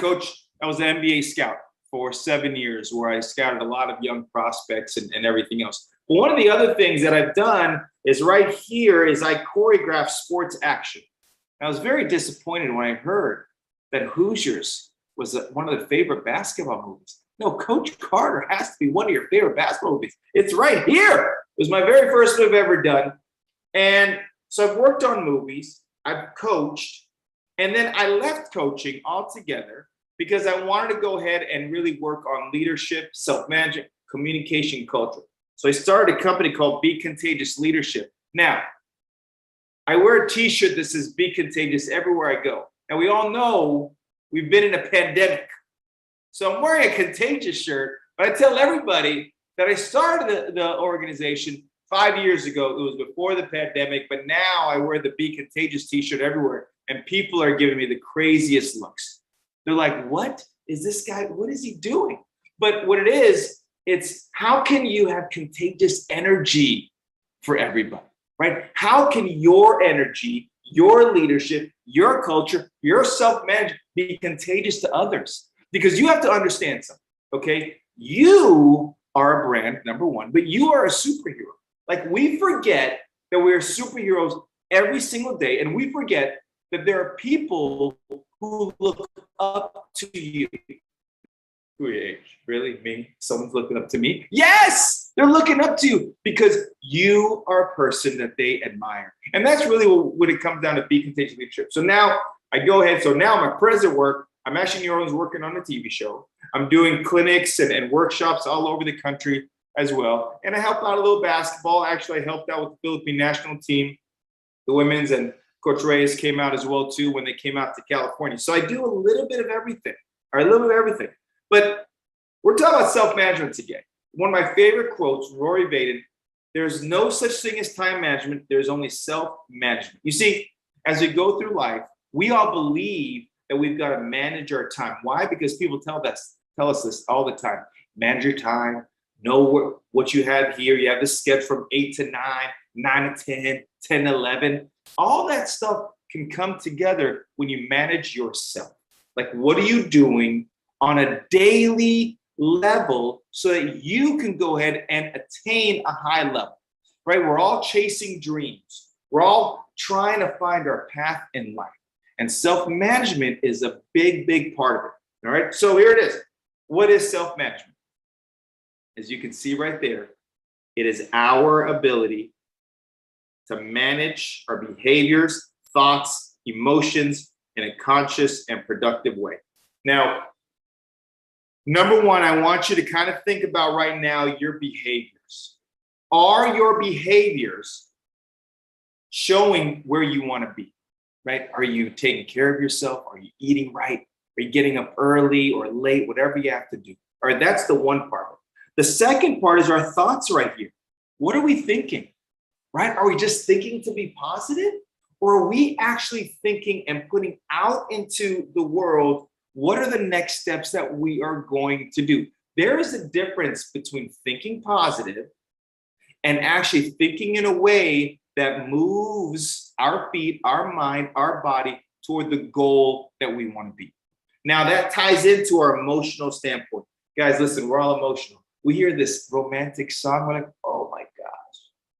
was an NBA scout for 7 years, where I scouted a lot of young prospects and everything else. But one of the other things that I've done is right here is I choreograph sports action. I was very disappointed when I heard that Hoosiers was one of the favorite basketball movies. No, Coach Carter has to be one of your favorite basketball movies. It's right here. It was my very first one I've ever done. And so I've worked on movies, I've coached, and then I left coaching altogether because I wanted to go ahead and really work on leadership, self-management, communication, culture. So I started a company called Be Contagious Leadership. Now, I wear a t-shirt that says Be Contagious everywhere I go. And we all know we've been in a pandemic. So I'm wearing a contagious shirt, but I tell everybody that I started the organization 5 years ago. It was before the pandemic, but now I wear the Be Contagious t-shirt everywhere. And people are giving me the craziest looks. They're like, what is this guy? What is he doing? But what it is, it's how can you have contagious energy for everybody, right? How can your energy, your leadership, your culture, your self-management be contagious to others? Because you have to understand something, okay? You are a brand, number one, but you are a superhero. Like we forget that we're superheroes every single day, and we forget that there are people who look up to you. Really? Me? Someone's looking up to me? Yes! They're looking up to you because you are a person that they admire. And that's really what it comes down to, Be Contagious Leadership. So now I go ahead. So now my present work, I'm actually in New Orleans working on a TV show. I'm doing clinics and workshops all over the country as well. And I help out a little basketball. Actually, I helped out with the Philippine national team, the women's, and Coach Reyes came out as well too when they came out to California. So I do a little bit of everything, or a little bit of everything. But we're talking about self-management again. One of my favorite quotes, Rory Vaden, there's no such thing as time management. There's only self-management. You see, as we go through life, we all believe that we've got to manage our time. Why? Because people tell us this all the time. Manage your time. Know what you have here. You have this schedule from 8 to 9, 9 to 10, 10 to 11. All that stuff can come together when you manage yourself. Like, what are you doing on a daily level so that you can go ahead and attain a high level, right? We're all chasing dreams. We're all trying to find our path in life. And self-management is a big, big part of it, all right? So here it is. What is self-management? As you can see right there, it is our ability to manage our behaviors, thoughts, emotions in a conscious and productive way. Now, number one, I want you to kind of think about right now your behaviors. Are your behaviors showing where you want to be, right? Are you taking care of yourself? Are you eating right? Are you getting up early or late? Whatever you have to do. All right, that's the one part. The second part is our thoughts right here. What are we thinking, right? Are we just thinking to be positive? Or are we actually thinking and putting out into the world, what are the next steps that we are going to do? There is a difference between thinking positive and actually thinking in a way that moves our feet, our mind, our body toward the goal that we want to be. Now that ties into our emotional standpoint. Guys, listen, we're all emotional. We hear this romantic song, we're like, oh my gosh.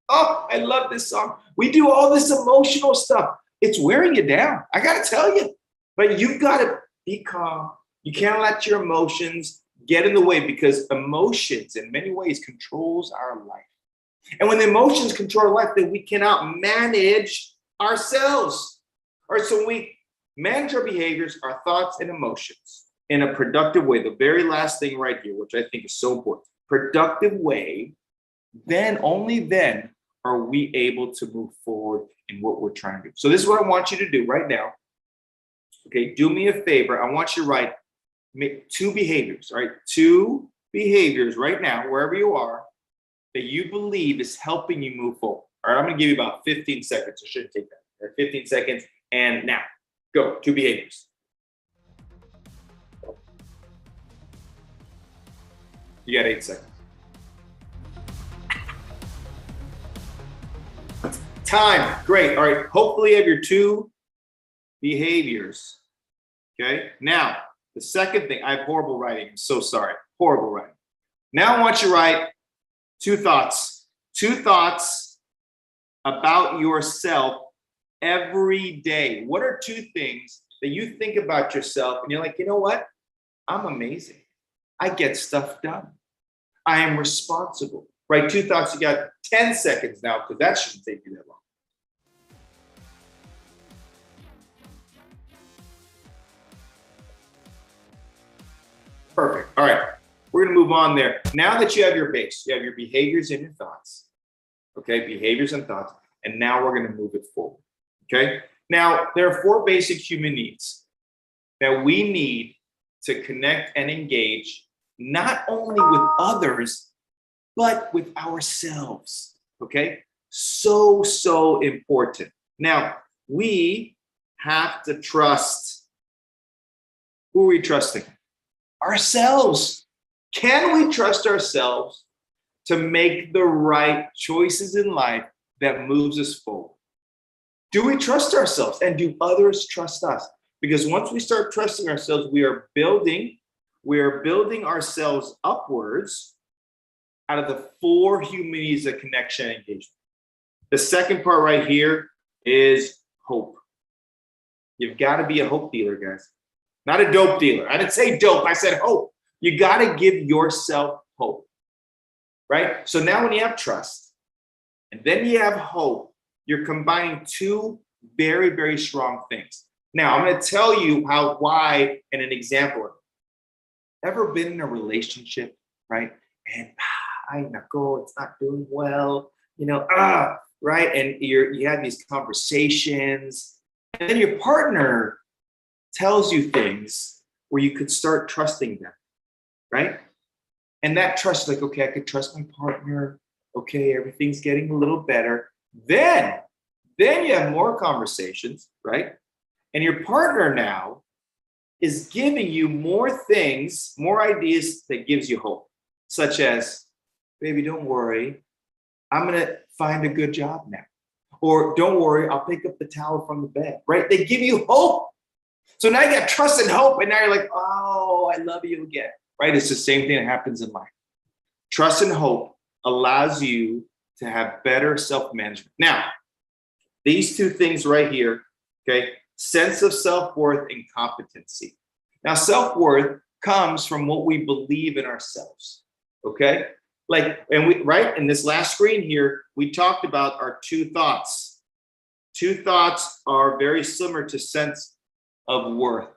Oh, I love this song. We do all this emotional stuff. It's wearing you down. I gotta tell you, but you've got to be calm. You can't let your emotions get in the way because emotions in many ways controls our life. And when the emotions control our life, then we cannot manage ourselves. All right, so we manage our behaviors, our thoughts and emotions in a productive way. The very last thing right here, which I think is so important, productive way, then only then are we able to move forward in what we're trying to do. So this is what I want you to do right now. Okay, do me a favor. I want you to write two behaviors, all right? Two behaviors right now, wherever you are, that you believe is helping you move forward. All right, I'm gonna give you about 15 seconds. I shouldn't take that. All right, 15 seconds, and now, go, two behaviors. You got 8 seconds. Time, great. All right, hopefully you have your two behaviors. Okay, now the second thing, I have horrible writing. I'm so sorry, horrible writing. Now I want you to write two thoughts about yourself every day. What are two things that you think about yourself and you're like, you know what? I'm amazing. I get stuff done. I am responsible, right? Two thoughts. You got 10 seconds now because that shouldn't take you that long. Perfect. All right. We're going to move on there. Now that you have your base, you have your behaviors and your thoughts. Okay. Behaviors and thoughts. And now we're going to move it forward. Okay. Now, there are 4 basic human needs that we need to connect and engage, not only with others, but with ourselves. Okay. So important. Now, we have to trust. Who are we trusting? Ourselves. Can we trust ourselves to make the right choices in life that moves us forward? Do we trust ourselves, and do others trust us? Because once we start trusting ourselves, we are building ourselves upwards out of the 4 human needs of connection and engagement. The second part right here is hope. You've got to be a hope dealer, guys. Not a dope dealer. I didn't say dope. I said hope. You got to give yourself hope, right? So now when you have trust and then you have hope, you're combining 2 very, very strong things. Now, I'm going to tell you why and an example of it. Ever been in a relationship, right? And it's not doing well, right? And you have these conversations, and then your partner tells you things where you could start trusting them, right? And that trust is like, okay, I could trust my partner. Okay, everything's getting a little better. Then you have more conversations, right? And your partner now is giving you more things, more ideas that gives you hope, such as, baby, don't worry, I'm gonna find a good job now. Or don't worry, I'll pick up the towel from the bed, right? They give you hope. So now you got trust and hope, and now you're like, oh, I love you again, right? It's the same thing that happens in life. Trust and hope allows you to have better self-management. Now, these 2 things right here, okay, sense of self-worth and competency. Now, self-worth comes from what we believe in ourselves, okay? Right, in this last screen here, we talked about our 2 thoughts. 2 thoughts are very similar to sense of worth,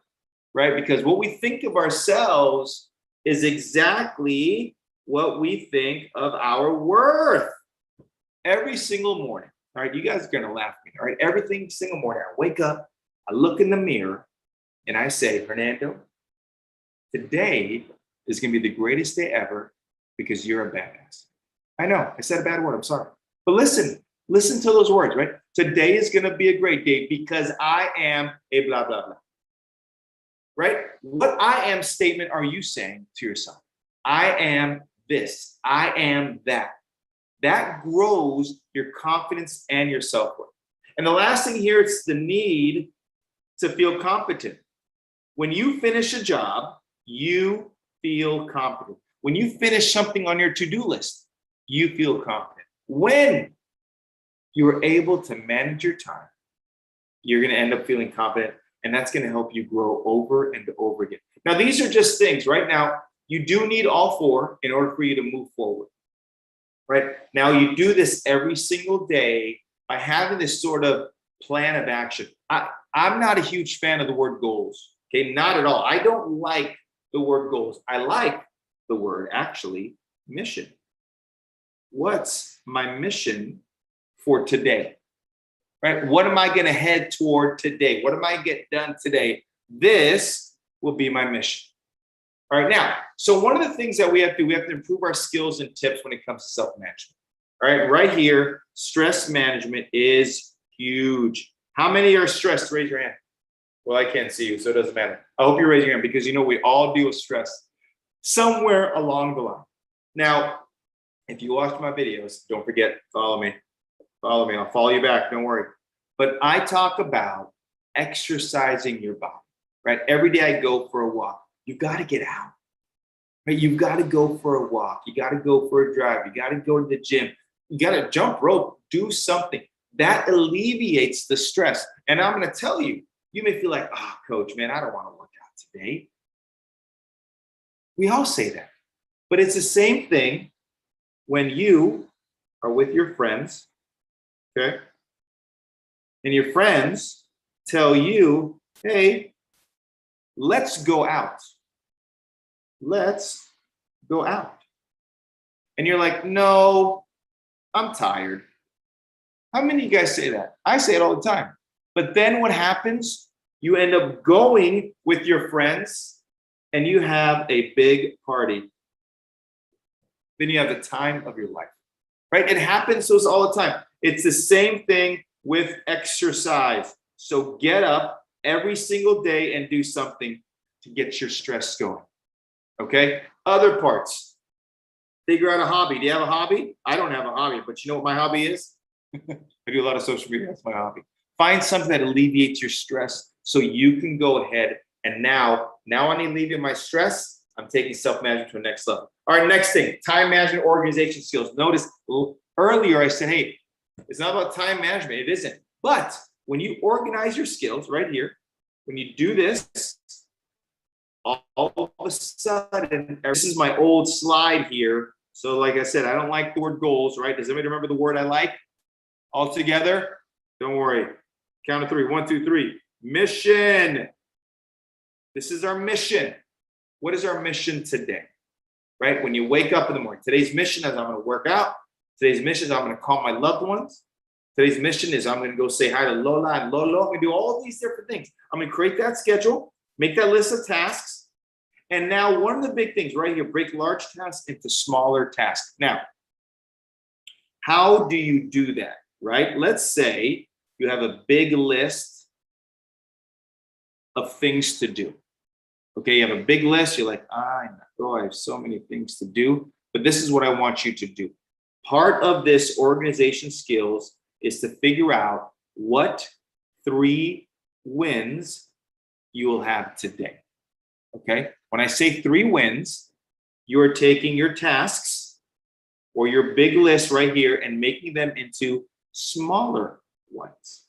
right? Because what we think of ourselves is exactly what we think of our worth. Every single morning, all right, you guys are gonna laugh at me, all right? Every single morning, I wake up, I look in the mirror, and I say, Hernando, today is gonna be the greatest day ever because you're a badass. I know, I said a bad word, I'm sorry. But listen to those words, right? Today is gonna be a great day because I am a blah, blah, blah. Right? What I am statement are you saying to yourself? I am this, I am that. That grows your confidence and your self-worth. And the last thing here is the need to feel competent. When you finish a job, you feel competent. When you finish something on your to-do list, you feel confident. When you are able to manage your time, you're going to end up feeling confident, and that's going to help you grow over and over again. Now, these are just things. Right now, you do need all 4 in order for you to move forward. Right? Now, you do this every single day by having this sort of plan of action. I'm not a huge fan of the word goals. Okay, not at all. I don't like the word goals. I like the word, actually, mission. What's my mission for today? Right? What am I going to head toward today? What am I get done today? This will be my mission. All right, now, so one of the things that we have to improve our skills and tips when it comes to self-management. All right, right here, stress management is huge. How many are stressed? Raise your hand. Well, I can't see you, so it doesn't matter. I hope you raise your hand because we all deal with stress somewhere along the line. Now, if you watch my videos, don't forget, follow me. Follow me, I'll follow you back, don't worry. But I talk about exercising your body, right? Every day I go for a walk. You got to get out, right? You've got to go for a walk. You got to go for a drive. You got to go to the gym. You got to jump rope, do something. That alleviates the stress. And I'm going to tell you, you may feel like, oh, coach, man, I don't want to work out today. We all say that. But it's the same thing when you are with your friends, okay? And your friends tell you, hey, let's go out. Let's go out. And you're like, no, I'm tired. How many of you guys say that? I say it all the time. But then what happens? You end up going with your friends and you have a big party. Then you have the time of your life, right? It happens to us all the time. It's the same thing with exercise. So get up every single day and do something to get your stress going, okay? Other parts, figure out a hobby. Do you have a hobby? I don't have a hobby, but you know what my hobby is? I do a lot of social media, that's my hobby. Find something that alleviates your stress so you can go ahead and now I alleviate my stress, I'm taking self-management to the next level. All right, next thing, time management, organization skills. Notice earlier I said, hey, it's not about time management, it isn't. But when you organize your skills right here, when you do this, all of a sudden, this is my old slide here. So like I said, I don't like the word goals, right? Does anybody remember the word I like? All together? Don't worry. Count of three. 1, 2, 3. Mission. This is our mission. What is our mission today? Right? When you wake up in the morning, today's mission is I'm going to work out. Today's mission is I'm going to call my loved ones. Today's mission is I'm going to go say hi to Lola and Lolo. I'm going to do all these different things. I'm going to create that schedule, make that list of tasks. And now one of the big things right here, break large tasks into smaller tasks. Now, how do you do that, right? Let's say you have a big list of things to do. Okay, you have a big list. You're like, I have so many things to do, but this is what I want you to do. Part of this organization skills is to figure out what 3 wins you will have today. Okay, when I say 3 wins, you're taking your tasks or your big list right here and making them into smaller ones.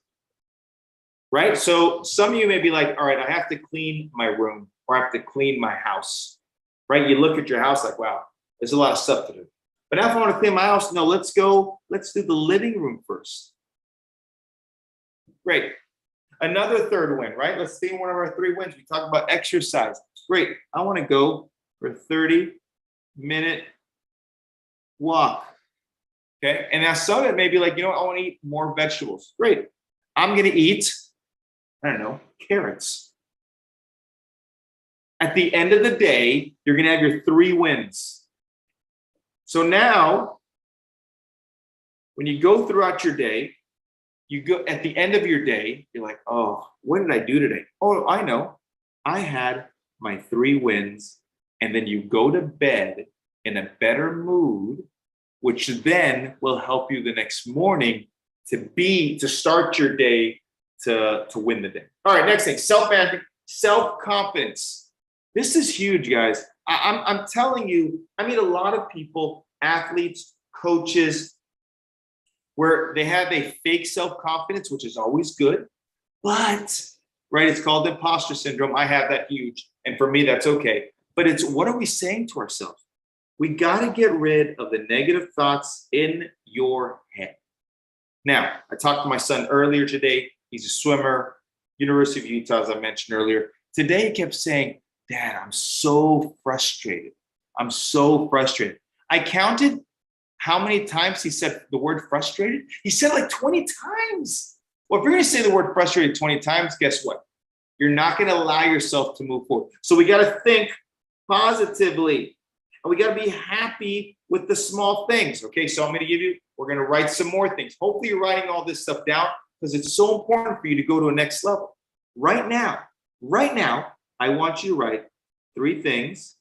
Right? So some of you may be like, all right, I have to clean my room or I have to clean my house. Right? You look at your house like, wow, there's a lot of stuff to do. But now if I want to clean my house, no, let's do the living room first. Great. Another third win, right? Let's see one of our 3 wins. We talk about exercise. Great. I want to go for a 30-minute walk. Okay. And now some of it may be like, you know what? I want to eat more vegetables. Great. I'm going to eat, I don't know, carrots. At the end of the day, you're going to have your 3 wins. So now, when you go throughout your day, you go at the end of your day, you're like, oh, what did I do today? Oh, I know. I had my 3 wins. And then you go to bed in a better mood, which then will help you the next morning to start your day to win the day. All right, next thing, self-management, self-confidence. This is huge, guys. I'm telling you, I meet a lot of people, athletes, coaches, where they have a fake self-confidence, which is always good, but, right, it's called imposter syndrome. I have that huge, and for me, that's okay. But it's what are we saying to ourselves? We got to get rid of the negative thoughts in your head. Now, I talked to my son earlier today. He's a swimmer, University of Utah, as I mentioned earlier. Today, he kept saying, Dad, I'm so frustrated. I'm so frustrated. I counted how many times he said the word frustrated. He said like 20 times. Well, if you're going to say the word frustrated 20 times, guess what? You're not going to allow yourself to move forward. So we got to think positively. And we got to be happy with the small things. Okay, so I'm going to we're going to write some more things. Hopefully you're writing all this stuff down because it's so important for you to go to a next level. Right now, I want you to write 3 things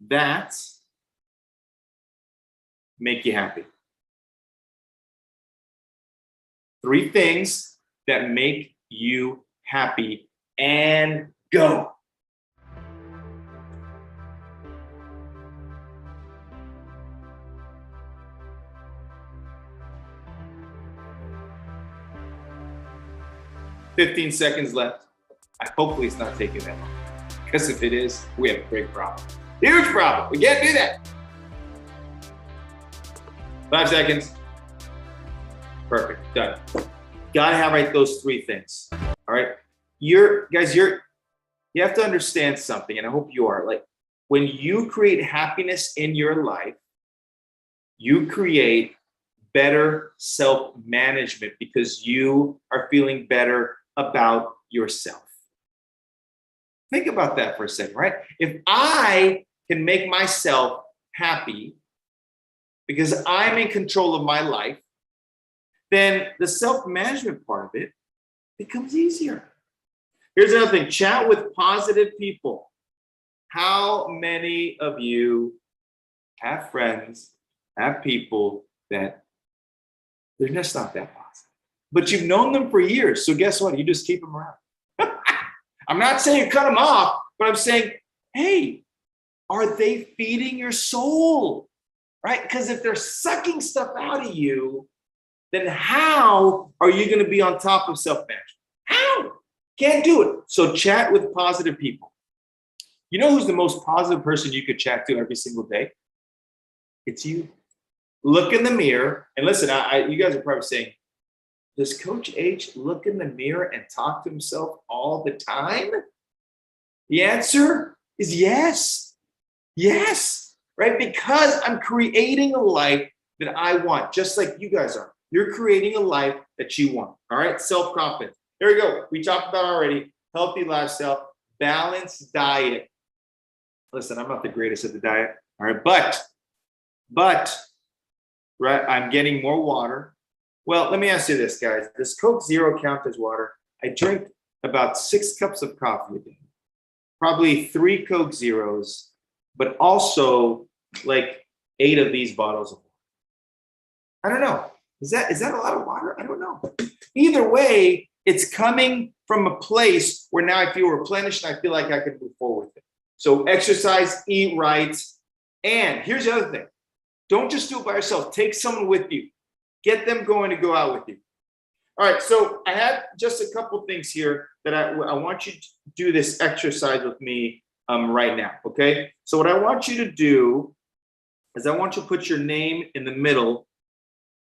that make you happy. 3 things that make you happy, and go. 15 seconds left. Hopefully it's not taking that long. Because if it is, we have a big problem. Huge problem. We can't do that. 5 seconds. Perfect. Done. Gotta have right those 3 things. All right. You have to understand something, and I hope you are. Like, when you create happiness in your life, you create better self-management because you are feeling better about yourself. Think about that for a second, right? If I can make myself happy because I'm in control of my life, then the self-management part of it becomes easier. Here's another thing, chat with positive people. How many of you have friends, have people that they're just not that positive, but you've known them for years, so guess what? You just keep them around. I'm not saying cut them off, but I'm saying, hey, are they feeding your soul? Right? Because if they're sucking stuff out of you, then how are you going to be on top of self-management? How? Can't do it. So chat with positive people. You know who's the most positive person you could chat to every single day? It's you. Look in the mirror and listen, you guys are probably saying, does Coach H look in the mirror and talk to himself all the time? The answer is yes. Yes, right? Because I'm creating a life that I want, just like you guys are. You're creating a life that you want, all right? Self-confidence. There we go. We talked about already, healthy lifestyle, balanced diet. Listen, I'm not the greatest at the diet, all right? But, right, I'm getting more water. Well, let me ask you this, guys. Does Coke Zero count as water? I drink about 6 cups of coffee a day, probably 3 Coke Zeros, but also like 8 of these bottles of water. I don't know. Is that a lot of water? I don't know. Either way, it's coming from a place where now I feel replenished and I feel like I can move forward with it. So exercise, eat right. And here's the other thing. Don't just do it by yourself. Take someone with you. Get them going to go out with you. All right, so I have just a couple things here that I want you to do this exercise with me right now, okay? So what I want you to do is I want you to put your name in the middle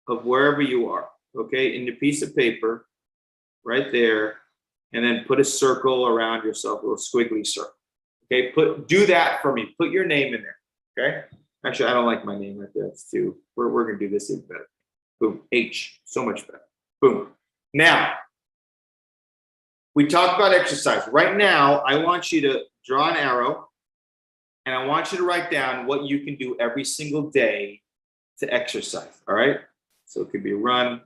of wherever you are, okay? In your piece of paper, right there, and then put a circle around yourself, a little squiggly circle, okay? Do that for me. Put your name in there, okay? Actually, I don't like my name right there. It's too, we're gonna do this even better. Boom, H, so much better. Boom. Now, we talked about exercise. Right now, I want you to draw an arrow and I want you to write down what you can do every single day to exercise, all right? So it could be run,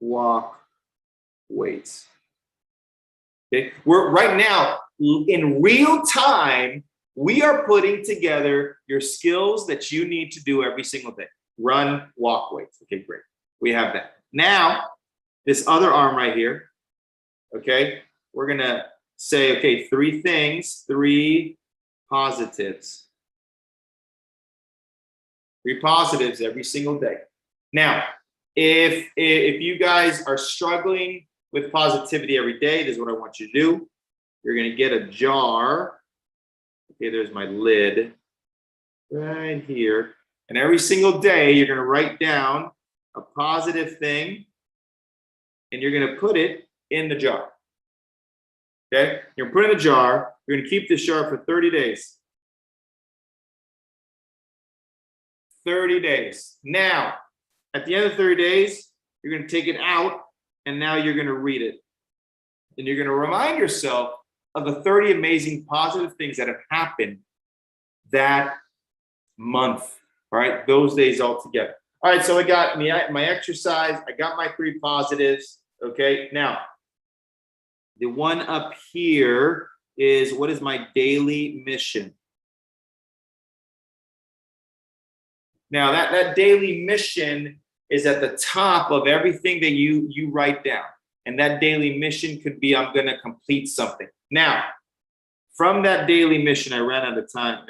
walk, weights. Okay, we're right now in real time, we are putting together your skills that you need to do every single day. Run, walk, weights. Okay, great. We have that. Now, this other arm right here, okay, we're gonna say, okay, 3 things, 3 positives. 3 positives every single day. Now, if you guys are struggling with positivity every day, this is what I want you to do. You're gonna get a jar. Okay, there's my lid right here. And every single day, you're gonna write down a positive thing and you're gonna put it in the jar. Okay, you're gonna put it in the jar. You're gonna keep this jar for 30 days. 30 days. Now, at the end of 30 days, you're gonna take it out and now you're gonna read it. And you're gonna remind yourself of the 30 amazing positive things that have happened that month. All right, those days all together. All right, so I got my exercise, I got my 3 positives, okay? Now, the one up here is, what is my daily mission? Now, that daily mission is at the top of everything that you write down. And that daily mission could be, I'm gonna complete something. Now, from that daily mission, I ran out of time.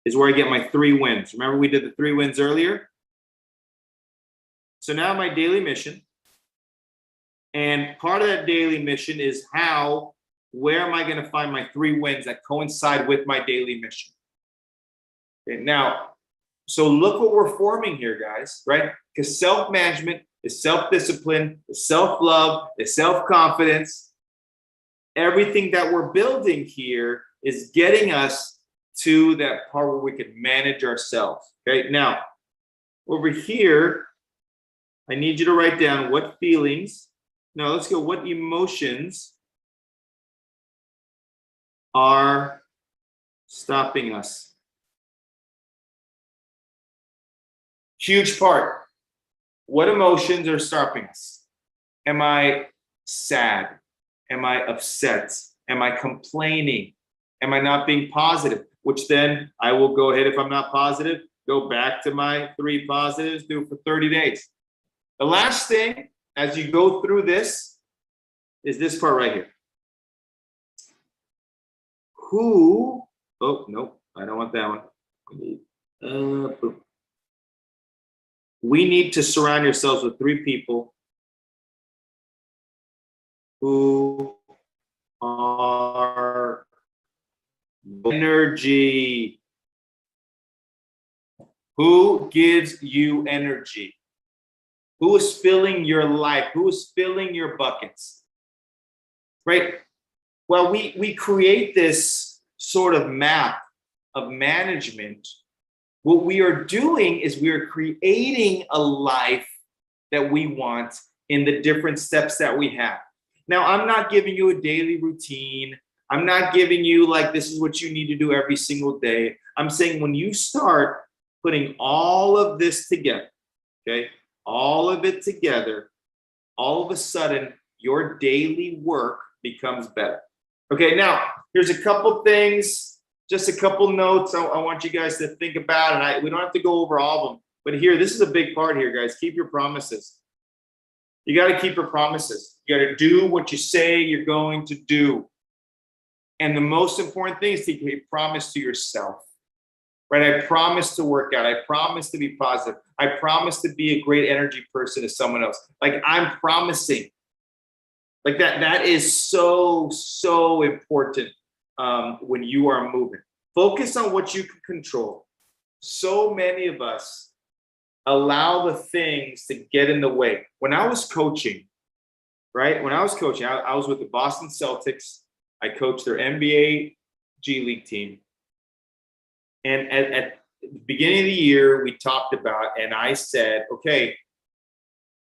Is where I get my 3 wins. Remember we did the 3 wins earlier? So now my daily mission And part of that daily mission is where am I going to find my 3 wins that coincide with my daily mission? Okay, now, so look what we're forming here, guys, right? Because self-management is self-discipline, is self-love, is self-confidence. Everything that we're building here is getting us to that part where we can manage ourselves. Okay, now, over here, I need you to write down what feelings, no, let's go, what emotions are stopping us. Huge part. What emotions are stopping us? Am I sad? Am I upset? Am I complaining? Am I not being positive? Which then I will go ahead, if I'm not positive, go back to my 3 positives, do it for 30 days. The last thing as you go through this is this part right here. Oh, no, I don't want that one. We need to surround yourselves with 3 people who are energy. Who gives you energy? Who is filling your life? Who is filling your buckets? Right? Well, we create this sort of map of management. What we are doing is we are creating a life that we want in the different steps that we have. Now, I'm not giving you a daily routine. I'm not giving you like, this is what you need to do every single day. I'm saying when you start putting all of this together, okay, all of it together, all of a sudden your daily work becomes better. Okay, now here's a couple things, just a couple notes I want you guys to think about, and we don't have to go over all of them, but here, this is a big part here, guys. Keep your promises. You got to keep your promises. You got to do what you say you're going to do. And the most important thing is to keep a promise to yourself. Right? I promise to work out. I promise to be positive. I promise to be a great energy person to someone else. Like, I'm promising. Like that is so important when you are moving. Focus on what you can control. So many of us allow the things to get in the way. When I was coaching, right? When I was coaching, I was with the Boston Celtics. I coached their NBA G League team. And at the beginning of the year, we talked about, and I said, okay,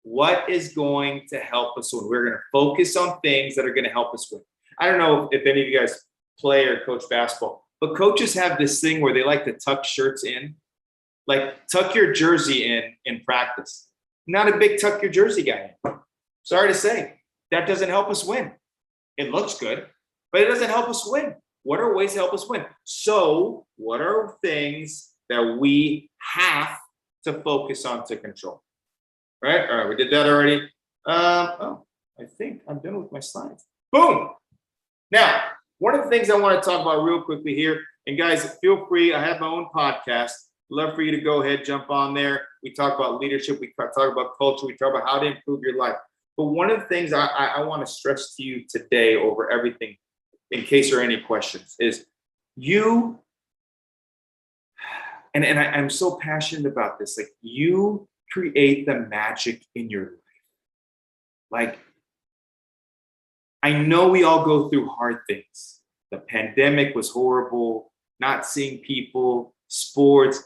what is going to help us win? We're going to focus on things that are going to help us win. I don't know if any of you guys play or coach basketball, but coaches have this thing where they like to tuck shirts in, like tuck your jersey in practice. Not a big tuck your jersey guy. Sorry to say, that doesn't help us win. It looks good, but it doesn't help us win. What are ways to help us win? So what are things that we have to focus on to control? Right? All right, we did that already. I think I'm done with my slides. Boom. Now, one of the things I want to talk about real quickly here, and guys, feel free, I have my own podcast. Love for you to go ahead, jump on there. We talk about leadership, we talk about culture, we talk about how to improve your life. But one of the things I want to stress to you today over everything, in case there are any questions, is you, and I'm so passionate about this, like you create the magic in your life. Like, I know we all go through hard things. The pandemic was horrible, not seeing people, sports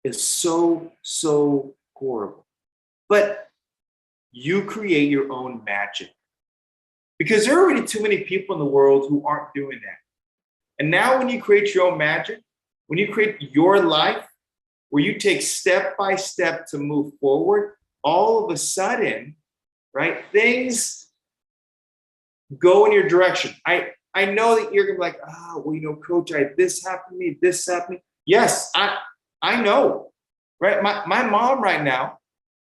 is so horrible. But you create your own magic. Because there are already too many people in the world who aren't doing that. And now when you create your own magic, when you create your life, where you take step by step to move forward, all of a sudden, right, things go in your direction. I know that you're gonna be like, well, you know, coach, this happened to me, this happened to me. Yes, I know, right? My mom right now,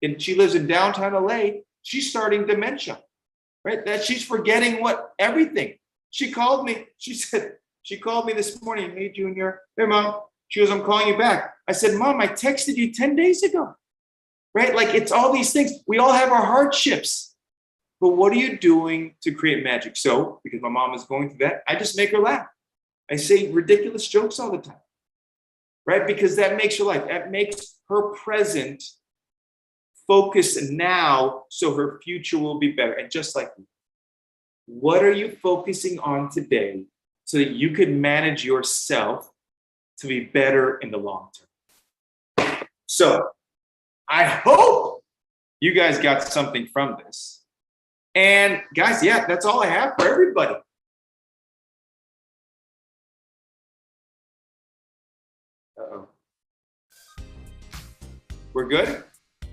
and she lives in downtown LA, she's starting dementia, right? That she's forgetting everything. She called me, she called me this morning, hey, Junior, hey, Mom. She goes, I'm calling you back. I said, Mom, I texted you 10 days ago, right? Like, it's all these things. We all have our hardships. but what are you doing to create magic? So, because my mom is going through that, I just make her laugh. I say ridiculous jokes all the time, right? Because that makes her life, that makes her present focus now so her future will be better. And just like you, what are you focusing on today so that you can manage yourself to be better in the long term? So I hope you guys got something from this. And guys, yeah, that's all I have for everybody. Uh-oh. We're good? Do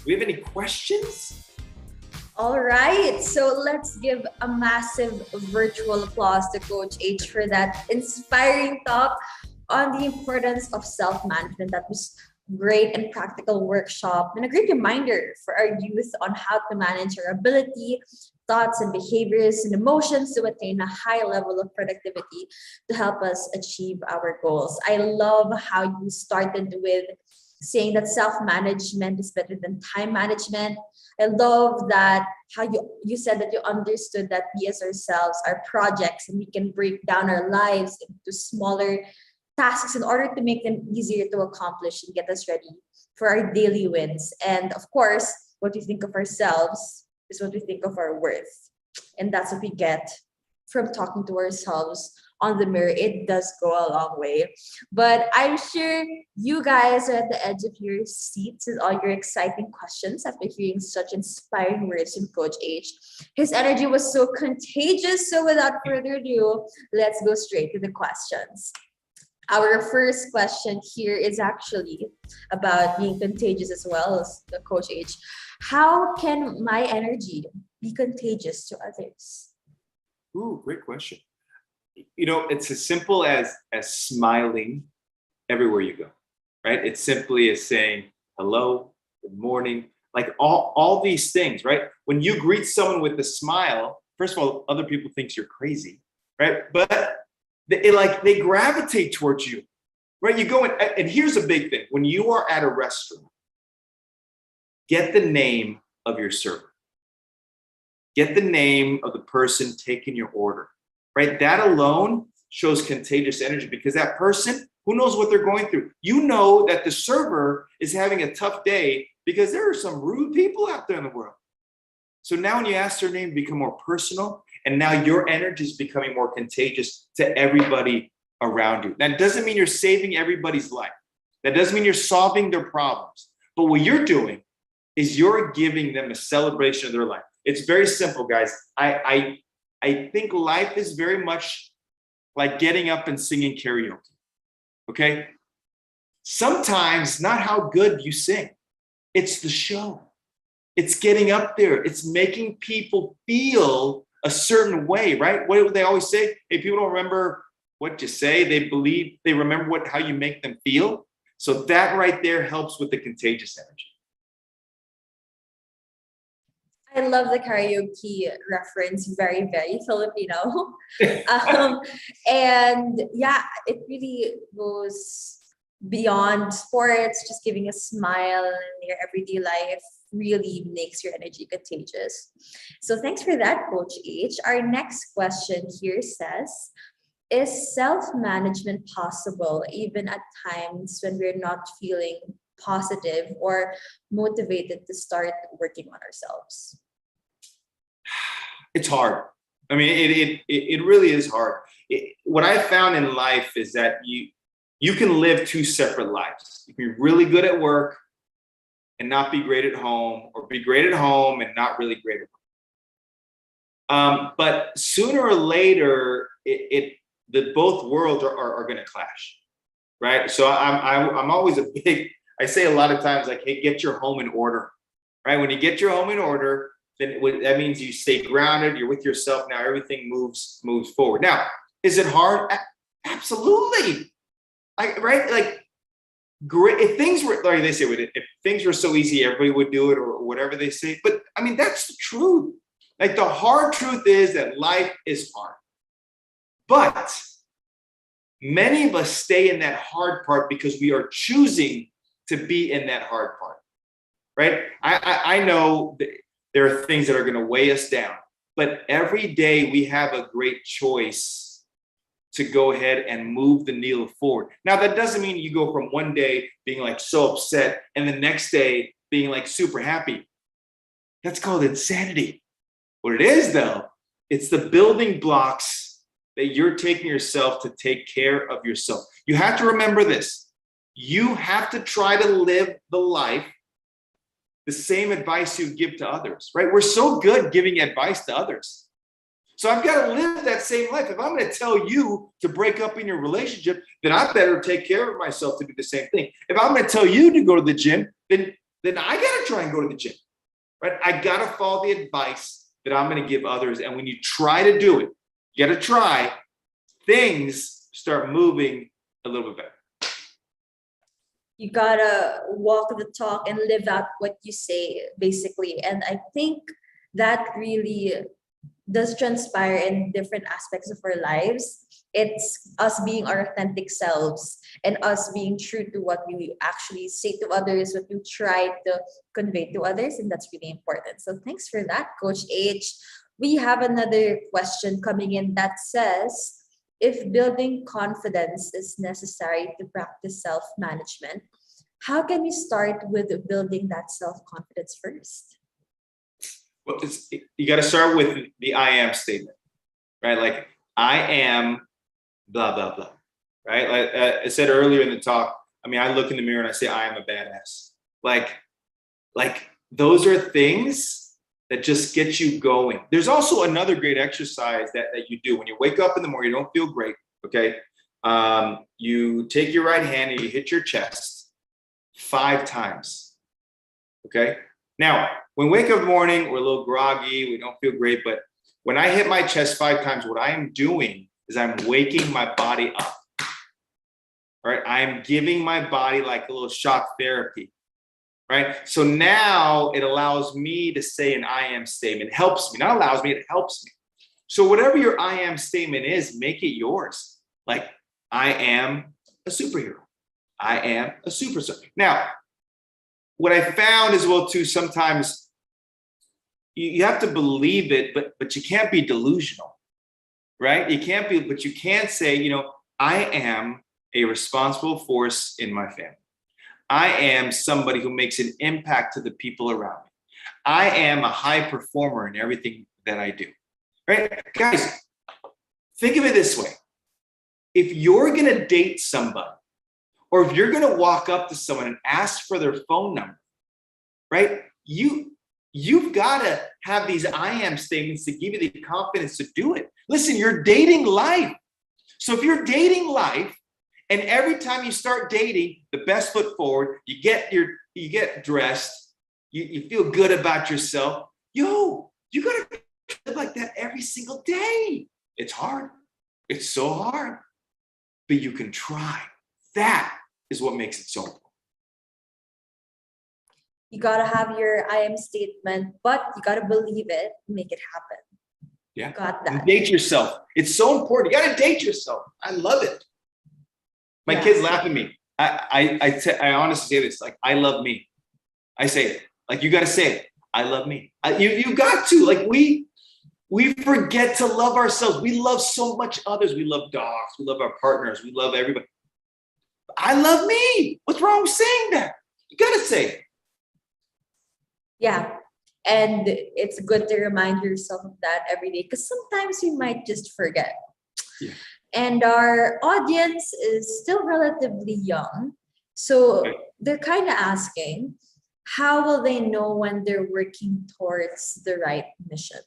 we have any questions? All right, so let's give a massive virtual applause to Coach H for that inspiring talk on the importance of self-management. That was great and practical workshop and a great reminder for our youth on how to manage our ability, thoughts and behaviors and emotions to attain a high level of productivity to help us achieve our goals. I love how you started with saying that self-management is better than time management. I love that how you said that you understood that we as ourselves are projects and we can break down our lives into smaller tasks in order to make them easier to accomplish and get us ready for our daily wins. And of course, what we think of ourselves is what we think of our worth. And that's what we get from talking to ourselves on the mirror. It does go a long way. But I'm sure you guys are at the edge of your seats with all your exciting questions after hearing such inspiring words from Coach H. His energy was so contagious. So without further ado, let's go straight to the questions. Our first question here is actually about being contagious as well as the Coach H. How can my energy be contagious to others? Ooh, great question. You know, it's as simple as smiling everywhere you go, right? It's simply as saying hello, good morning, like all these things, right? When you greet someone with a smile, first of all, other people think you're crazy, right? But they gravitate towards you, right? You go in, and here's a big thing. When you are at a restaurant, get the name of your server. Get the name of the person taking your order, right? That alone shows contagious energy because that person, who knows what they're going through? You know that the server is having a tough day because there are some rude people out there in the world. So now when you ask their name, become more personal, and now your energy is becoming more contagious to everybody around you. That doesn't mean you're saving everybody's life. That doesn't mean you're solving their problems. But what you're doing is you're giving them a celebration of their life. It's very simple, guys. I think life is very much like getting up and singing karaoke, okay? Sometimes not how good you sing. It's the show. It's getting up there. It's making people feel a certain way, right? What do they always say? Hey, people don't remember what you say. They remember how you make them feel. So that right there helps with the contagious energy. I love the karaoke reference, very, very Filipino. And yeah, it really goes beyond sports, just giving a smile in your everyday life really makes your energy contagious. So thanks for that, Coach H. Our next question here says, is self-management possible even at times when we're not feeling positive or motivated to start working on ourselves? It's hard. I mean, it really is hard. What I found in life is that you can live two separate lives. You can be really good at work and not be great at home, or be great at home and not really great at work. But sooner or later, both worlds are going to clash, right? So I'm always I say a lot of times, like, hey, get your home in order, right? When you get your home in order, then that means you stay grounded, you're with yourself. Now everything moves forward. Now, is it hard? Absolutely. Right? Like, great. If things were, like they say, if things were so easy, everybody would do it, or whatever they say. But I mean, that's the truth. Like, the hard truth is that life is hard. But many of us stay in that hard part because we are choosing to be in that hard part, right? I know There are things that are going to weigh us down. But every day we have a great choice to go ahead and move the needle forward. Now, that doesn't mean you go from one day being like so upset and the next day being like super happy. That's called insanity. What it is, though, it's the building blocks that you're taking yourself to take care of yourself. You have to remember this. You have to try to live the life, the same advice you give to others, right? We're so good giving advice to others. So I've got to live that same life. If I'm going to tell you to break up in your relationship, then I better take care of myself to do the same thing. If I'm going to tell you to go to the gym, then I got to try and go to the gym, right? I got to follow the advice that I'm going to give others. And when you try to do it, you got to try, things start moving a little bit better. You gotta walk the talk and live out what you say, basically. And I think that really does transpire in different aspects of our lives. It's us being our authentic selves and us being true to what we actually say to others, what we try to convey to others. And that's really important. So thanks for that, Coach H. We have another question coming in that says, if building confidence is necessary to practice self-management, how can we start with building that self-confidence first? Well, you got to start with the I am statement, right? Like, I am blah, blah, blah, right? Like I said earlier in the talk, I mean, I look in the mirror and I say, I am a badass. Like those are things that just get you going. There's also another great exercise that you do when you wake up in the morning, you don't feel great, okay? You take your right hand and you hit your chest 5 times, okay? Now, when we wake up in the morning, we're a little groggy, we don't feel great, but when I hit my chest 5 times, what I am doing is I'm waking my body up, right? I'm giving my body like a little shock therapy. Right? So now it allows me to say an I am statement. It helps me, not allows me, it helps me. So whatever your I am statement is, make it yours. Like, I am a superhero. I am a superstar. Now, what I found as well too, sometimes you have to believe it, but you can't be delusional, right? You can't be, but you can say, you know, I am a responsible force in my family. I am somebody who makes an impact to the people around me. I am a high performer in everything that I do, right? Guys, think of it this way. If you're gonna date somebody, or if you're gonna walk up to someone and ask for their phone number, right? You've gotta have these I am statements to give you the confidence to do it. Listen, you're dating life. So if you're dating life, and every time you start dating, the best foot forward, you get dressed, you feel good about yourself. You gotta live like that every single day. It's hard. It's so hard. But you can try. That is what makes it so important. You gotta have your I am statement, but you gotta believe it, make it happen. Yeah. Got that. And date yourself. It's so important. You gotta date yourself. I love it. My Yeah. kids laugh at me. I honestly say this, like, I love me. I say it. Like, you got to say it. I love me. You got to. Like, we forget to love ourselves. We love so much others. We love dogs. We love our partners. We love everybody. I love me. What's wrong with saying that? You got to say it. Yeah. And it's good to remind yourself of that every day, because sometimes you might just forget. Yeah. And our audience is still relatively young. So they're kind of asking, how will they know when they're working towards the right mission?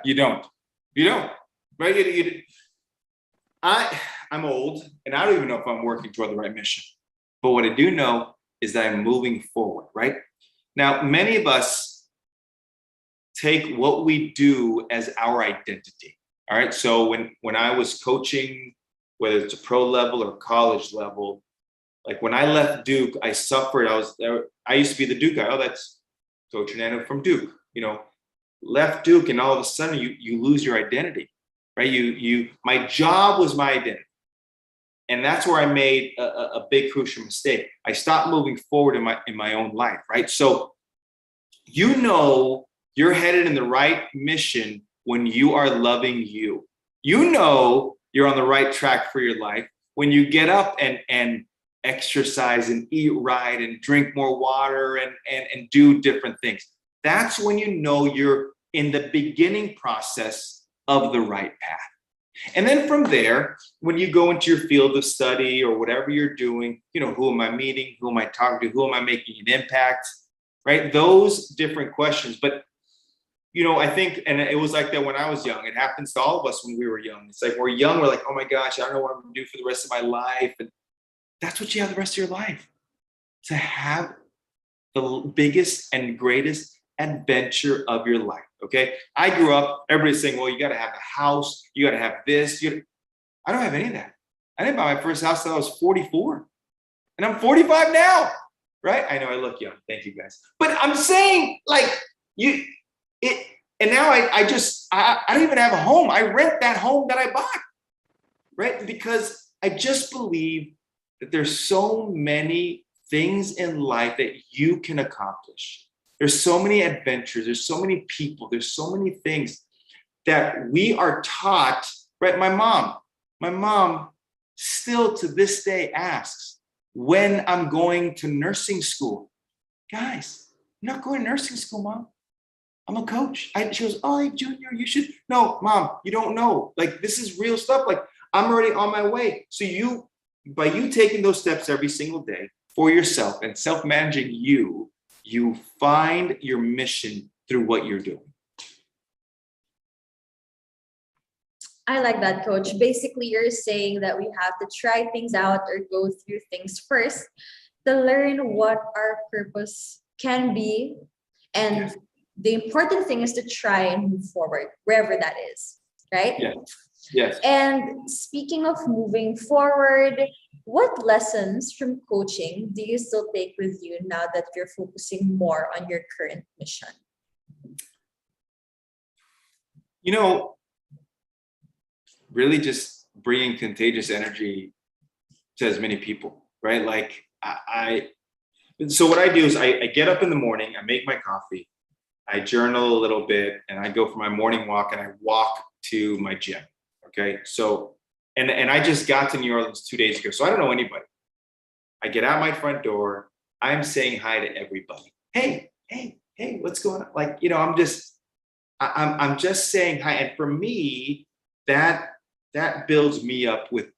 You don't, right? I'm old and I don't even know if I'm working toward the right mission. But what I do know is that I'm moving forward, right? Now, many of us take what we do as our identity. All right. So when I was coaching, whether it's a pro level or college level, like when I left Duke, I suffered. I used to be the Duke guy. Oh, that's Coach Hernando from Duke. You know, left Duke, and all of a sudden you lose your identity, right? My job was my identity, and that's where I made a big crucial mistake. I stopped moving forward in my own life, right? So, you know You're headed in the right mission when you are loving you. You know you're on the right track for your life when you get up and exercise and eat right and drink more water and do different things. That's when you know you're in the beginning process of the right path. And then from there, when you go into your field of study or whatever you're doing, who am I meeting? Who am I talking to? Who am I making an impact? Right? Those different questions. But, I think, and it was like that when I was young. It happens to all of us when we were young. It's like we're young. We're like, oh my gosh, I don't know what I'm going to do for the rest of my life. And that's what you have the rest of your life. To have the biggest and greatest adventure of your life. Okay. I grew up, everybody's saying, well, you got to have a house, you got to have this. I don't have any of that. I didn't buy my first house till I was 44. And I'm 45 now. Right? I know I look young. Thank you guys. But I'm saying, and now I don't even have a home. I rent that home that I bought. Right? Because I just believe that there's so many things in life that you can accomplish. There's so many adventures, there's so many people, there's so many things that we are taught, right? My mom still to this day asks when I'm going to nursing school. Guys, I'm not going to nursing school, Mom. I'm a coach. She goes, oh, Junior, you should. No, Mom, you don't know. This is real stuff. I'm already on my way. So by you taking those steps every single day for yourself and self-managing you find your mission through what you're doing. I like that, Coach. Basically, you're saying that we have to try things out or go through things first to learn what our purpose can be. And Yes. the important thing is to try and move forward, wherever that is, right? Yes. Yes. And speaking of moving forward, what lessons from coaching do you still take with you now that you're focusing more on your current mission? Really just bringing contagious energy to as many people, right? So what I do is I get up in the morning, I make my coffee, I journal a little bit, and I go for my morning walk and I walk to my gym. Okay. So, and I just got to New Orleans 2 days ago. So I don't know anybody. I get out my front door. I'm saying hi to everybody. Hey, what's going on? I'm just saying hi. And for me, that builds me up with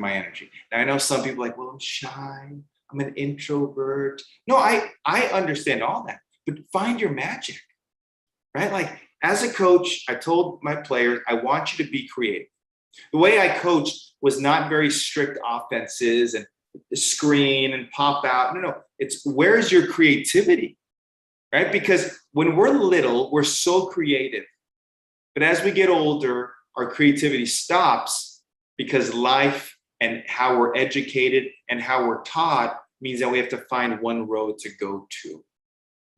my energy. Now I know some people are like, well, I'm shy. I'm an introvert. No, I understand all that, but find your magic, right? As a coach, I told my players, I want you to be creative. The way I coached was not very strict offenses and screen and pop out. No, it's where's your creativity, right? Because when we're little, we're so creative. But as we get older, our creativity stops because life and how we're educated and how we're taught means that we have to find one road to go to,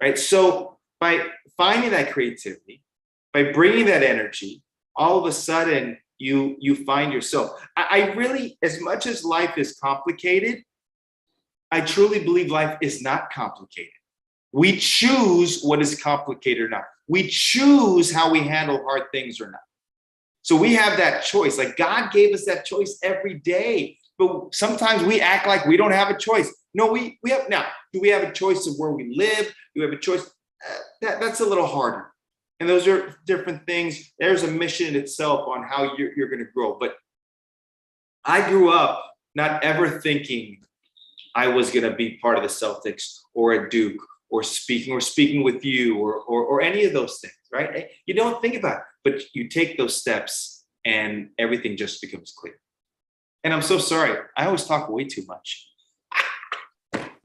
right? So by finding that creativity, by bringing that energy, all of a sudden you find yourself. I really, as much as life is complicated, I truly believe life is not complicated. We choose what is complicated or not. We choose how we handle hard things or not. So we have that choice. God gave us that choice every day. But sometimes we act like we don't have a choice. No, we have. Now, do we have a choice of where we live? Do we have a choice? That's a little harder. And those are different things. There's a mission in itself on how you're going to grow. But I grew up not ever thinking I was going to be part of the Celtics or a Duke or speaking with you or any of those things, right? You don't think about it, but you take those steps and everything just becomes clear. And I'm so sorry. I always talk way too much.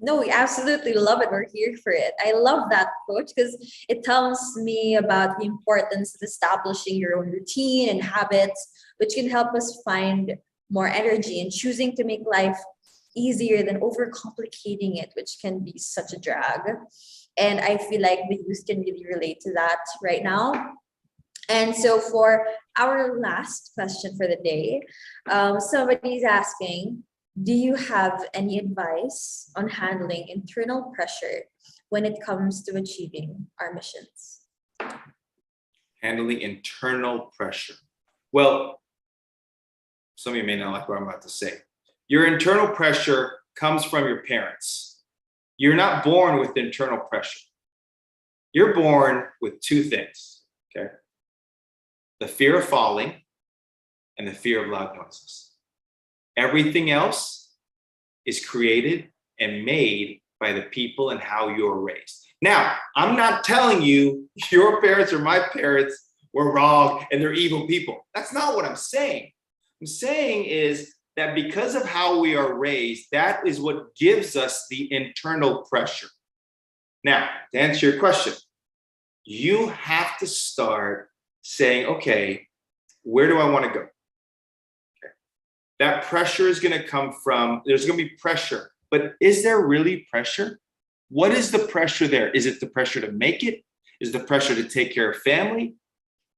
No, we absolutely love it. We're here for it. I love that, Coach, because it tells me about the importance of establishing your own routine and habits, which can help us find more energy and choosing to make life easier than overcomplicating it, which can be such a drag. And I feel like the youth can really relate to that right now. And so for our last question for the day, somebody's asking, do you have any advice on handling internal pressure when it comes to achieving our missions? Handling internal pressure. Well, some of you may not like what I'm about to say. Your internal pressure comes from your parents. You're not born with internal pressure. You're born with two things, okay? The fear of falling and the fear of loud noises. Everything else is created and made by the people and how you're raised. Now, I'm not telling you your parents or my parents were wrong and they're evil people. That's not what I'm saying. I'm saying is that because of how we are raised, that is what gives us the internal pressure. Now, to answer your question, you have to start saying, okay, where do I want to go? Okay. That pressure is going to come from, there's going to be pressure, but is there really pressure? What is the pressure there? Is it the pressure to make it? Is the pressure to take care of family?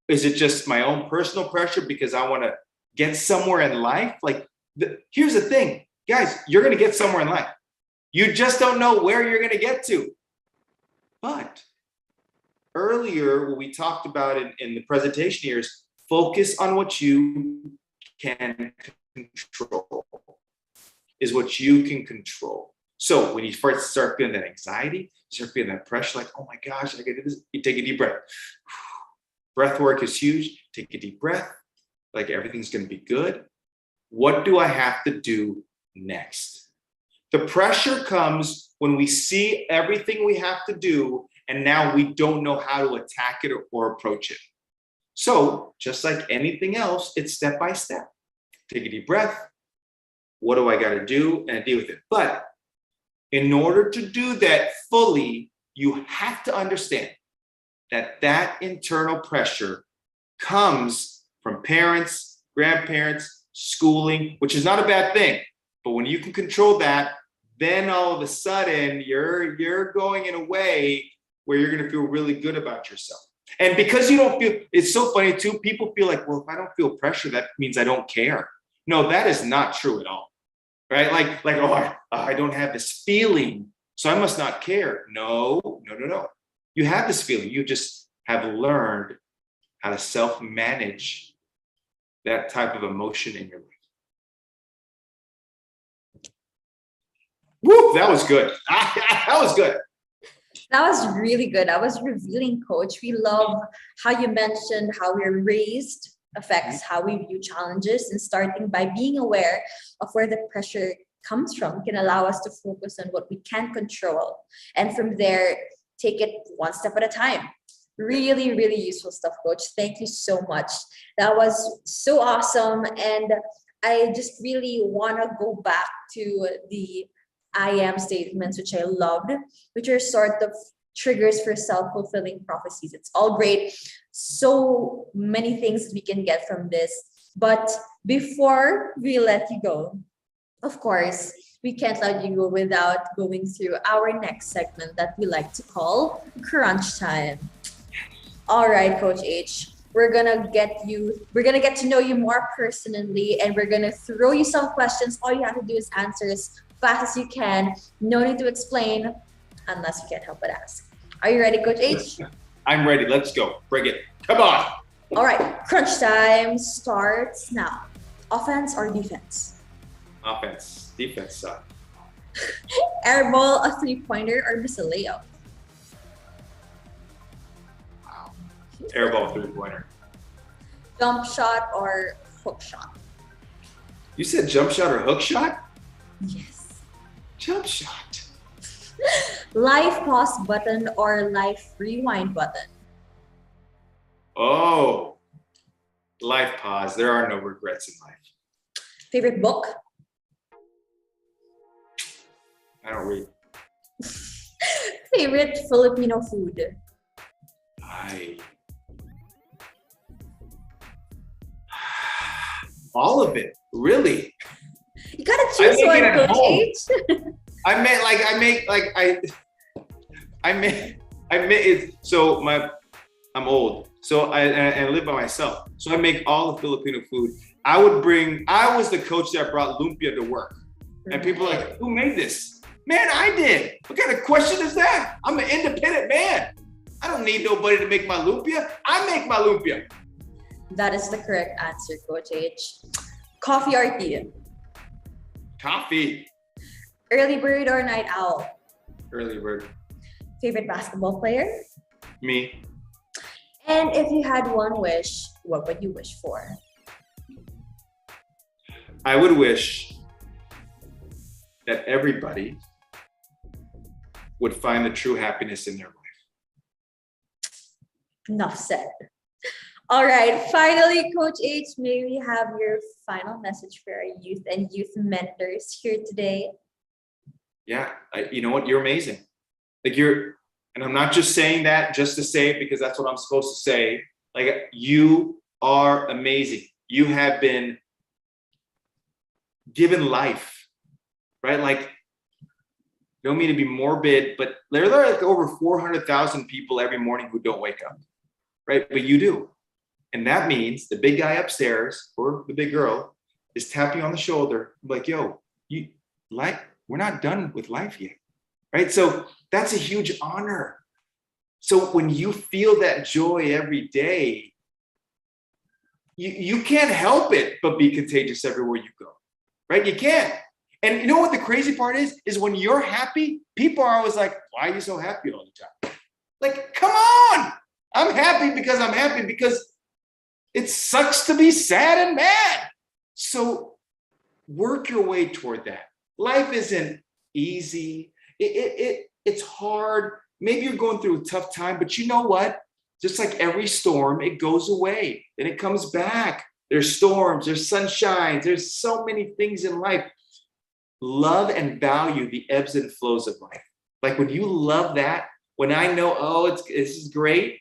Is it just my own personal pressure because I want to get somewhere in life? Like, here's the thing, guys, you're going to get somewhere in life. You just don't know where you're going to get to. But earlier, what we talked about in the presentation here is focus on what you can control, is what you can control. So when you first start feeling that anxiety, start feeling that pressure, like, oh my gosh, I got to do this, you take a deep breath. Breath work is huge. Take a deep breath, like everything's going to be good. What do I have to do next? The pressure comes when we see everything we have to do, and now we don't know how to attack it or approach it. So just like anything else, it's step by step. Take a deep breath. What do I got to do? And deal with it. But in order to do that fully, you have to understand that that internal pressure comes from parents, grandparents, schooling, which is not a bad thing. But when you can control that, then all of a sudden you're going in a way where you're going to feel really good about yourself. And because you don't feel, it's so funny too, people feel like, well, if I don't feel pressure, that means I don't care. No, that is not true at all. Right? Like, oh, I don't have this feeling, so I must not care. No. You have this feeling. You just have learned how to self-manage that type of emotion in your life. Woo, that was good. That was good. That was really good. That was revealing, Coach. We love how you mentioned how we're raised affects how we view challenges, and starting by being aware of where the pressure comes from can allow us to focus on what we can control. And from there, take it one step at a time. Really, really useful stuff, Coach. Thank you so much. That was so awesome. And I just really want to go back to the I am statements, which I loved, which are sort of triggers for self-fulfilling prophecies. It's all great. So many things we can get from this. But before we let you go, of course, we can't let you go without going through our next segment that we like to call Crunch Time. All right, Coach H, we're gonna get to know you more personally, and we're gonna throw you some questions. All you have to do is answer as fast as you can. No need to explain unless you can't help but ask. Are you ready, Coach H? I'm ready. Let's go. Bring it. Come on. All right, crunch time starts now. Offense or defense? Offense. Defense. Air ball, a three-pointer, or miss a layup? Wow. Air ball, three-pointer. Jump shot or hook shot? You said jump shot or hook shot? Yes. Jump shot. Live pause button or live rewind button? Oh, life pause. There are no regrets in life. Favorite book? I don't read. Favorite Filipino food? All of it, really. You gotta choose one, Coach H. I make it. So I'm old, so I live by myself. So I make all the Filipino food. I was the coach that brought lumpia to work, and people are like, "Who made this?" Man, I did. What kind of question is that? I'm an independent man. I don't need nobody to make my lumpia. I make my lumpia. That is the correct answer, Coach H. Coffee or tea? Coffee. Early bird or night owl? Early bird. Favorite basketball player? Me. And if you had one wish, what would you wish for? I would wish that everybody would find the true happiness in their life. Enough said. All right, finally, Coach H, may we have your final message for our youth and youth mentors here today? Yeah, you know what? You're amazing. Like and I'm not just saying that just to say it because that's what I'm supposed to say. Like, you are amazing. You have been given life, right? Like, don't mean to be morbid, but there are like over 400,000 people every morning who don't wake up, right? But you do. And that means the big guy upstairs or the big girl is tapping you on the shoulder, like, yo, we're not done with life yet, right? So that's a huge honor. So when you feel that joy every day, you can't help it but be contagious everywhere you go, right? You can't. And you know what the crazy part is when you're happy, people are always like, why are you so happy all the time? Like, come on. I'm happy because it sucks to be sad and mad. So work your way toward that. Life isn't easy. It's hard. Maybe you're going through a tough time, but you know what? Just like every storm, it goes away, then it comes back. There's storms, there's sunshine, there's so many things in life. Love and value the ebbs and flows of life. Like when you love that, when I know, oh, this is great,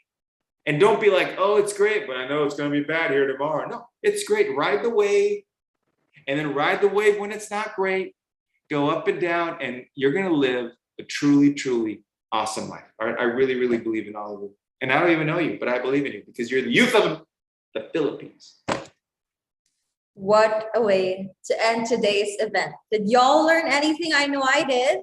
and don't be like, oh, it's great, but I know it's going to be bad here tomorrow. No, it's great. Ride the wave, and then ride the wave when it's not great. Go up and down, and you're going to live a truly, truly awesome life. All right? I really, really believe in all of you. And I don't even know you, but I believe in you because you're the youth of the Philippines. What a way to end today's event. Did y'all learn anything? I know I did.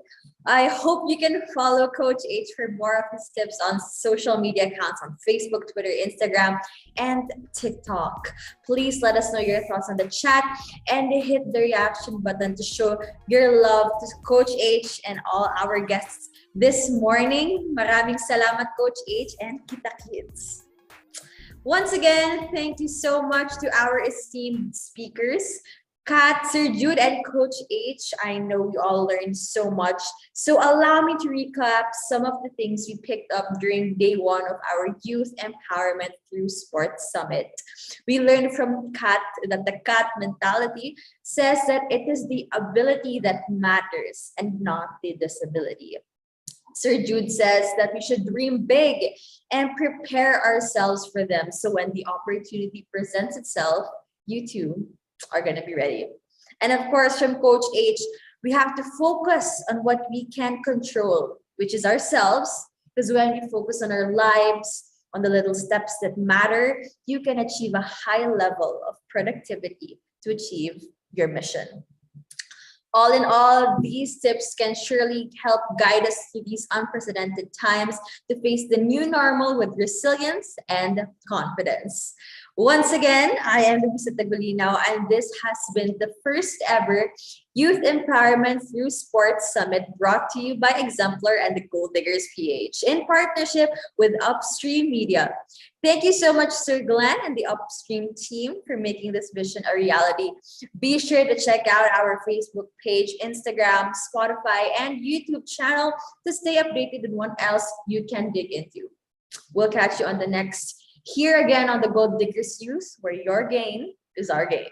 I hope you can follow Coach H for more of his tips on social media accounts on Facebook, Twitter, Instagram, and TikTok. Please let us know your thoughts on the chat and hit the reaction button to show your love to Coach H and all our guests this morning. Maraming salamat, Coach H, and kita kids. Once again, thank you so much to our esteemed speakers, Kat, Sir Jude, and Coach H. I know you all learned so much. So allow me to recap some of the things we picked up during day one of our Youth Empowerment Through Sports Summit. We learned from Kat that the Kat mentality says that it is the ability that matters and not the disability. Sir Jude says that we should dream big and prepare ourselves for them. So when the opportunity presents itself, you too are going to be ready. And of course, from Coach H, we have to focus on what we can control, which is ourselves. Because when we focus on our lives, on the little steps that matter, you can achieve a high level of productivity to achieve your mission. All in all, these tips can surely help guide us through these unprecedented times to face the new normal with resilience and confidence. Once again, I am Luisa Tagolino, and this has been the first ever Youth Empowerment Through Sports Summit brought to you by Exemplar and the Gold Diggers PH in partnership with Upstream Media. Thank you so much, Sir Glenn and the Upstream team for making this vision a reality. Be sure to check out our Facebook page, Instagram, Spotify, and YouTube channel to stay updated on what else you can dig into. We'll catch you on the next here again on the Gold Diggers Youth, where your gain is our gain.